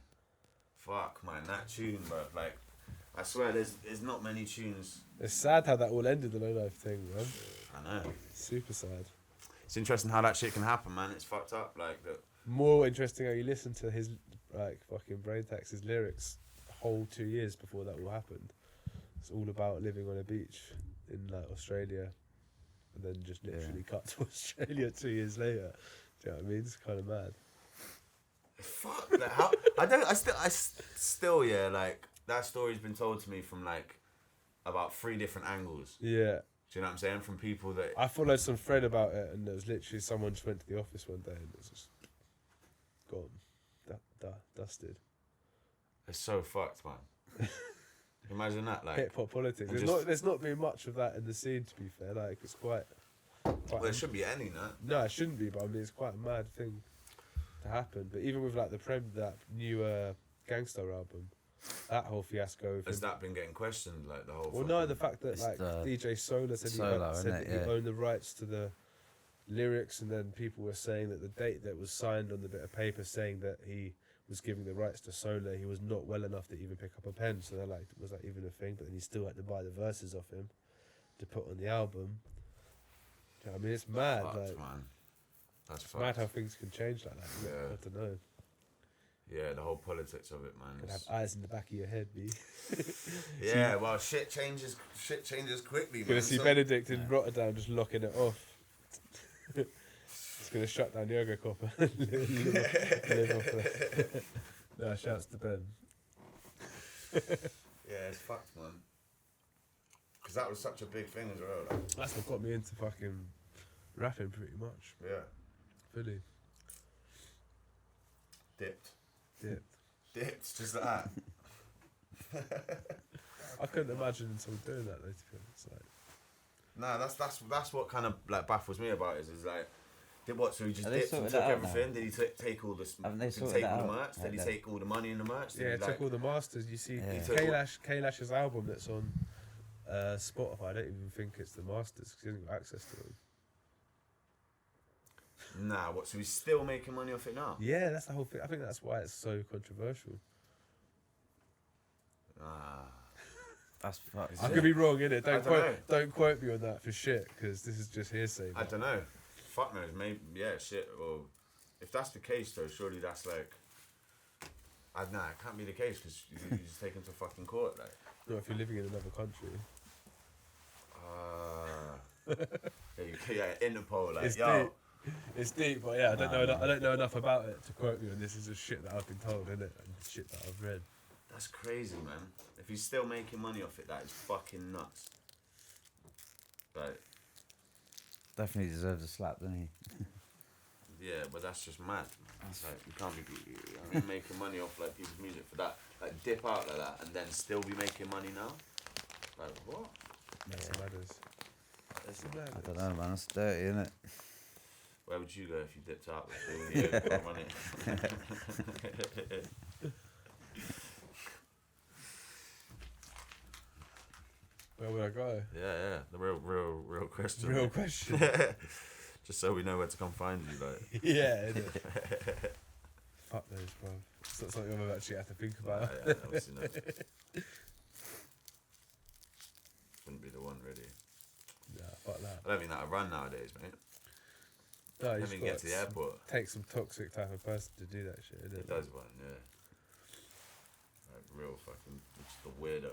Fuck, man, that tune, bro. I swear, there's not many tunes. It's sad how that all ended, the low life thing, man. I know. Super sad. It's interesting how that shit can happen, man. It's fucked up, More interesting how you listen to his fucking Brain Tax, his lyrics, a whole 2 years before that all happened. It's all about living on a beach in Australia, and then just literally cut to Australia 2 years later. Do you know what I mean? It's kind of mad. Fuck, how? I still, that story's been told to me from about 3 different angles. Yeah. Do you know what I'm saying? From people that. I followed some thread about it, and there was literally someone just went to the office one day and it was just gone, dusted. It's so fucked, man. Imagine that, hip hop politics. There's not been much of that in the scene, to be fair. It's quite. Well, there shouldn't be any, no. No, it shouldn't be, but I mean, it's quite a mad thing to happen. But even with that new Gangstar album, that whole fiasco. Has that been getting questioned, the whole? Well, no, the fact that DJ Solar said he owned the rights to the lyrics, and then people were saying that the date that was signed on the bit of paper saying that he was giving the rights to Solar, he was not well enough to even pick up a pen. So they're like, was that even a thing? But then he still had to buy the verses off him to put on the album. Do you know what I mean? It's mad. Fucked, Like, man. That's it's mad fucked. how things can change like that. Yeah. I don't know. Yeah, the whole politics of it, man. You can have is- eyes in the back of your head, B. Yeah, well, shit changes quickly, man. Gonna see So- Benedict in Rotterdam just locking it off. It's gonna shut down Yogocop and live off it. No, shouts to Ben. Yeah, it's fucked, man. Because that was such a big thing as well. Like, That's what got me into fucking rapping pretty much. yeah, Fully. dipped, just like that. I couldn't imagine someone doing that though, to be honest. Like, Nah, that's what kind of like baffles me about it is like, did what? So he just Have they dipped and sorted took that out now? everything. Did he take all this? Haven't they Did he sorted take that all the out? merch? Did he Like take all the money in the merch? Did yeah, he, it like, took all the masters. You see, Yeah. He took all- K-Lash's album that's on Spotify, I don't even think it's the masters because he hasn't got access to them. Nah, what? So he's still making money off it now? Yeah, that's the whole thing. I think that's why it's so controversial. Ah, That's fucked. I could be wrong, innit? I don't Don't quote me on that for shit, because this is just hearsay. I don't know. Fuck knows. Maybe shit. Well, if that's the case though, surely that's like. Nah, it can't be the case because you just take him to fucking court, like. Not if you're living in another country. Yeah, Interpol, like, It's yo. deep. It's deep, but yeah, I don't know enough about it to quote me on this. Is just shit that I've been told, innit? And shit that I've read. That's crazy, man. If he's still making money off it, that is fucking nuts. Like, Definitely deserves a slap, doesn't he? yeah, but that's just mad. Man. It's like, you can't be making money off like people's music for that. Like, dip out like that and then still be making money now. Like, what? That's Yeah. matters. That's I matters. don't know, man. That's dirty, isn't it? Where would you go if you dipped out with the Yogocop money? Where would I go? Yeah, the real question. Real question. Just so we know where to come find you, like. Yeah, innit? Fuck those, bro. It's not something I've actually had to think about. Yeah, obviously not. Wouldn't be the one, really. Nah, fuck that. I don't think that'd run nowadays, mate. No, I you don't just even get to the got airport. take some toxic type of person to do that shit, innit? It does one, yeah. Like, real fucking, just a weirdo.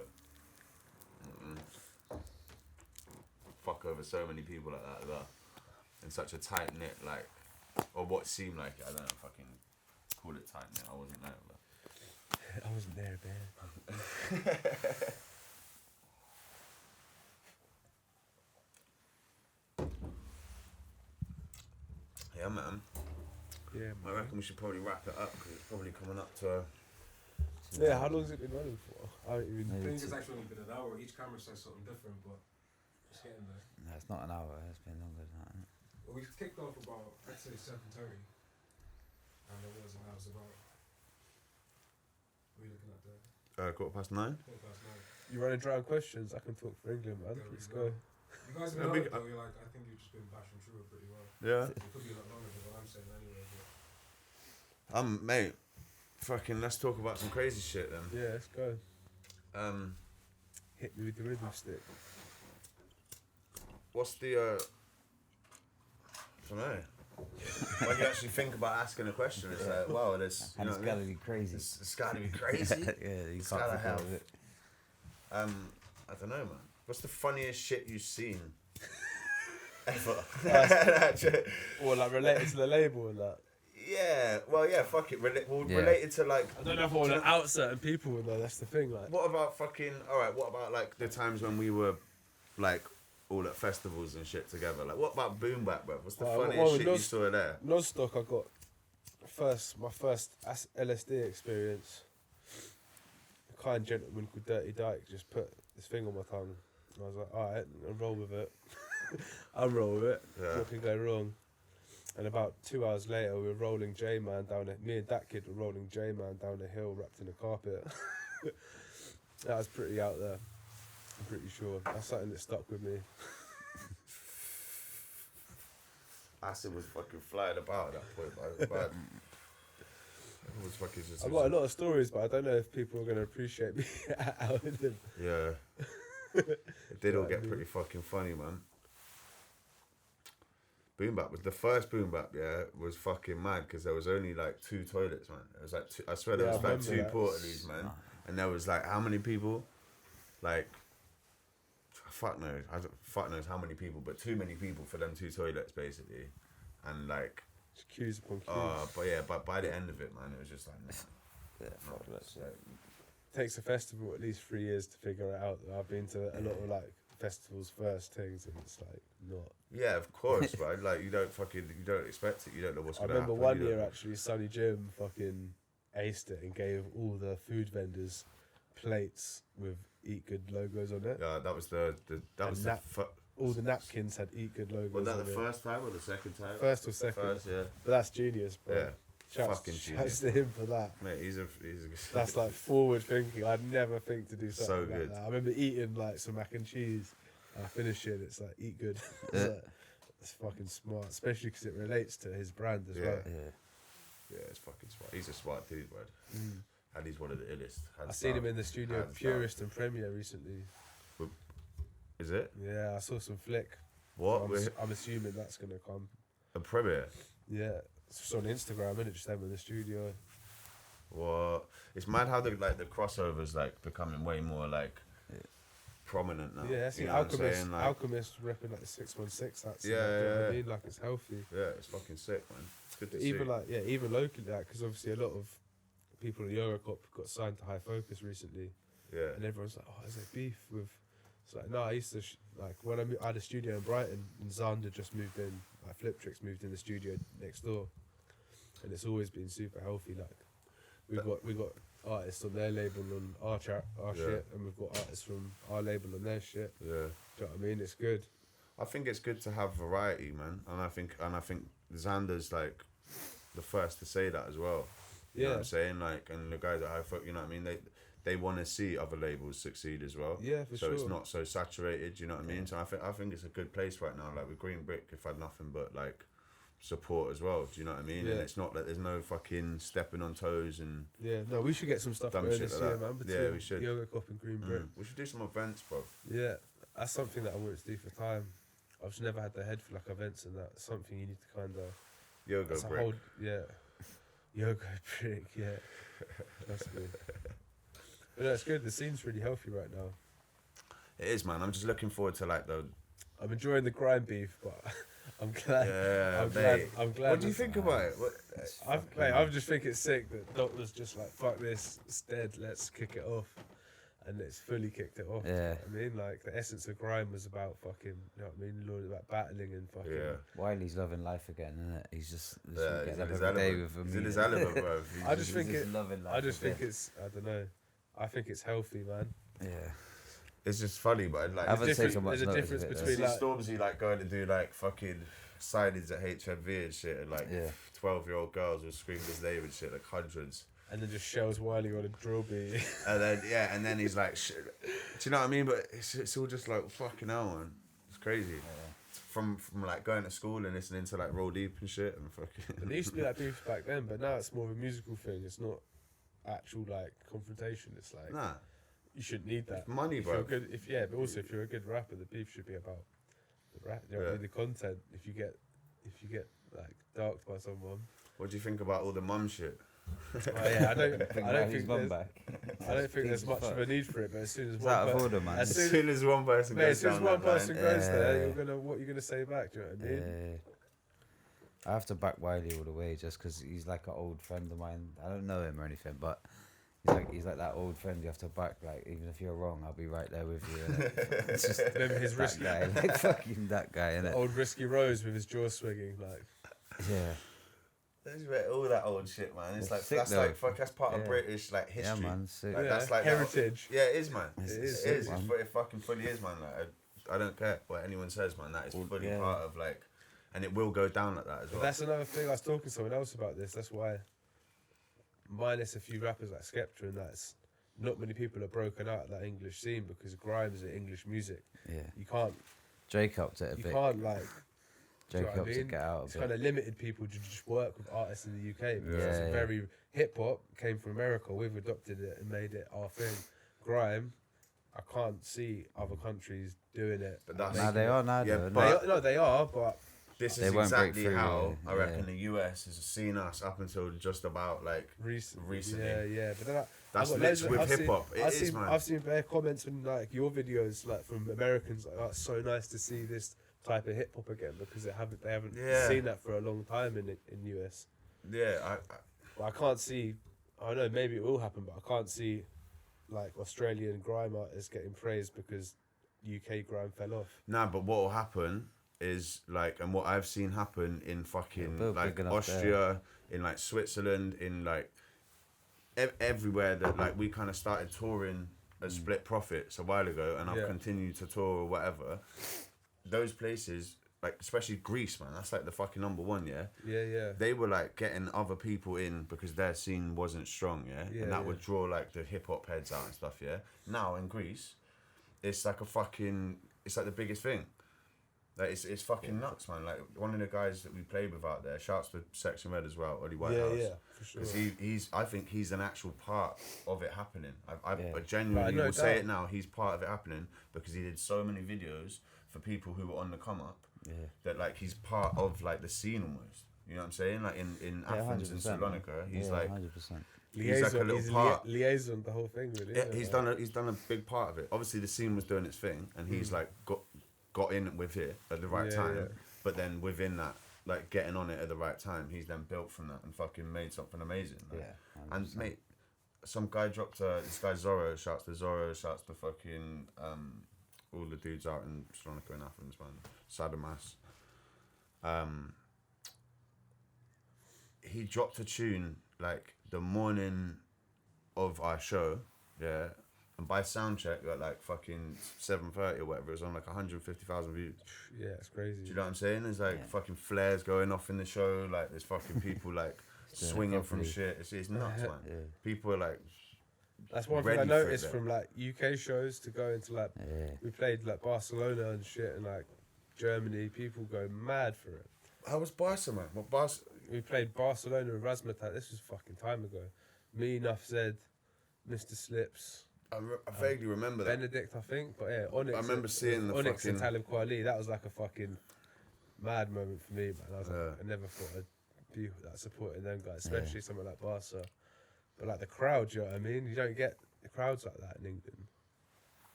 Fuck over so many people like that as well. In such a tight knit, like, or what seemed like it. I don't know, fucking call it tight knit. I wasn't there, but. I wasn't there, man. Yeah, man. Yeah, I man. reckon we should probably wrap it up because it's probably coming up to. Yeah, how long's it been running for? I don't even I Maybe think two. it's actually only been an hour. Each camera says something different, but it's getting there. No, it's not an hour. It's been longer than that. Isn't it? Well, we kicked off about, I'd say 7:30. And it was, and I was about, what are you looking at there? 9:15. 9:15. You running dry on questions? I can talk for England, man. There we Let's go. go. You guys have Yeah, been big- on it though, you're like, I think you've just been bashing through it pretty well. Yeah. It could be a lot longer than what I'm saying anyway, but Mate. Fucking, let's talk about some crazy shit then. Yeah, let's go. Hit me with the rhythm stick. What's the I don't know. When you actually think about asking a question, it's like, wow, there's, you And know it's what I gotta mean? be crazy. It's gotta be crazy. Yeah, you It's can't gotta think of have- it. I don't know, man. What's the funniest shit you've seen ever? Or like related to the label and that. Yeah, well, yeah, fuck it. Yeah. Related to like. I don't know if I want to out certain people though. That's the thing. Like, What about fucking? All right, what about like the times when we were, like, all at festivals and shit together? Like, what about Boom Bap, bro? What's the Well, funniest well, shit you Nos- saw there? non-stock, I got my first LSD experience. A kind gentleman called Dirty Dyke just put this thing on my tongue. And I was like, alright, I'll roll with it. I'll roll with it. Yeah. What can go wrong? And about 2 hours later, we were rolling J-Man down the... Me and that kid were rolling J-Man down the hill wrapped in a carpet. That was pretty out there. I'm pretty sure. That's something that stuck with me. Acid was fucking flying about at that point, man. But was fucking just. I've got a lot of stories, but I don't know if people are going to appreciate me out with them. Yeah. It did all What I get mean. pretty fucking funny, man. Boom bap was the first boom bap, yeah, was fucking mad because there was only like 2 toilets, man. It was like I swear there Yeah, was I like 2 remember that. portaloos, man, and there was like how many people? Like, fuck knows how many people, but too many people for them 2 toilets basically, and like, Just queues upon queues. but yeah, but by the end of it, man, it was just like, nah, Yeah, fuck that shit. Takes a festival at least 3 years to figure it out. I've been to a lot of like festivals first things, and it's like not. yeah, of course, right? Like you don't expect it, you don't know what's I gonna remember happen. one you year don't- actually, Sunny Jim fucking aced it and gave all the food vendors plates with Eat Good logos on it. Yeah, that was the All the napkins had Eat Good logos was that on the it. first time or the second time? First or second. First, yeah. But that's genius, bro. Yeah. Shouts, Fucking shouts genius. to him for that. Mate, he's a That's like forward thinking. I'd never think to do something So like good. that. I remember eating like some mac and cheese. I finished it. It's like Eat Good. Yeah. It's fucking smart, especially because it relates to his brand as Yeah. well. Yeah. Yeah, it's fucking smart. He's a smart dude, bro. Mm. And he's one of the illest. I seen him in the studio, hands Purist and Premiere recently. Is it? Yeah, I saw some flick. What? I'm assuming that's gonna come. A premiere? Yeah, it's just on Instagram, and it just them in the studio. What? It's mad how the crossovers like becoming way more like prominent now. Yeah, I see You know what I'm Alchemist. saying? Like, Alchemist repping like the 616. That's Yeah, like, you know what yeah, I yeah. mean, like it's healthy. yeah, it's fucking sick, man. It's good to But see. even like even locally, like because obviously a lot of people at Yogocop got signed to High Focus recently, yeah, and everyone's like, "Oh, is there beef with?" It's like, no, I used to like when I had a studio in Brighton, and Xander just moved in. Like Fliptrix moved in the studio next door, and it's always been super healthy. Like we got artists on their label on our Yeah. shit, and we've got artists from our label on their shit. yeah. Do you know what I mean? It's good. I think it's good to have variety, man, and I think Xander's like the first to say that as well. You know what Yeah. I'm saying? Like, and the guys at High Folk, you know what I mean? They want to see other labels succeed as well. Yeah, for so sure. it's not so saturated. You know what I mean? So I think it's a good place right now. Like with Green Brick, if had nothing but like support as well. Do you know what I mean? Yeah. And it's not that there's no fucking stepping on toes and Yeah, no, we should get some stuff Dumb going shit this like year, that. man. Yeah, Between we should. Yogocop and Green Brick. we should do some events, bro. Yeah, that's something that I wanted to do for time. I've just never had the head for like events and that. It's something you need to kind of. Yoga That's a Brick. whole Yoga Brick. Yeah, trust me. But no, it's good. The scene's really healthy right now. It is, man. I'm just looking forward to like the I'm enjoying the grind beef, but I'm glad. yeah. I'm mate. glad. I'm glad. What do you think about it? What, I just think it's sick that Doc was just like, "Fuck this, it's dead. Let's kick it off," and it's fully kicked it off. Yeah. I mean, like the essence of grime was about fucking. You know what I mean? Lord, about battling and fucking. yeah. Wiley's loving life again, isn't it? He's just Yeah, getting he's up in his every day element. with a He's in his meal. element, bro. I just think He's it. loving life I just to think death. it's. I don't know. I think it's healthy, man. Yeah. It's just funny, but like I haven't different- taken much there's a notice difference of it, though. between see like- Stormzy like going to do like fucking signings at HMV and shit, and like Yeah. 12-year-old girls will scream his name and shit, like hundreds. And then just shells Wiley on a drill beat. And then he's like, shit. Do you know what I mean? But it's all just like fucking hell, man. It's crazy. From like going to school and listening to like Roll Deep and shit and fucking. There used to be like beef back then, but now it's more of a musical thing. It's not actual like confrontation. It's like Nah, you shouldn't need that. it's money, If you're bro. good, but also if you're a good rapper, the beef should be about the rap, you know, Yeah. the content. If you get like darked by someone, What do you think about all the mum shit? I don't His think mum there's, back. I don't think there's Things much as of a fuck. need for it. But as soon as It's one out of per- order, man. as As soon- soon as one person mate, goes as soon as down one that line, person goes there, Yeah. what you're gonna say back? Do you know what I mean? I have to back Wiley all the way just because he's like an old friend of mine. I don't know him or anything, but he's like that old friend you have to back. Like even if you're wrong, I'll be right there with you. innit? It's just Remember his that risky, guy, like fucking that guy, innit? old risky Rose with his jaw swinging, like. Yeah, There's all that old shit, man. It's It's like sick, that's though. like fuck. That's part of Yeah. British like yeah, history. man. So, Like, Yeah, that's like heritage. Yeah, it is, man. It's- It it's is. sick, It's man. it fucking fully is, man. Like I don't care what anyone says, man. That is fully yeah. part of like, and it will go down like that as But well. that's another thing. I was talking to someone else about this. That's why, minus a few rappers like Skepta and that's not many people are broken out of that English scene because grime is English music. yeah, You can't, Drake helped it a you bit. can't like Do you know what I Jacobs to mean? get out It's of kind it. of limited people to just work with artists in the UK. Because Yeah, it's yeah. very hip hop came from America. We've adopted it and made it our thing. Grime, I can't see other countries doing it. But that's- Now they are now, Yeah, though. but- They are, but This They is won't break exactly through, how yeah. I reckon the US has seen us up until just about like recently. Yeah. But then That's I've got literally loads with I've hip seen- hop. It I've is, seen, man. I've seen bare comments on like your videos, like from Americans. Like, oh, it's so nice to see this type of hip hop again because they haven't Yeah. seen that for a long time in US. Yeah, But I can't see. I don't know. Maybe it will happen, but I can't see like Australian grime artists getting praised because UK grime fell off. nah. But what will happen is like, and what I've seen happen in fucking build like big enough Austria, in like Switzerland, in like everywhere that like we kind of started touring as Split Profits a while ago, and I've Yeah. continued to tour or whatever. Those places, like especially Greece, man, that's like the fucking number one, yeah. Yeah. They were like getting other people in because their scene wasn't strong, yeah, Yeah, and that yeah. would draw like the hip hop heads out and stuff, yeah. Now in Greece, it's like it's like the biggest thing. Like it's fucking nuts, man. Like one of the guys that we played with out there, shouts to Section Red as well, Ollie Whitehouse. Yeah, for sure. Because I think he's an actual part of it happening. I Yeah. genuinely No will say doubt. it now. He's part of it happening because he did so many videos for people who were on the come up. Yeah. That like he's part of like the scene almost. You know what I'm saying? Like in Athens and 100%, Salonika, he's yeah, like 100%. he's like a little he's part. liaison the whole thing, really. Yeah, isn't he's it? done a big part of it. Obviously, the scene was doing its thing, and he's like got in with it at the right Yeah, time. yeah. But then within that, like getting on it at the right time, he's then built from that and fucking made something amazing. Like. Yeah, And 100%. mate, some guy dropped this guy Zorro. Shouts to fucking all the dudes out in Salonika and Athens, man. Sadamas. He dropped a tune like the morning of our show, yeah. And by soundcheck, got like fucking 7:30 or whatever. It was on like 150,000 views. Yeah, it's crazy. Do you know what I'm saying? There's like Yeah. fucking flares going off in the show. Like there's fucking people like doing it swinging from properly. shit. It's nuts, man. Yeah. People are like, That's one thing I ready for it noticed there. from like UK shows to go into like Yeah. we played like Barcelona and shit and like Germany. People go mad for it. how was Barca, man? What Barca? We played Barcelona with Razmataz. This was fucking time ago. Me, Nuff said, Mr. Slips, I vaguely remember that. Benedict, I think. But yeah, Onyx. I remember seeing the Onyx and fucking- Talib Kweli. That was like a fucking mad moment for me, man. I was like, Yeah. I never thought I'd be like supporting them guys, especially something like Barca. But like the crowd, you know what I mean? You don't get the crowds like that in England.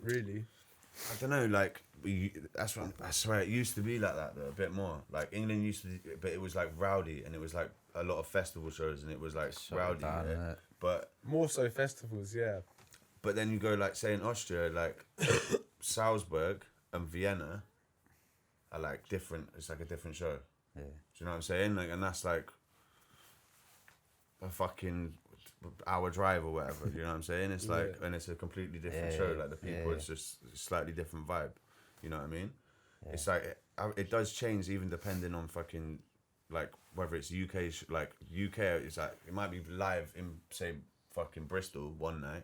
Really? I don't know, like that's what I swear it used to be like that though, a bit more. Like England used to, but it was like rowdy, and it was like a lot of festival shows, and it was like Shut rowdy. down, Yeah. innit? But More so festivals, yeah. then you go like say in Austria, like Salzburg and Vienna are like different. It's like a different show. Yeah. Do you know what I'm saying? Like, and that's like a fucking hour drive or whatever. You know what I'm saying? It's like, Yeah. and it's a completely different Yeah, show. yeah, Like the yeah, people, yeah. it's just a slightly different vibe. You know what I mean? Yeah. It's like it does change even depending on fucking like whether it's UK like UK. It's like it might be live in say fucking Bristol one night,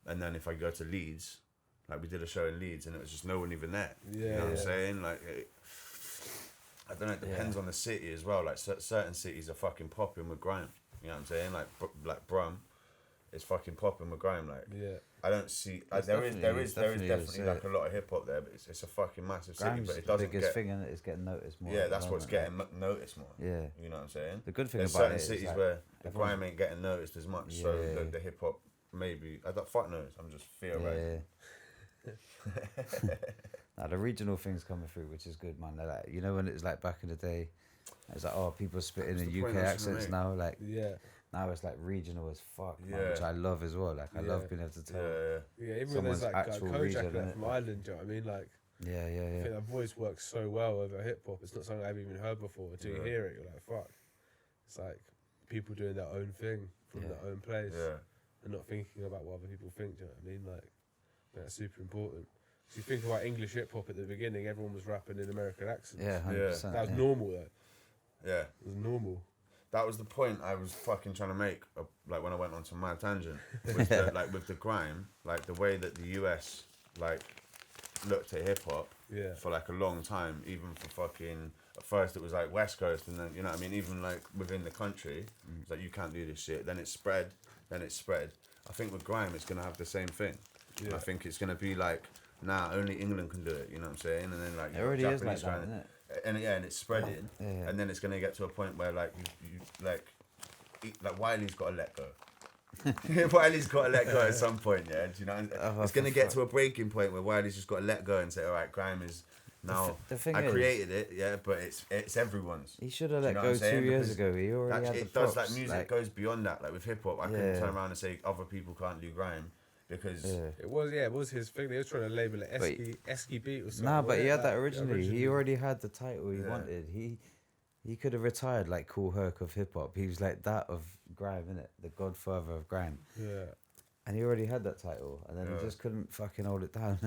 and then if I go to Leeds, like we did a show in Leeds and it was just no one even there. You Yeah, know what I'm yeah. saying? Like. I don't know. It depends on the city as well. Like certain cities are fucking popping with grime. You know what I'm saying? Like Brum, is fucking popping with grime. Like Yeah. I don't see. It's There is definitely definitely like a lot of hip hop there, but it's a fucking massive city. Grime's But it the doesn't biggest get. thing, and it's getting noticed more. Yeah, at the that's what's moment, getting noticed more. Yeah. You know what I'm saying? The good thing There's about certain it is cities like, where the everyone's- grime ain't getting noticed as much, so Yeah. the hip hop maybe. I don't fuck knows. I'm just theorizing. Yeah. Now the regional things coming through, which is good, man. They're like, you know, when it's like back in the day, it's like, oh, people spitting What's in the point UK I was gonna accents make? now. Like Yeah. now it's like regional as fuck, man, Yeah. which I love as well. Like I Yeah. love being able to tell. Yeah. Yeah, even when Someone's there's like actual Kojak region, like, innit? from Ireland, do you know what I mean? Like, Yeah, I yeah, think yeah. that voice works so well over hip hop. It's not something I've even heard before. Until you Yeah. hear it, you're like, fuck. It's like people doing their own thing from Yeah. their own place Yeah. and not thinking about what other people think, do you know what I mean? Like, that's super important. So you think about English hip hop at the beginning, everyone was rapping in American accents. Yeah, 100%. That was yeah. normal though. Yeah. It was normal. That was the point I was fucking trying to make, like when I went on to my tangent, with the, like with the grime, like the way that the US like look to hip hop Yeah. for like a long time, even for fucking. At first, it was like West Coast, and then you know what I mean. Even like within the country, it's like you can't do this shit. Then it spread. I think with grime, it's gonna have the same thing. Yeah. I think it's gonna be like, only England can do it. You know what I'm saying? And then like It already is like Japanese that, grime, isn't it? and it's spreading, Yeah. and then it's gonna get to a point where like you like Wiley's got to let go. Wiley's got to let go at some point, yeah. Do you know? It's gonna get to a breaking point where Wiley's just got to let go and say, all right, grime is now. The thing I is, created it, yeah, but it's everyone's. he should have Do let you know go what I'm 2 saying? years Because ago. He already had the it does props, like music goes beyond that. Like with hip hop, I couldn't Yeah. turn around and say other people can't do grime because It was his thing. They were trying to label it Esky beat or something. Nah, but he had that wasn't it? originally. He already had the title he Yeah. wanted. He could have retired like Cool Herc of hip hop. He was like that of grime, innit? The godfather of grime. Yeah. And he already had that title, and then Yeah. he just couldn't fucking hold it down.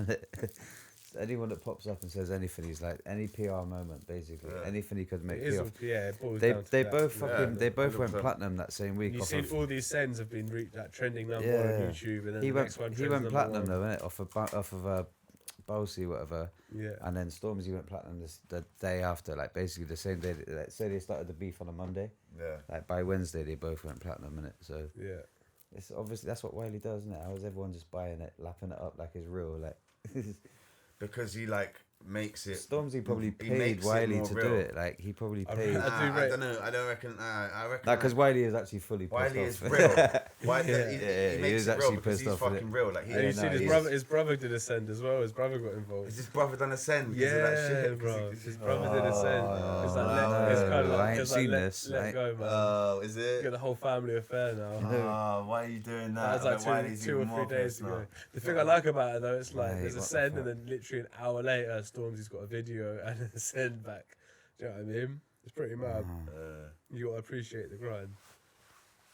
Anyone that pops up and says anything, he's like any PR moment, basically. Yeah. Anything he could make It is PR. all, yeah, it boils They down to they that. both fucking they both went 100%. platinum that same week. You've off seen of, all these sends have been that trending number Yeah. on YouTube, and then he the went next one he trends went number platinum one. though, innit? Off of Bowsy, whatever. Yeah. And then Stormzy went platinum the day after, like basically the same day. Like, say they started the beef on a Monday, yeah. like by Wednesday they both went platinum, innit? So Yeah. it's obviously that's what Wiley does, isn't it? How is everyone just buying it, lapping it up like it's real? Like Because he like makes it. Stormzy probably he paid makes it Wiley more to real. do it. Like he probably I paid. reckon- Nah, I do I rate- don't know. I don't reckon. I reckon. Because Wiley is actually fully pissed Wiley off. is real. Wiley, Yeah. he he makes is it real actually because pissed he's off with fucking it. real. Like he. And you no, seen he's- his brother did a send as well. His brother got involved. Is his brother done a send? Because of that Yeah, shit? bro. His brother did a send. It's like, no, it's kind of I like, ain't it's like seen let, this. let I- go, man. Oh, is Get it? the whole family affair now. Oh, why are you doing that? That was like Wiley's two or even more 3 days pissed ago. now. The thing I like about it though, it's like Mate, there's a what the send fuck? and then literally an hour later, Stormzy's got a video and a send back. Do you know what I mean? It's pretty mad. You gotta appreciate the grind.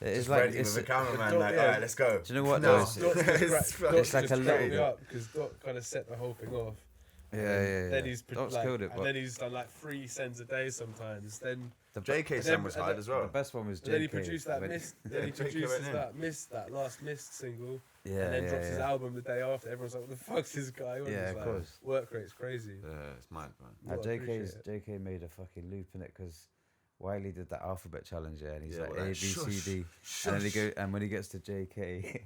It's Just like ready it's, with a cameraman, Dot- like, yeah. alright, let's go. do you know what No. though? It's- Dot just cracked- Dot it's like just a cracked little- me up because Dot kind of set the whole thing off. yeah. Then he's Dot's like, killed it, and but then he's done like 3 sends a day sometimes. Then JK And Sam then- was and hard then- as the well. best one was JK. then he produced that when- mist. Yeah, Then he JK went produces in. that last mist single. Yeah, And then yeah, drops his yeah. album the day after. Everyone's like, "What the fuck's this guy on?" Yeah, It's of like, course. Work rate's crazy. Yeah, it's mad, man. Now, Well, I appreciate JK made a fucking loop in it because Wiley did that alphabet challenge, yeah, and he's Yeah, like well, A, B, like, C, D, and then and when he gets to JK,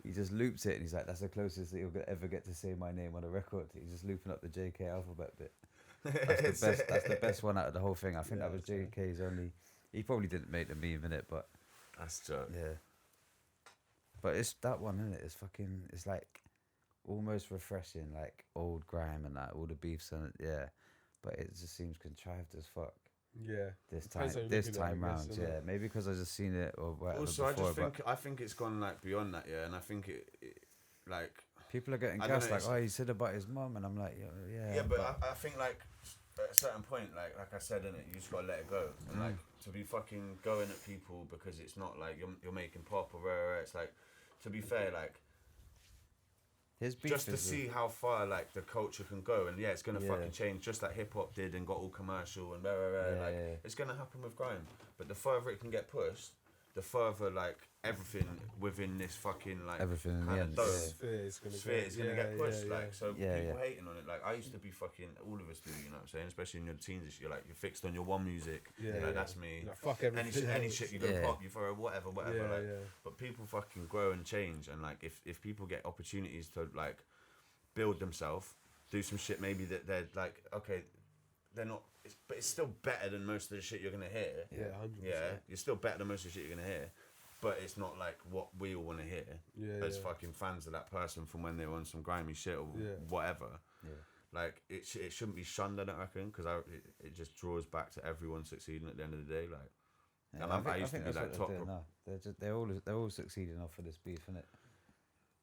he just loops it, and he's like, "That's the closest that he'll ever get to say my name on a record." He's just looping up the JK alphabet bit. That's the best. That's the best one out of the whole thing. I think that was JK's only. He probably didn't make the meme in it, but That's joke. yeah. But it's that one, isn't it? It's fucking. It's like almost refreshing, like old grime and that, all the beefs and it, yeah. But it just seems contrived as fuck Yeah. this time. Depends how you This look at it, I time guess, round, doesn't yeah. it? Maybe because I just seen it or whatever Also, I before. just think it's gone like beyond that, yeah. And I think it like but people are getting I don't gassed know, like, it's- "Oh, he said about his mum," and I'm like, "Yeah." yeah, but I think like at a certain point, like I said, innit, you just gotta let it go. And like to be fucking going at people because it's not like you're making pop or rare. It's like, to be fair, like his beef just to is see how far like the culture can go, and yeah, it's gonna Yeah. fucking change just like hip hop did and got all commercial and rare. Yeah, Like yeah. it's gonna happen with grime. But the further it can get pushed, the further like everything within this fucking like everything in the kind end. of dome. Yeah. Sphere is gonna Sphere is gonna get pushed, yeah. like so. Yeah, people yeah. hating on it, like I used to be fucking. All of us do, you know what I'm saying? Especially in your teens, and shit, you're like you're fixed on your one music. Yeah, like yeah. that's me. Like, fuck Any everything. shit, any else. shit you go Yeah. pop, you throw whatever. Yeah, like, yeah. but people fucking grow and change, and like if people get opportunities to like build themselves, do some shit, maybe that they're like okay, they're not. But it's still better than most of the shit you're gonna hear. Yeah, 100%. Yeah, you're still better than most of the shit you're gonna hear, but it's not like what we all want to hear Yeah, as yeah. fucking fans of that person from when they were on some grimy shit or Yeah. whatever. Yeah. Like it shouldn't be shunned, I don't reckon, because it just draws back to everyone succeeding at the end of the day. Like, Yeah, and I used to be that's like what top. they're doing now. They're all succeeding off of this beef, innit?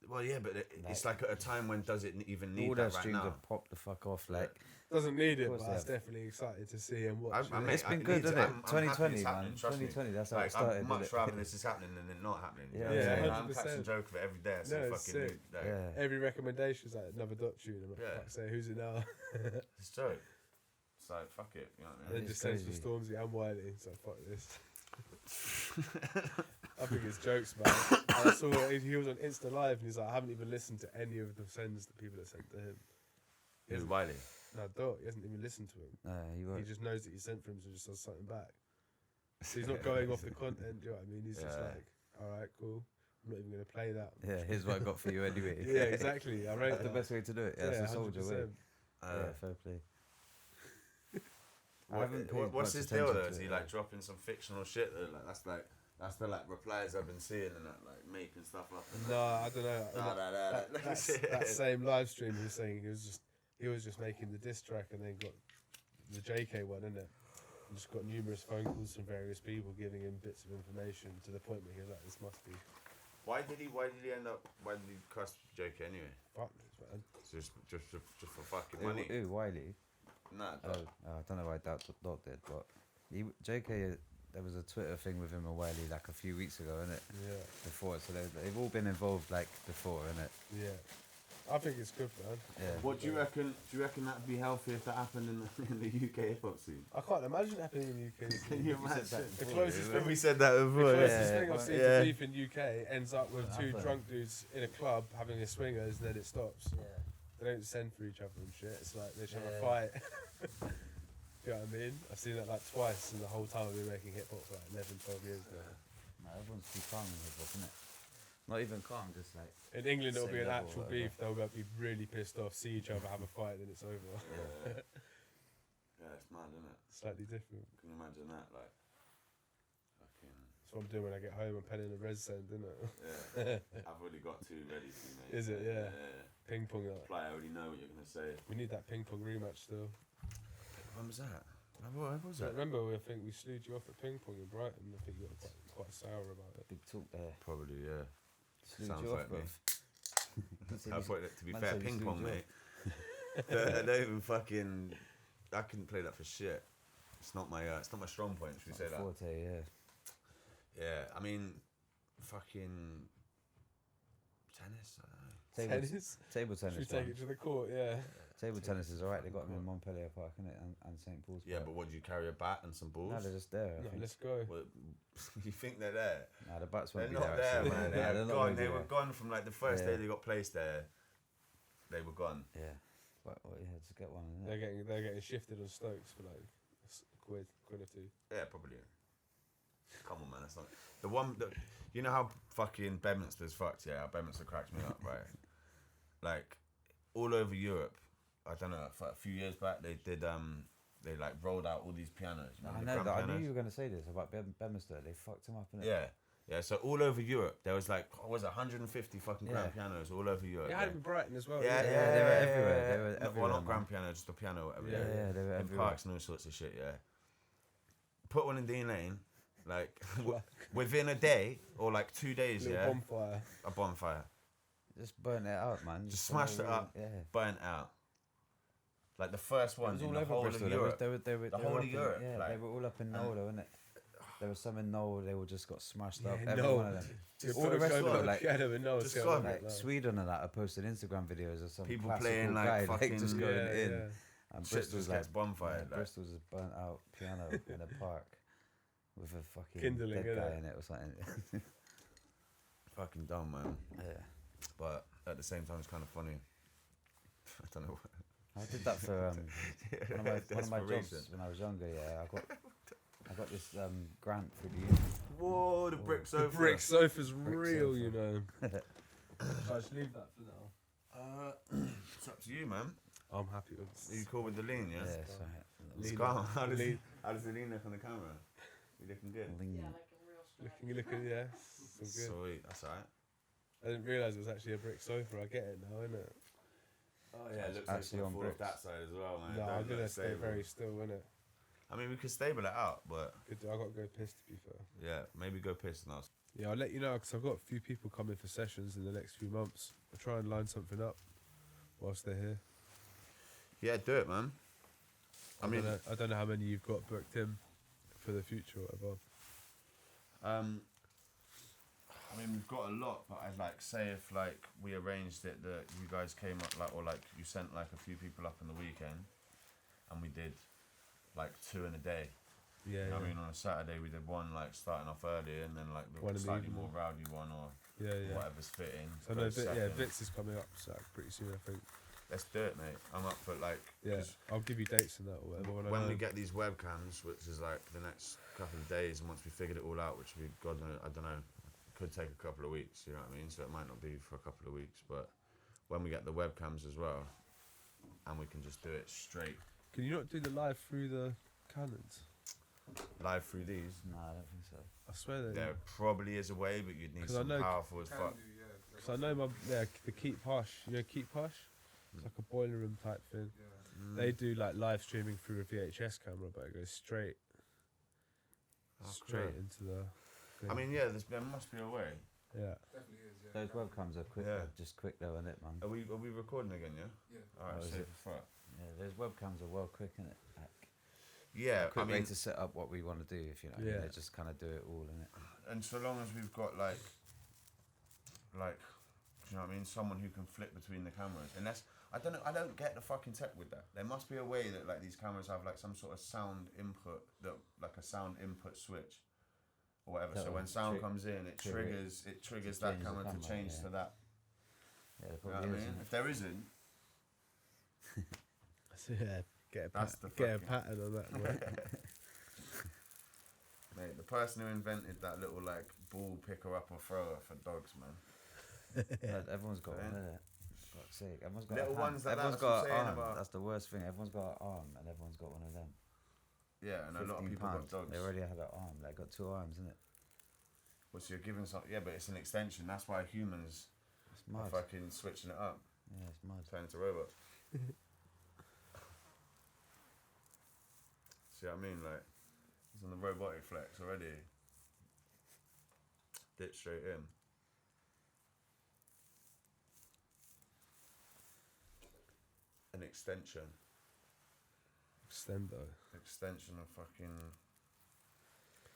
Well, yeah, but it's like at a time when does it even need All that their right streams now? have popped the fuck off. Like, Doesn't need it, course but they I was have. definitely excited to see and watch. I it. mean, it's been it good, needs- isn't it? I'm happy 2020, it's man. happening, trust me. 2020, that's how Like, it started. I'd much innit? rather this is happening than it not happening. Yeah, You know what I'm yeah, saying? I'm 100%. catching joke of it every day. I see No, it's fucking sick. like, Yeah. Every recommendation is like another dot tune. I'm like, Yeah. fuck, say who's it now? it's a joke. It's like fuck it, you know what I And mean? then It's just sends for crazy. Stormzy and Wiley. So fuck this. I think it's jokes, man. And I saw he was on Insta Live and he's like, I haven't even listened to any of the sends that people have sent to him. Who's Wiley? No, Doc, he hasn't even listened to him. He He won't. just knows that he sent for him, so just does something back. So he's not going off the content, do you know what I mean? He's just Yeah. like, alright, cool. I'm not even going to play that. Yeah, here's what I got for you anyway. Yeah, exactly. I rate That's the that. best way to do it. Yeah, it's a soldier way. 100%. Yeah, fair play. I haven't paid What's much his deal attention though? to Is it, he yeah. like dropping some fictional shit? That's the like replies I've been seeing and that like making stuff up. And No, I don't know. That same live stream he was saying he was just making the diss track and then got the JK one, innit? And just got numerous phone calls from various people giving him bits of information to the point where he was like, this must be Why did he cuss JK anyway? fuck this, man. Just for fucking money. Who, Wiley? Nah, Oh, I don't know why Dot did, but JK, there was a Twitter thing with him and Wiley like a few weeks ago, innit? Yeah, Before, so they've all been involved like before, innit? yeah. I think it's good, man. Yeah. What do you reckon? Do you reckon that'd be healthy if that happened in the UK hip hop scene? I can't imagine it happening in the UK. Can you You said that imagine? The before, closest yeah, thing We said that before. The Yeah. closest thing I've seen Yeah. to beef in UK ends up with What two happened? drunk dudes in a club having a swingers, and then it stops. Yeah. They don't send for each other and shit. It's like they should have a Yeah. fight. You know what I mean? I've seen that like twice in the whole time I've been making hip hop for like 11, 12 years now. No, everyone's too calm in hip hop, innit? Not even calm, just like. In England, it'll Same be an level, actual whatever. beef. They'll be really pissed off, see each other, have a fight, then it's over. Yeah. Yeah, it's mad, isn't it? Slightly different. Can you imagine that? Like, fucking. That's what I'm doing when I get home. I'm penning a res send, isn't it? Yeah. I've already got two ready for you, mate. Is it? Yeah. Yeah. Ping pong. Like. Reply, I already know what you're gonna say. We need that ping pong rematch still. When was that? What was So that? remember, I think we slewed you off at ping pong in Brighton. I think you got quite sour about it. Big talk there. Probably, yeah. Slewed Sounds you off, like me. bruv. I put it, to be Man fair, said you ping slewed pong, you mate. I don't even fucking. I couldn't play that for shit. It's not my strong point. Should we say that? Forte, yeah. Yeah, I mean, fucking tennis. I don't know. Tennis? Table Should we tennis. take man. it to the court? Yeah. Table tennis is alright. They got them in Montpellier Park, innit? And St Paul's Yeah, Park. but what, do you carry a bat and some balls? No, they're just there. I No, think. let's go. Well, you think they're there? Nah, the bats They're won't be not there. there, actually. man. Nah, They're not gone. gonna They be were there. gone from like the first Yeah. day they got placed there. They were gone. Yeah. But yeah, just get one. They're Innit? getting shifted on Stokes for like quid or two. Yeah, probably. Come on, man. That's not the one. You know how fucking Bedminster's fucked. Yeah, how Bedminster cracks me up, right? Like all over Europe. I don't know. A few years back, they did. They like rolled out all these pianos. You I the know grand that. I pianos? knew you were gonna say this about Bedminster. They fucked him up, innit? Yeah, yeah. So all over Europe, there was like, what was it, 150 fucking grand Yeah. pianos all over Europe. They had them in Brighton as well. Yeah, didn't yeah, they were yeah, everywhere. yeah. They were No, everywhere, well, not man. grand piano, just a piano, whatever. Yeah, Yeah, they were In everywhere. parks and all sorts of shit. Yeah. Put one in Dean Lane, like within a day or like 2 days. Little Yeah, bonfire. a bonfire, Just burn it out, man. Just smashed it up. Yeah. burnt out. Like the first It one was in all the over whole Bristol. of They Europe. were The they whole were of up Europe, In, yeah, like, they were all up in Knoll, though, innit? There was some in Knoll. They were just got smashed up. Yeah, Every Knoll. one of them. Just all the put a rest go of for it, the like, piano and no, just see how gone. they like look. Sweden and that are posting Instagram videos of some People classical playing, like, guy fucking- just going Yeah, in. yeah. And Shit Bristol's just like gets bonfired. Like. Bristol's just burnt out piano in a park with a fucking Kindling, dead guy innit? in it or something. Fucking dumb, man. Yeah. But at the same time, it's kind of funny. I don't know. I did that for one of my Desperation. jobs when I was younger. Yeah, I got this grant for the uni. Whoa, the brick The sofa. brick sofa's Brick real, sofa. you know. I should leave that for now. It's up to you, man. I'm happy with Are you cool with the lean, yeah? Yeah, so It's Lean. calm. How does Lean. the lean look on the camera? You looking good? lean. looking, yeah. It's all good. Sweet, that's alright. I didn't realise it was actually a brick sofa. I get it now, innit? Oh yeah, it looks Actually like on fall off bricks. that side as well, man. No, Don't I'm look gonna stay stable. very still, innit? I mean, we could stable it out, but Good. I got to go piss, to be fair. yeah, maybe go piss and us. Yeah, I'll let you know because I've got a few people coming for sessions in the next few months. I'll try and line something up whilst they're here. Yeah, do it, man. I mean, I don't know how many you've got booked in for the future or whatever. I mean, we've got a lot, but I'd like say if like we arranged it that you guys came up like, or like you sent like a few people up on the weekend, and we did like 2 in a day. Yeah, You know what I yeah. mean, on a Saturday we did one like starting off early, and then like One the in the slightly evening. more rowdy one or Yeah, yeah. whatever's fitting. So no, goes second. Vix is coming up pretty soon, I think. Let's do it, mate. I'm up for like. Yeah, 'cause I'll give you dates and that or whatever. When I when we know. get these webcams, which is like the next couple of days, and once we figured it all out, which we God knows, I don't know, could take a couple of weeks. You know what I mean? So it might not be for a couple of weeks, but when we get the webcams as well, and we can just do it straight Can you not do the live through the cannons? live through these. No, I don't think so. I swear that. There probably is a way, but you'd need 'Cause I some know- powerful as Can fuck. do, yeah. Because I know the Keep Hush. You know Keep Hush? It's like a boiler room type thing. Yeah. They do like live streaming through a VHS camera, but it goes straight cool. into the thing. I mean, yeah, there must be a way. yeah. Definitely is, yeah. Those webcams are quick, Yeah. just quick though, isn't it, man? Are we recording again? Yeah. Yeah. All right, Oh, is safe it? as fuck. Yeah, those webcams are well quick, innit? Like, Yeah, quick I way mean, to set up what we want to do, if you know. What I Yeah. mean, they just kind of do it all, innit? and so long as we've got like, do you know what I mean? Someone who can flip between the cameras, and that's I don't get the fucking tech with that. There must be a way that like these cameras have like some sort of sound input, that like a sound input switch, or whatever. So That when will sound tri- comes in, it trigger it triggers to that change the camera to camera, change yeah. to that. Yeah, there You know what probably I is. mean? innit? If there isn't, So, yeah. That's the get a fucking- pattern on that. Boy. mate, the person who invented that little like ball picker up or thrower for dogs, man. Like, everyone's got Yeah. one, innit? Fuck's sake. Everyone's got Little a hand. ones like that, Everyone's that's what got I'm an saying arm. about- That's the worst thing. Everyone's got an arm and everyone's got one of them. Yeah, and a lot of people got £15. dogs. They already have an arm. They got two arms, innit? Well, so you're giving some, yeah, but it's an extension. That's why humans It's are mad. fucking switching it up, Yeah, it's mad. turning to robots. See what I mean? Like, he's on the robotic flex already. Dip straight in. An extension. Extendo. Extension of fucking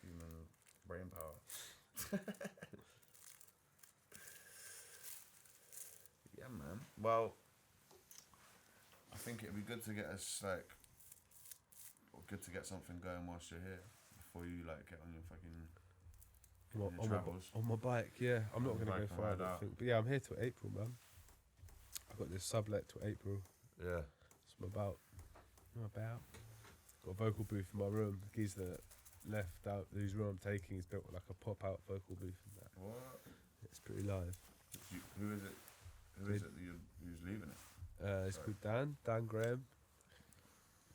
human brain power. Yeah, man. Well, I think it'd be good to get us like, or good to get something going whilst you're here before you like get on your fucking. On Your my, on, my, travels. on my bike, yeah. I'm not On the going to bike go and far, I ride don't out. think. But yeah, I'm here till April, man. I've got this sublet till April. Yeah. It's my bout. Got a vocal booth in my room. The geezer that left out, whose room I'm taking, is built like a pop-out vocal booth and that. What? It's pretty live. Who is it? Who is it that who's leaving it? It's called Dan Graham.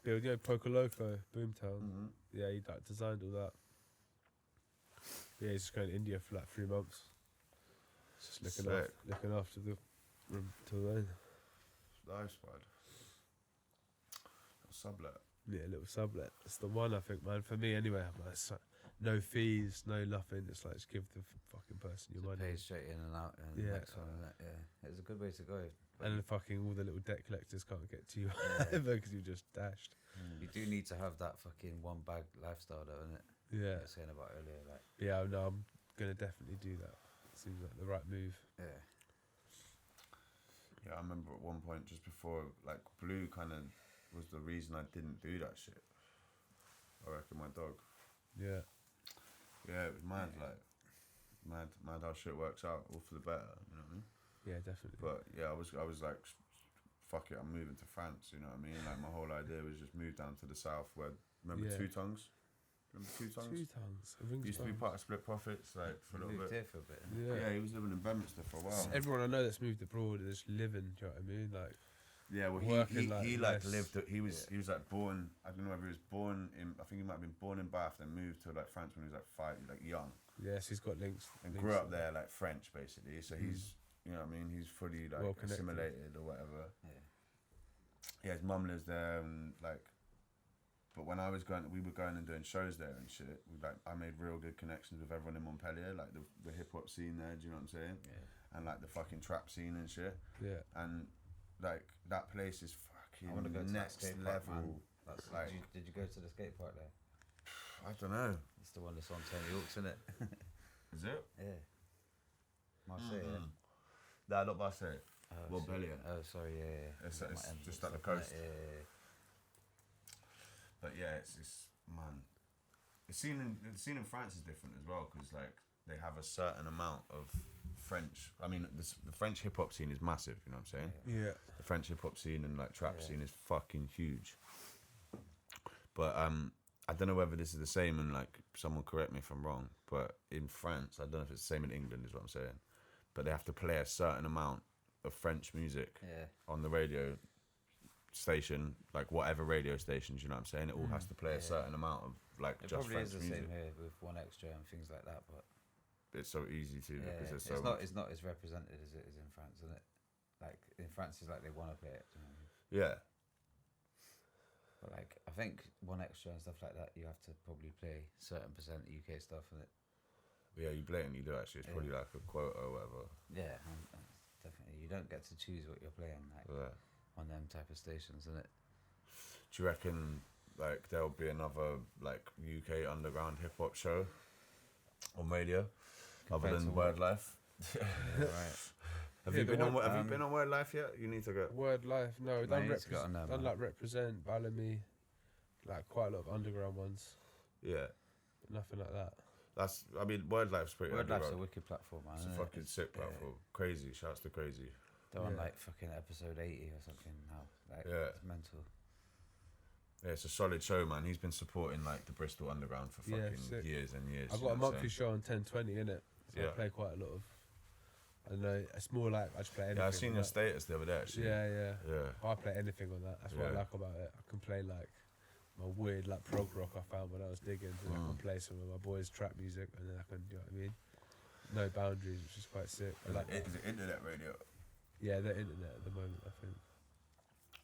You know, Poco Loco, Boomtown. Mm-hmm. Yeah, he like, designed all that. Yeah, he's just going to India for like 3 months. Just looking after the room till then. Nice, bud. Sublet. Yeah, little sublet. It's the one, I think, man. For me, anyway. I'm like, it's like, no fees, no nothing. It's like just give the fucking person your Just money. pay straight in and out. And Yeah. next one, and that, yeah. It's a good way to go. but And then fucking all the little debt collectors can't get to you Yeah. either because you just dashed. you do need to have that fucking one bag lifestyle, though, innit? Yeah. I was saying about earlier, like, Yeah, no, I'm going to definitely do that. Seems like the right move. yeah. Yeah, I remember at one point just before, like, Blue kind of was the reason I didn't do that shit. I reckon my dog. Yeah. Yeah, it was mad, like, mad how shit works out, all for the better, you know what I mean? Yeah, definitely. But yeah, I was like, fuck it, I'm moving to France, you know what I mean? Like, my whole idea was just move down to the south where, remember Yeah. Two Tongues? Remember Two Tongues? Two tongues. It rings Used to be bells. part of Split Profits, like, for a little Moved bit. here for a bit. Yeah. Yeah, he was living in Bedminster for a while. Everyone I know that's moved abroad is just living, do you know what I mean? Like, Yeah, well, Working, he like, less. lived. He was like born. I don't know whether he was born in. I think he might have been born in Bath, then moved to like France when he was like 5, like young, yes, he's got links. and links grew up to- there like French basically. So he's, you know what I mean, he's fully like Well connected. assimilated or whatever. Yeah. Yeah, his mum lives there, and like. But when I was going, we were going and doing shows there and shit. I made real good connections with everyone in Montpellier, like the hip hop scene there. Do you know what I'm saying? Yeah. And like the fucking trap scene and shit. Yeah. And like that place is I want to go fucking to that next skate park, man. level. That's, like- did you go to the skate park there? I don't know. It's the one that's on Tony Hawk's, isn't it? Is it? Yeah. Marseille, yeah. Nah, not Marseille. Oh, Montpellier. Oh, sorry, yeah. It's just at the something like- coast. Yeah. But yeah, it's man. The scene in France is different as well because like they have a certain amount of French. I mean, the French hip hop scene is massive. You know what I'm saying? Yeah. The French hip hop scene and like trap Yeah. scene is fucking huge. But I don't know whether this is the same, and like someone correct me if I'm wrong. But in France, I don't know if it's the same in England. Is what I'm saying. But they have to play a certain amount of French music Yeah. on the radio station, like whatever radio stations. You know what I'm saying? It all has to play a certain amount of like It just probably French is the music. same here with One Extra and things like that, but It's so easy to yeah, because it's there's so not much. it's not as represented as it is in France, isn't it? Like in France, it's like they want to play it. Do you know what I mean? Yeah, But like I think One Extra and stuff like that, you have to probably play certain percent UK stuff, and it. yeah, you blatantly do actually. It's probably like a quota or whatever. Yeah, definitely. You don't get to choose what you're playing like Yeah. on them type of stations, isn't it? Do you reckon like there'll be another like UK underground hip hop show on radio other Compared than to Word Life? Yeah, right. Have Yeah, you the been on? one- Have you been on Word Life yet? You need to go. Word Life, no, No, done, you need to get on there, done man. like Represent, Bellamy, like quite a lot of underground ones. Yeah, Nothing like that. that's. I mean, Word Life's pretty. Word Life's a underground. wicked platform, man. It's a isn't it? fucking sick platform. Crazy. Shouts to Crazy. They're on Yeah. like fucking episode 80 or something now. Like, Yeah. it's mental. Yeah, it's a solid show, man. He's been supporting like the Bristol Underground for Yeah, fucking sick. years and years. I've you got a know what I'm monthly saying? show on 1020, innit? So I Yeah. play quite a lot of. I don't know, it's more like I just play anything. Yeah, I seen on your that. status the other day actually. Yeah. Yeah. I play anything on that. That's what I Yeah. like about it. I can play like my weird like prog rock I found when I was digging. And I can play some of my boys' trap music, and then I can, you know what I mean? No boundaries, which is quite sick. I like that. Is it internet radio? Yeah, the internet at the moment, I think.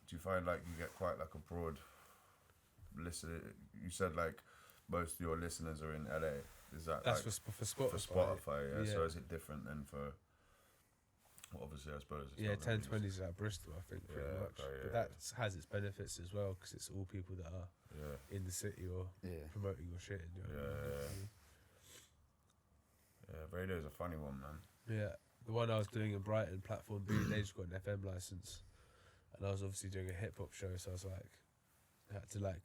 Do you find like you get quite like a broad listen? You said like most of your listeners are in LA. Is that That's like for Spotify. for Spotify? Yeah. Yeah. So is it different than for? Well, obviously, I suppose. It's Yeah, not gonna be 1020 is at Bristol, I think, pretty Yeah, much. okay, But yeah. that has its benefits as well, because it's all people that are Yeah. in the city or Yeah. promoting your shit. You know what I mean? Yeah, radio's a funny one, man. Yeah, the one I was doing in Brighton, Platform B, they just got an FM license, and I was obviously doing a hip hop show, so I was like, I had to like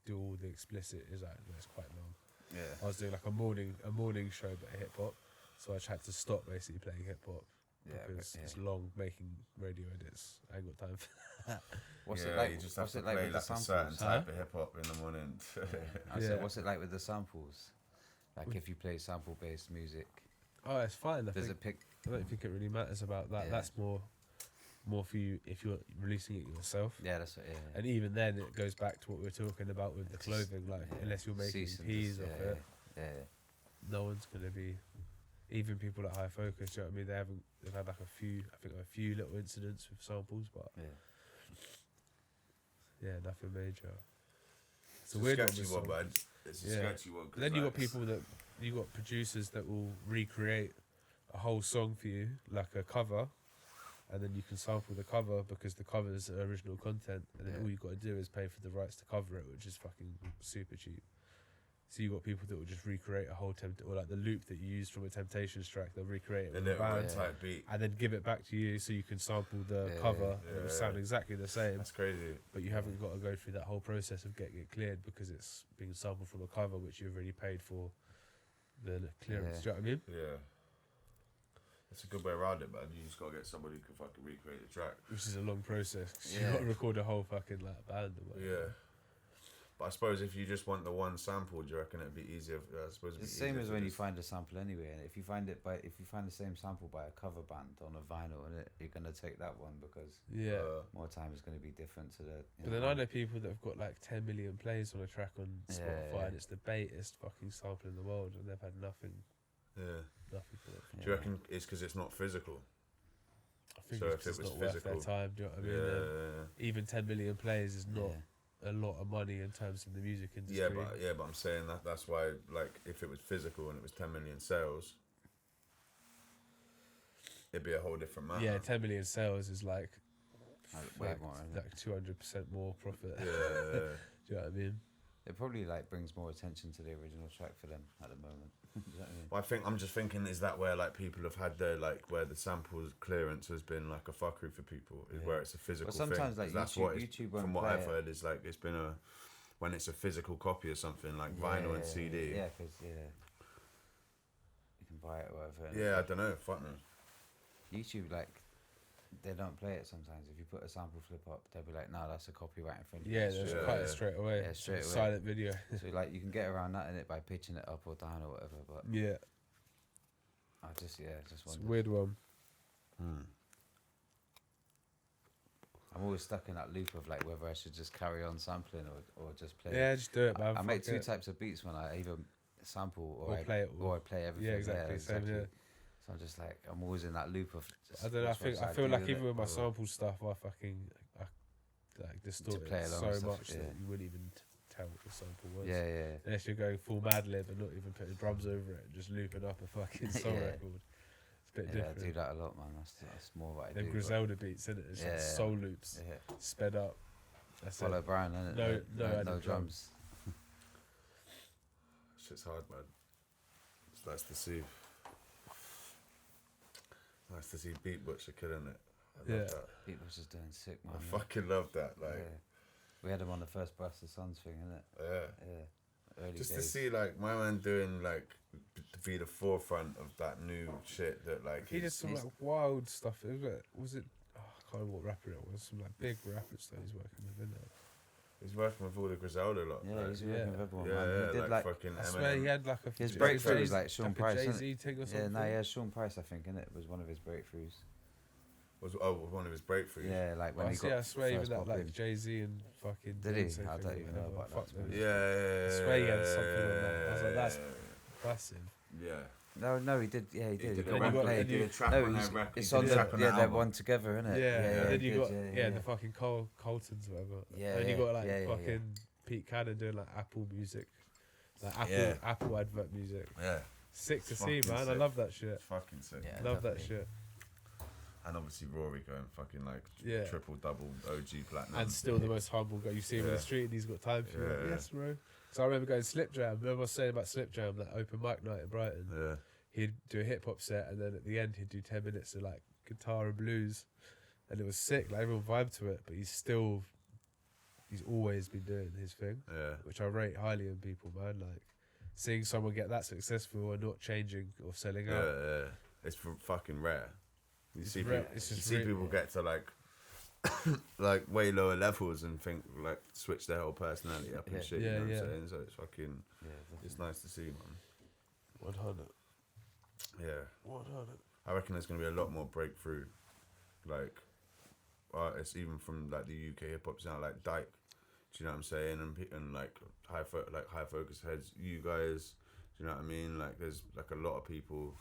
do all the explicit. It's like it's quite long. Yeah. I was doing like a morning show, but hip hop, so I just had to stop basically playing hip hop Yeah, because but, it's yeah. long making radio edits. I ain't got time for that. What's yeah, it like? you just have What's to it like play with like the a certain samples? type of hip hop in the morning. I said, Yeah. what's it like with the samples? Like if you play sample-based music, Oh, it's fine. I there's a think pick. I don't think it really matters about that. Yeah. That's more for you if you're releasing it yourself. Yeah, that's what. Yeah. And even then, it goes back to what we were talking about with the It's just- clothing. Like, yeah. unless you're making Cease and peas desist, off yeah, it, yeah. no one's gonna be. Even people at High Focus, you know what I mean? They've had like a few little incidents with samples, but Yeah. yeah, nothing major. It's a weird one sketchy with one, songs. man. It's a Yeah. sketchy one. 'cause, But then you like, got you got producers that will recreate a whole song for you, like a cover, and then you can sample the cover because the cover is original content, and then Yeah. all you got to do is pay for the rights to cover it, which is fucking super cheap. So you got people that will just recreate a whole or like the loop that you used from a Temptations track, they'll recreate it the with a little band, Yeah. type beat. and then give it back to you so you can sample the Yeah, cover, yeah. and it will Yeah. sound exactly the same. That's crazy. But you haven't got to go through that whole process of getting it cleared because it's being sampled from a cover which you've already paid for the clearance. Yeah. Do you know what I mean? Yeah. It's a good way around it, man. You just gotta get somebody who can fucking recreate the track. Which is a long process. 'Cause you Yeah. got to record a whole fucking like band or whatever. Yeah. But I suppose if you just want the one sample, do you reckon it'd be easier? I suppose it'd It's be the same easier as to when you just- find a sample anyway. And if you find the same sample by a cover band on a vinyl, and you're gonna take that one because Yeah. more time is gonna be different to the. You But then I know people that have got like 10 million plays on a track on Yeah, Spotify, yeah. and it's the baitest fucking sample in the world, and they've had nothing Yeah. for it. Do you reckon it's because it's not physical? I think So it's if it just was not worth their physical- time. Do you know what I mean? Yeah. Even 10 million plays is not Yeah. a lot of money in terms of the music industry. Yeah, but I'm saying that's why, like, if it was physical and it was 10 million sales, it'd be a whole different matter. Yeah, 10 million sales is like Way like, more. Isn't it? like 200% more profit. Yeah. Do you know what I mean? It probably like brings more attention to the original track for them at the moment. Do you know what I mean? Well, I'm just thinking, is that where like people have had their like where the samples clearance has been like a fuckery for people? Is Yeah. where it's a physical But sometimes, thing. like, 'Cause that's YouTube- what it's, YouTube won't from what play I've it. heard is like it's been when it's a physical copy of something like vinyl and CD. Yeah, because you can buy it or whatever. and Yeah, I don't know. Fuck no. YouTube, like, they don't play it sometimes. If you put a sample flip up, they'll be like, no, that's a copyright infringement. Yeah, they'll just cut it straight away. Yeah, straight away. Silent video. So, like, you can get around that in it by pitching it up or down or whatever, but Yeah, I just it's a wondered. weird one. I'm always stuck in that loop of, like, whether I should just carry on sampling or just play. Yeah, just do it, man. I make fuck two it. types of beats when I either sample Or play it, or I play everything. Yeah, exactly. Same here. So I'm just like, I'm always in that loop of. I don't know. I feel like even with my sample. sample stuff, I like distort play it along so and stuff, much that yeah. you wouldn't even tell what the sample was. Yeah. Unless you're going full Mad Lib and not even putting drums over it and just looping up a fucking song Yeah. record. It's a bit Yeah, different. I do that a lot, man. That's more what I Them do. Griselda beats, innit? It's Yeah. like soul loops, Yeah. sped up. That's Follow it. Brian, innit? No added no drums. drums. Shit's hard, man. It's nice to see. Nice to see Beat Butcher killing it. I love that. People was just doing sick, man. I fucking love that. Like, Yeah. We had him on the first Buster Sons thing, innit? yeah. Yeah. Early Just days. to see, like, my man doing, like, to be the forefront of that new shit that, like, He did some like wild stuff. Was it? Oh, I can't remember what rapper it was. Some like big rappers that he's working with, isn't it? he's working with all the Griselda lot. Yeah, like, he's working with everyone, yeah, man. yeah, He did like, like fucking I swear he Eminem. had like a his Jay- breakthroughs, Jay- like Sean like Price. a innit? Jay-Z thing or Yeah, something. yeah, Sean Price, I think, innit, was one of his breakthroughs. Was one of his breakthroughs. Yeah, like when I he see, got I swear even first that pop like in. Jay-Z and fucking Did he? Beyonce I thing don't or even know whatever. about that, Fuck to be those. honest. Yeah. I swear he had something on that. I was like, that's massive. Yeah. No, he did. Yeah, he did. did He a got record, one he played. did a track No, on he's- that record, it's he on did the a track on that album. one together, innit? Yeah, and then he you did, got the fucking Coltons or whatever. Yeah, and then you yeah, got like yeah, fucking Pete Cannon doing like Apple music, like Yeah. Apple advert music. Yeah. Sick to It's see, fucking man. I sick. love that shit. It's fucking sick. Yeah. Love that definitely. shit. And obviously Rory going fucking like Yeah. triple, double, OG platinum. And still the most humble guy. You see him in Yeah. the street and he's got time for you. Like, Yeah. yes, bro. So I remember going Slip Jam. Remember I was saying about Slip Jam, that open mic night in Brighton. Yeah. He'd do a hip hop set and then at the end he'd do 10 minutes of like guitar and blues. And it was sick. Like everyone vibed to it. But he's always been doing his thing, Yeah. which I rate highly in people, man. Like seeing someone get that successful and not changing or selling Yeah, out. yeah. It's fucking rare. You It's see, rare. people, It's you just see really- people get to like, like way lower levels and think like switch their whole personality up and Yeah. shit. Yeah, you know yeah. what I'm saying? So it's fucking, Yeah, it's nice to see, man. 100. Yeah. 100. I reckon there's gonna be a lot more breakthrough, like artists even from like the UK hip hop scene, like Dyke. Do you know what I'm saying? And like high focus heads, you guys. Do you know what I mean? Like there's like a lot of people,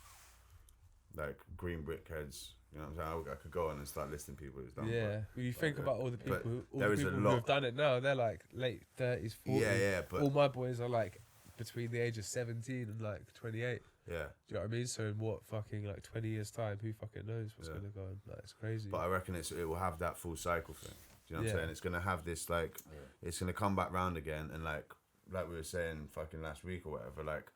like Green Brick heads. You know what I'm saying? I could go on and start listing people who's done. Yeah, when you think but- about all the but people, there is a who lot. have done it now, they're like late 30s, 40s. Yeah, but All my boys are like between the age of 17 and like 28. yeah. Do you know what I mean? So in what fucking like 20 years time, who fucking knows what's Yeah. gonna go on? Like it's crazy. But I reckon it will have that full cycle thing. Do you know what I'm Yeah. saying? It's gonna have this like, it's gonna come back round again, and like we were saying fucking last week or whatever, like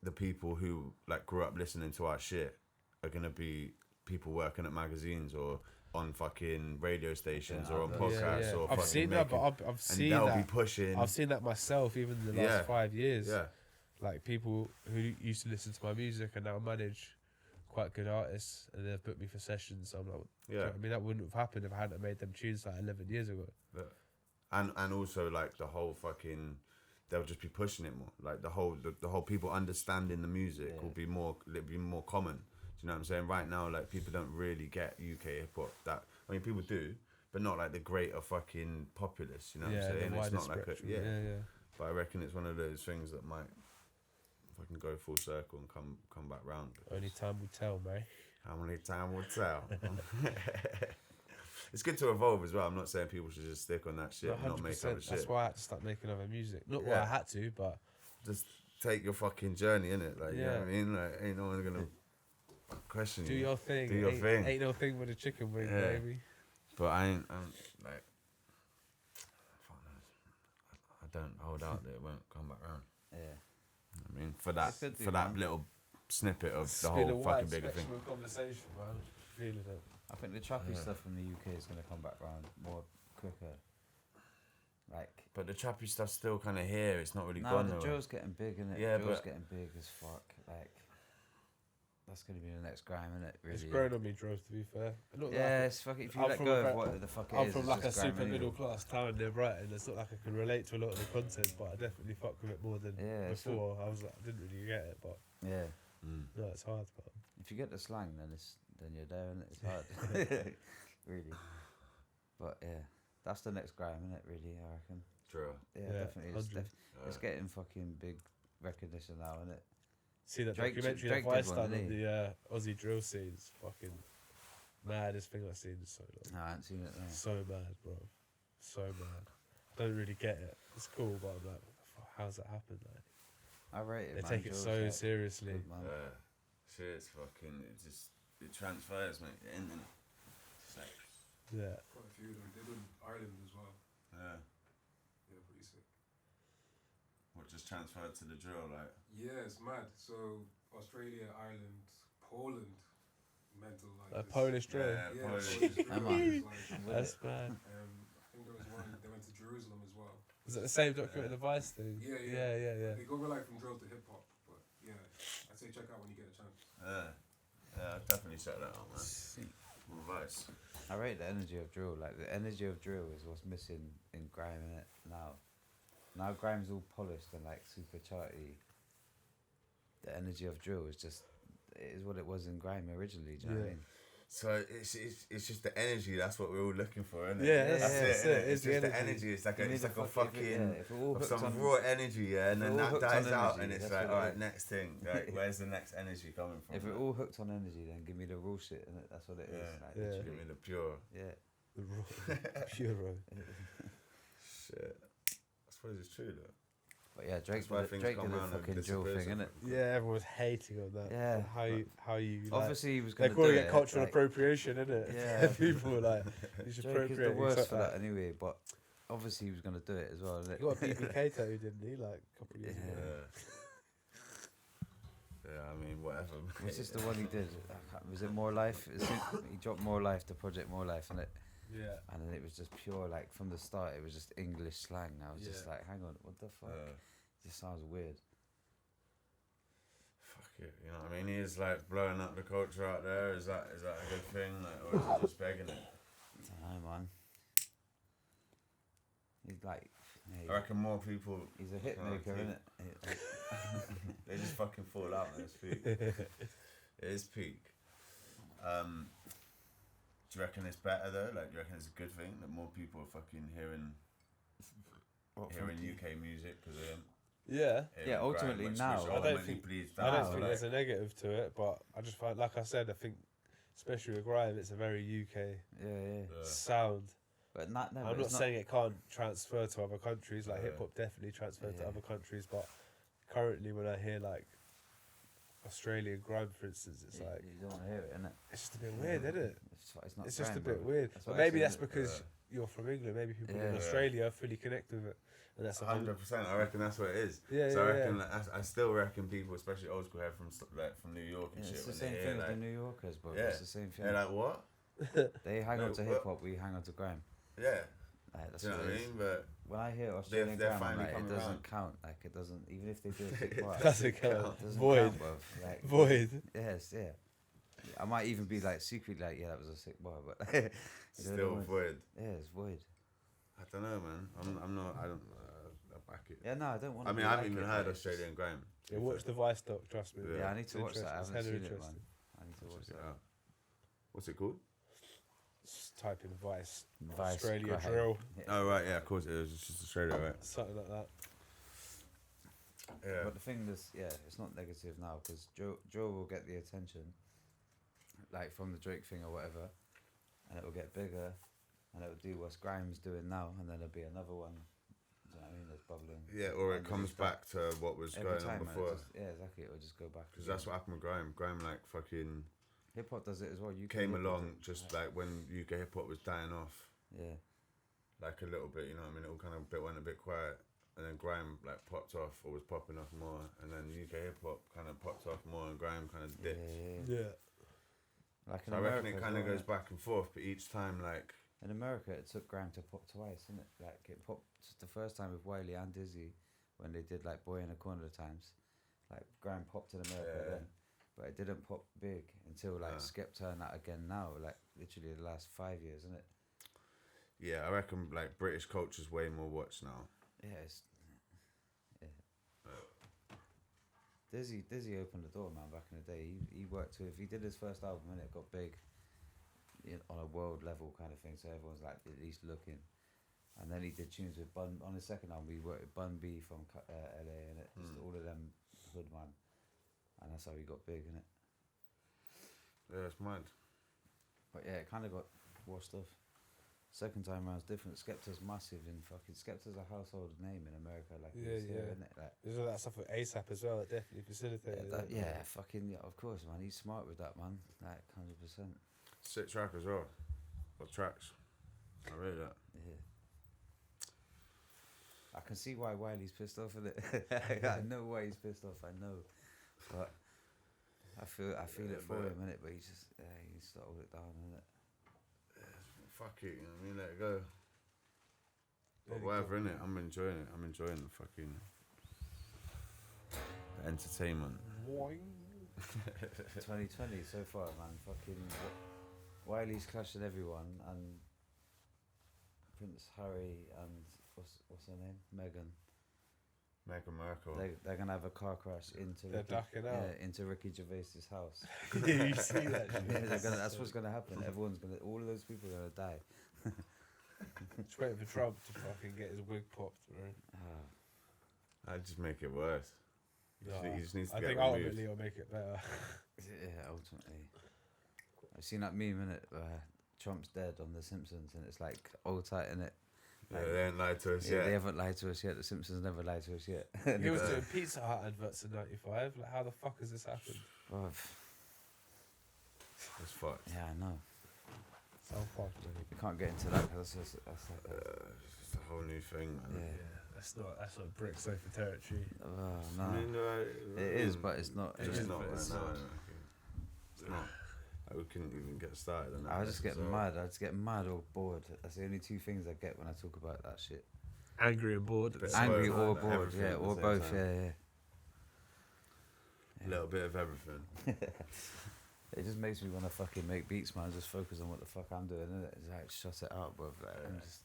the people who like grew up listening to our shit are gonna be people working at magazines or on fucking radio stations or on Yeah, podcasts or I've fucking seen making, that, but I've and seen they'll that. be pushing. I've seen that myself, even in the last Yeah. 5 years. Yeah, Like people who used to listen to my music and now manage quite good artists, and they've booked me for sessions. So I'm like, do you know yeah. what I mean, that wouldn't have happened if I hadn't made them tunes like 11 years ago. And also like the whole fucking, they'll just be pushing it more. Like the whole people understanding the music Yeah. will be more, it'll be more common. Do you know what I'm saying? Right now, like people don't really get UK hip hop. That I mean, people do, but not like the greater fucking populace. You know what I'm saying? the It's wider not like a, spectrum. yeah. But I reckon it's one of those things that might fucking go full circle and come back round. Only time will tell, mate. How many time will tell? It's good to evolve as well. I'm not saying people should just stick on that shit and not make other 100%. shit. That's why I had to start making other music. Not why Yeah. I had to, but Just take your fucking journey, innit? Like, you know what I Yeah. mean? Like, ain't no one gonna question do you. your thing. Do your ain't, thing. Ain't no thing with a chicken wing, Yeah. baby. But I'm like, fuck knows. I don't hold out that it won't come back round. Yeah. I mean, for that, It could do, for that man. little snippet of It's the been a whole wide fucking bigger thing. spectrum of conversation, man. Feeling it. I think the trappy Yeah. stuff from the UK is gonna come back round more quicker. Like, But the trappy stuff's still kind of here. It's not really now gone the nowhere. drill's getting big, innit? Yeah, Drill's but- getting big as fuck. Like, That's gonna be the next grime, isn't it? Really. It's grown on me, Drove, to be fair. Not Yeah, like it's fucking. If you I'm let from go a of ve- what the fuck it I'm is, from it's like a just grime super anyway. middle class town near Brighton. It's not like I can relate to a lot of the content, but I definitely fuck with it more than Yeah, it's before. I was like, I didn't really get it, but Yeah. no, it's hard. But If you get the slang, then you're there, and it's hard. Really. But yeah, that's the next grime, isn't it? Really, I reckon. True. Yeah, Yeah, definitely. It's, 100. it's getting fucking big recognition now, isn't it? see that Drake- documentary Drake that did Vice one, done on didn't he? the Aussie drill scenes, fucking maddest thing I've seen in so long. No, I haven't seen it. No. So mad, bro. So mad. Don't really get it. It's cool, but I'm like, what the fuck? How's that happen? Like, I rate it. they man. take it Joe's, so like, seriously. good, man. Yeah. Shit's fucking. It transfers, mate. The ending. It's like, Yeah. Quite a few of them. They did in Ireland as well. yeah. Yeah, pretty sick. What just transferred to the drill, like. Yeah, it's mad. So Australia, Ireland, Poland, mental like this. Polish drill. Yeah, Yeah, Polish. Polish drill Come on. is like, That's mad. I think there was one. They went to Jerusalem as well. Was it the same document, the Vice thing? Yeah, yeah. Yeah. They go like from drill to hip hop, but yeah, I'd say check out when you get a chance. Yeah, I'll definitely check that out, man. Vice. I rate the energy of drill. Like the energy of drill is what's missing in grime, innit? Now grime's all polished and like super charty. The energy of drill is just it is what it was in grime originally. Do you know what I Yeah. mean? So it's just the energy. That's what we're all looking for, isn't it? Yeah, that's that's it, it. innit? Innit? It's It's just the the energy. energy. It's like You a need it's like a if it- fucking if we're all of hooked some on, raw energy, yeah, and if then we're all that hooked on dies out, energy, and it's that's like, what all it right, is. next thing. Like, where's the next energy coming from? if we're like? all hooked on energy, then give me the raw shit, innit? That's what it is. Yeah. Like, Yeah. literally. Give me the pure Yeah. The raw, pure raw. shit. I suppose it's true though. But yeah, Drake That's why did, things Drake come did a round and fucking drill disappear thing, so innit? fucking Yeah, everyone's hating on that. Yeah, And how you like, Obviously, he was they're going to do calling it. it cultural like, appropriation, isn't it? Yeah. People are like, you should Drake is the appropriate. worst for that anyway, but obviously he was going to do it as well, innit? He got a BBK tattoo, didn't he? Like a couple of years Yeah. ago. Yeah, I mean, whatever. Was this the one he did? Was it More Life? He dropped More Life, the project More Life, and Yeah. and then it was just pure, like from the start, it was just English slang. I was just Yeah. like, hang on, what the fuck? It just sounds weird. Fuck it, you know what I mean? He is like blowing up the culture out there. Is that a good thing, like, or is he just begging it? I don't know, man. He's like, I reckon more people. he's a hit Well, maker, he- innit? They just fucking fall out and it's peak. It is peak. Do you reckon it's better though? Like, do you reckon it's a good thing that more people are fucking hearing UK music because of him? Yeah. Yeah, ultimately now. I don't ultimately think- bleeds I down don't to, think like, there's a negative to it, but I just find, like I said, I think, especially with grime, it's a very UK Yeah. sound. But no, I'm but not it's saying it can't transfer to other countries. Like Yeah. hip hop definitely transfers to Yeah. other countries, but currently when I hear like Australian grime, for instance, it's like you don't want to hear it, innit? it's just a bit weird, isn't it? It's not. It's just a grime, bit bro. weird. That's But what I maybe said, that's innit? because you're from England. Maybe people in Yeah. Australia fully connect with it, and that's a whole. 100%. I reckon that's what it is. Yeah, So I yeah, reckon, yeah. I still reckon people, especially old school hair from New York and Yeah, shit, it's the when same they thing hear as like, the New Yorkers, bro. Yeah. It's the same thing. they're like, what? They hang No, on to what- hip hop, we hang on to grime. Yeah. Like, that's Do you know what what I it is. mean? But When I hear Australian they're grime, I'm finally like, it coming doesn't around. count. Like, it doesn't, even if they do a big part, it Doesn't count. doesn't Void. count, bro. Like, Void. Yes, yeah. I might even be like secretly like, yeah, that was a sick bar, but you know still what I mean? void. Yeah, it's void. I don't know, man. I'm not. I don't. I back it. Yeah, no, I don't want. I mean, I haven't even heard Australian grime. Yeah, watch the Vice doc. Trust me. Yeah, I need to It's watch that. I interesting. haven't It's seen hella it, man. interesting. I need to watch Check it that. out. What's it called? Just type in Vice. Vice Australia grime. drill. Yeah. Oh right, yeah, of course it is. It's just Australia, right? Something like that. Yeah. But the thing is, yeah, it's not negative now because Joe will get the attention, like from the Drake thing or whatever, and it will get bigger, and it will do what Grime's doing now, and then there'll be another one. Do you know what I mean? That's bubbling. Yeah, or it And comes just like back to what was every going on time, man, before. yeah, exactly. It will just go back. Because that's what happened with grime. Grime like fucking hip hop does it as well. You came along just like when UK hip hop was dying off, yeah. like a little bit. You know what I mean? It all kind of went a bit quiet, and then grime like popped off or was popping off more, and then UK hip hop kind of popped off more, and grime kind of Yeah, dipped. yeah. Yeah. Like in So I reckon America it as kind of well, goes innit? back and forth, but each time like In America, it took grime to pop twice, didn't it? Like it popped the first time with Wiley and Dizzy when they did like Boy in a Corner times. Like grime popped in America Yeah. then, but it didn't pop big until like Ah. Skepta and that again now, like literally the last 5 years, isn't it? Yeah, I reckon like British culture's way more watched now. Yeah, it's Dizzy opened the door, man. Back in the day, he worked with. He did his first album and it got big, on a world level kind of thing. So everyone's like at least looking. And then he did tunes with Bun on his second album. He worked with Bun B from LA and it just all of them hood man, and that's how he got big, innit? Yeah, it's mad. But yeah, it kind of got washed off. Second time around's different. Skepta's massive in fucking. Skepta's a household name in America, like Yeah, it's here, yeah. isn't it? Like, There's all that stuff with ASAP as well that definitely facilitated it. yeah, fucking yeah, of course, man. He's smart with that, man. Like 100%. Sick track as well. What tracks? I rate that. Yeah. I can see why Wiley's pissed off with it. I know why he's pissed off. I know, but I feel it for him, innit? But he needs to hold it down, innit? Fuck it, you know what I mean? Let it go. But whatever, innit? I'm enjoying it. I'm enjoying the fucking entertainment. 2020 so far, man. Fucking Wiley's clashing everyone, and Prince Harry and what's her name, Meghan Markle. They're gonna have a car crash into They're ducking out. into Ricky Gervais's house. Yeah, you see that shit. Yeah, that's what's gonna happen. All of those people are gonna die. Just waiting for Trump to fucking get his wig popped, right? I'd just make it worse. He just needs to I get think removed. ultimately it'll make it better. Yeah, ultimately. I've seen that meme, innit? Trump's dead on The Simpsons, and it's like old tight, innit? Yeah, they ain't lied to us yet. They haven't lied to us yet. The Simpsons never lied to us yet. He was doing Pizza Hut adverts in '95. Like, how the fuck has this happened? Bruv. It's fucked. Yeah, I know. So fucked, really. We can't get into that because that's like It's just a whole new thing, man. yeah. That's not brick sofa territory. No. I mean, It is, but it's not. It's is, not but right it's now. not. I reckon. It's not. We couldn't even get started on that. I just get So- mad. I just get mad or bored. That's the only two things I get when I talk about that shit. Angry and bored. Bit Angry both, or like, bored, everything yeah, at the or same both, time. yeah. A little bit of everything. It just makes me want to fucking make beats, man. Just focus on what the fuck I'm doing, innit? It's like, shut it out, bro. Like, and just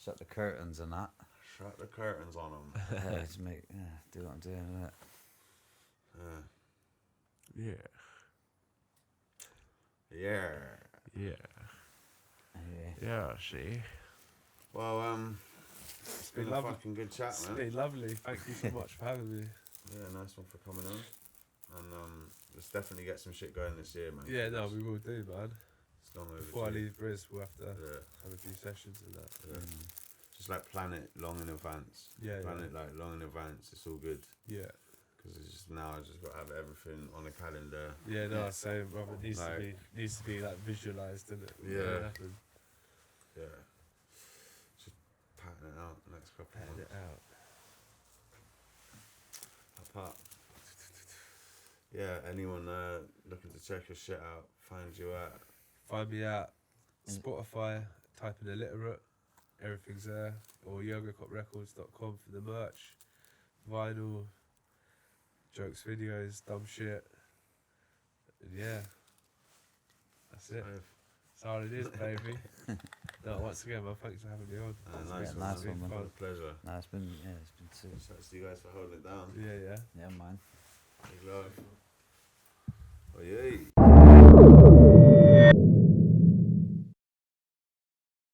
shut the curtains and that. Shut the curtains on them. Yeah, just do what I'm doing, innit? Yeah. Yeah. Yeah. Anyway. Yeah, see. Well, it's been a lovely. fucking good chat, It's man. been lovely. Thank you so much for having me. Yeah, nice one for coming on. And let's definitely get some shit going this year, man. Yeah, no, we will do, man. It's long overdue. Before I leave Briz, we'll have to Yeah, have a few sessions and that. yeah. Just like plan it long in advance. Yeah, Plan yeah. it like long in advance. It's all good. Yeah. Because it's just now I just got to have everything on the calendar. Yeah, no, same, brother. It needs Like- to be like visualized, doesn't it? Yeah. Yeah. Just patting it out next couple of Hand months. it out. Apart. Yeah, anyone looking to check your shit out, find you at. Find me at Spotify, type in Illiterate, everything's there, or yogocoprecords.com for the merch, vinyl, jokes, videos, dumb shit. And yeah, that's it. That's all it is, baby. No, once again, man, thanks for having me on. Nice Yeah, one, nice man. one, man. What a pleasure. Nah, it's been sick. Shouts to you guys for holding it down. Yeah, yeah. Yeah, man. Big love. Oh, yeah.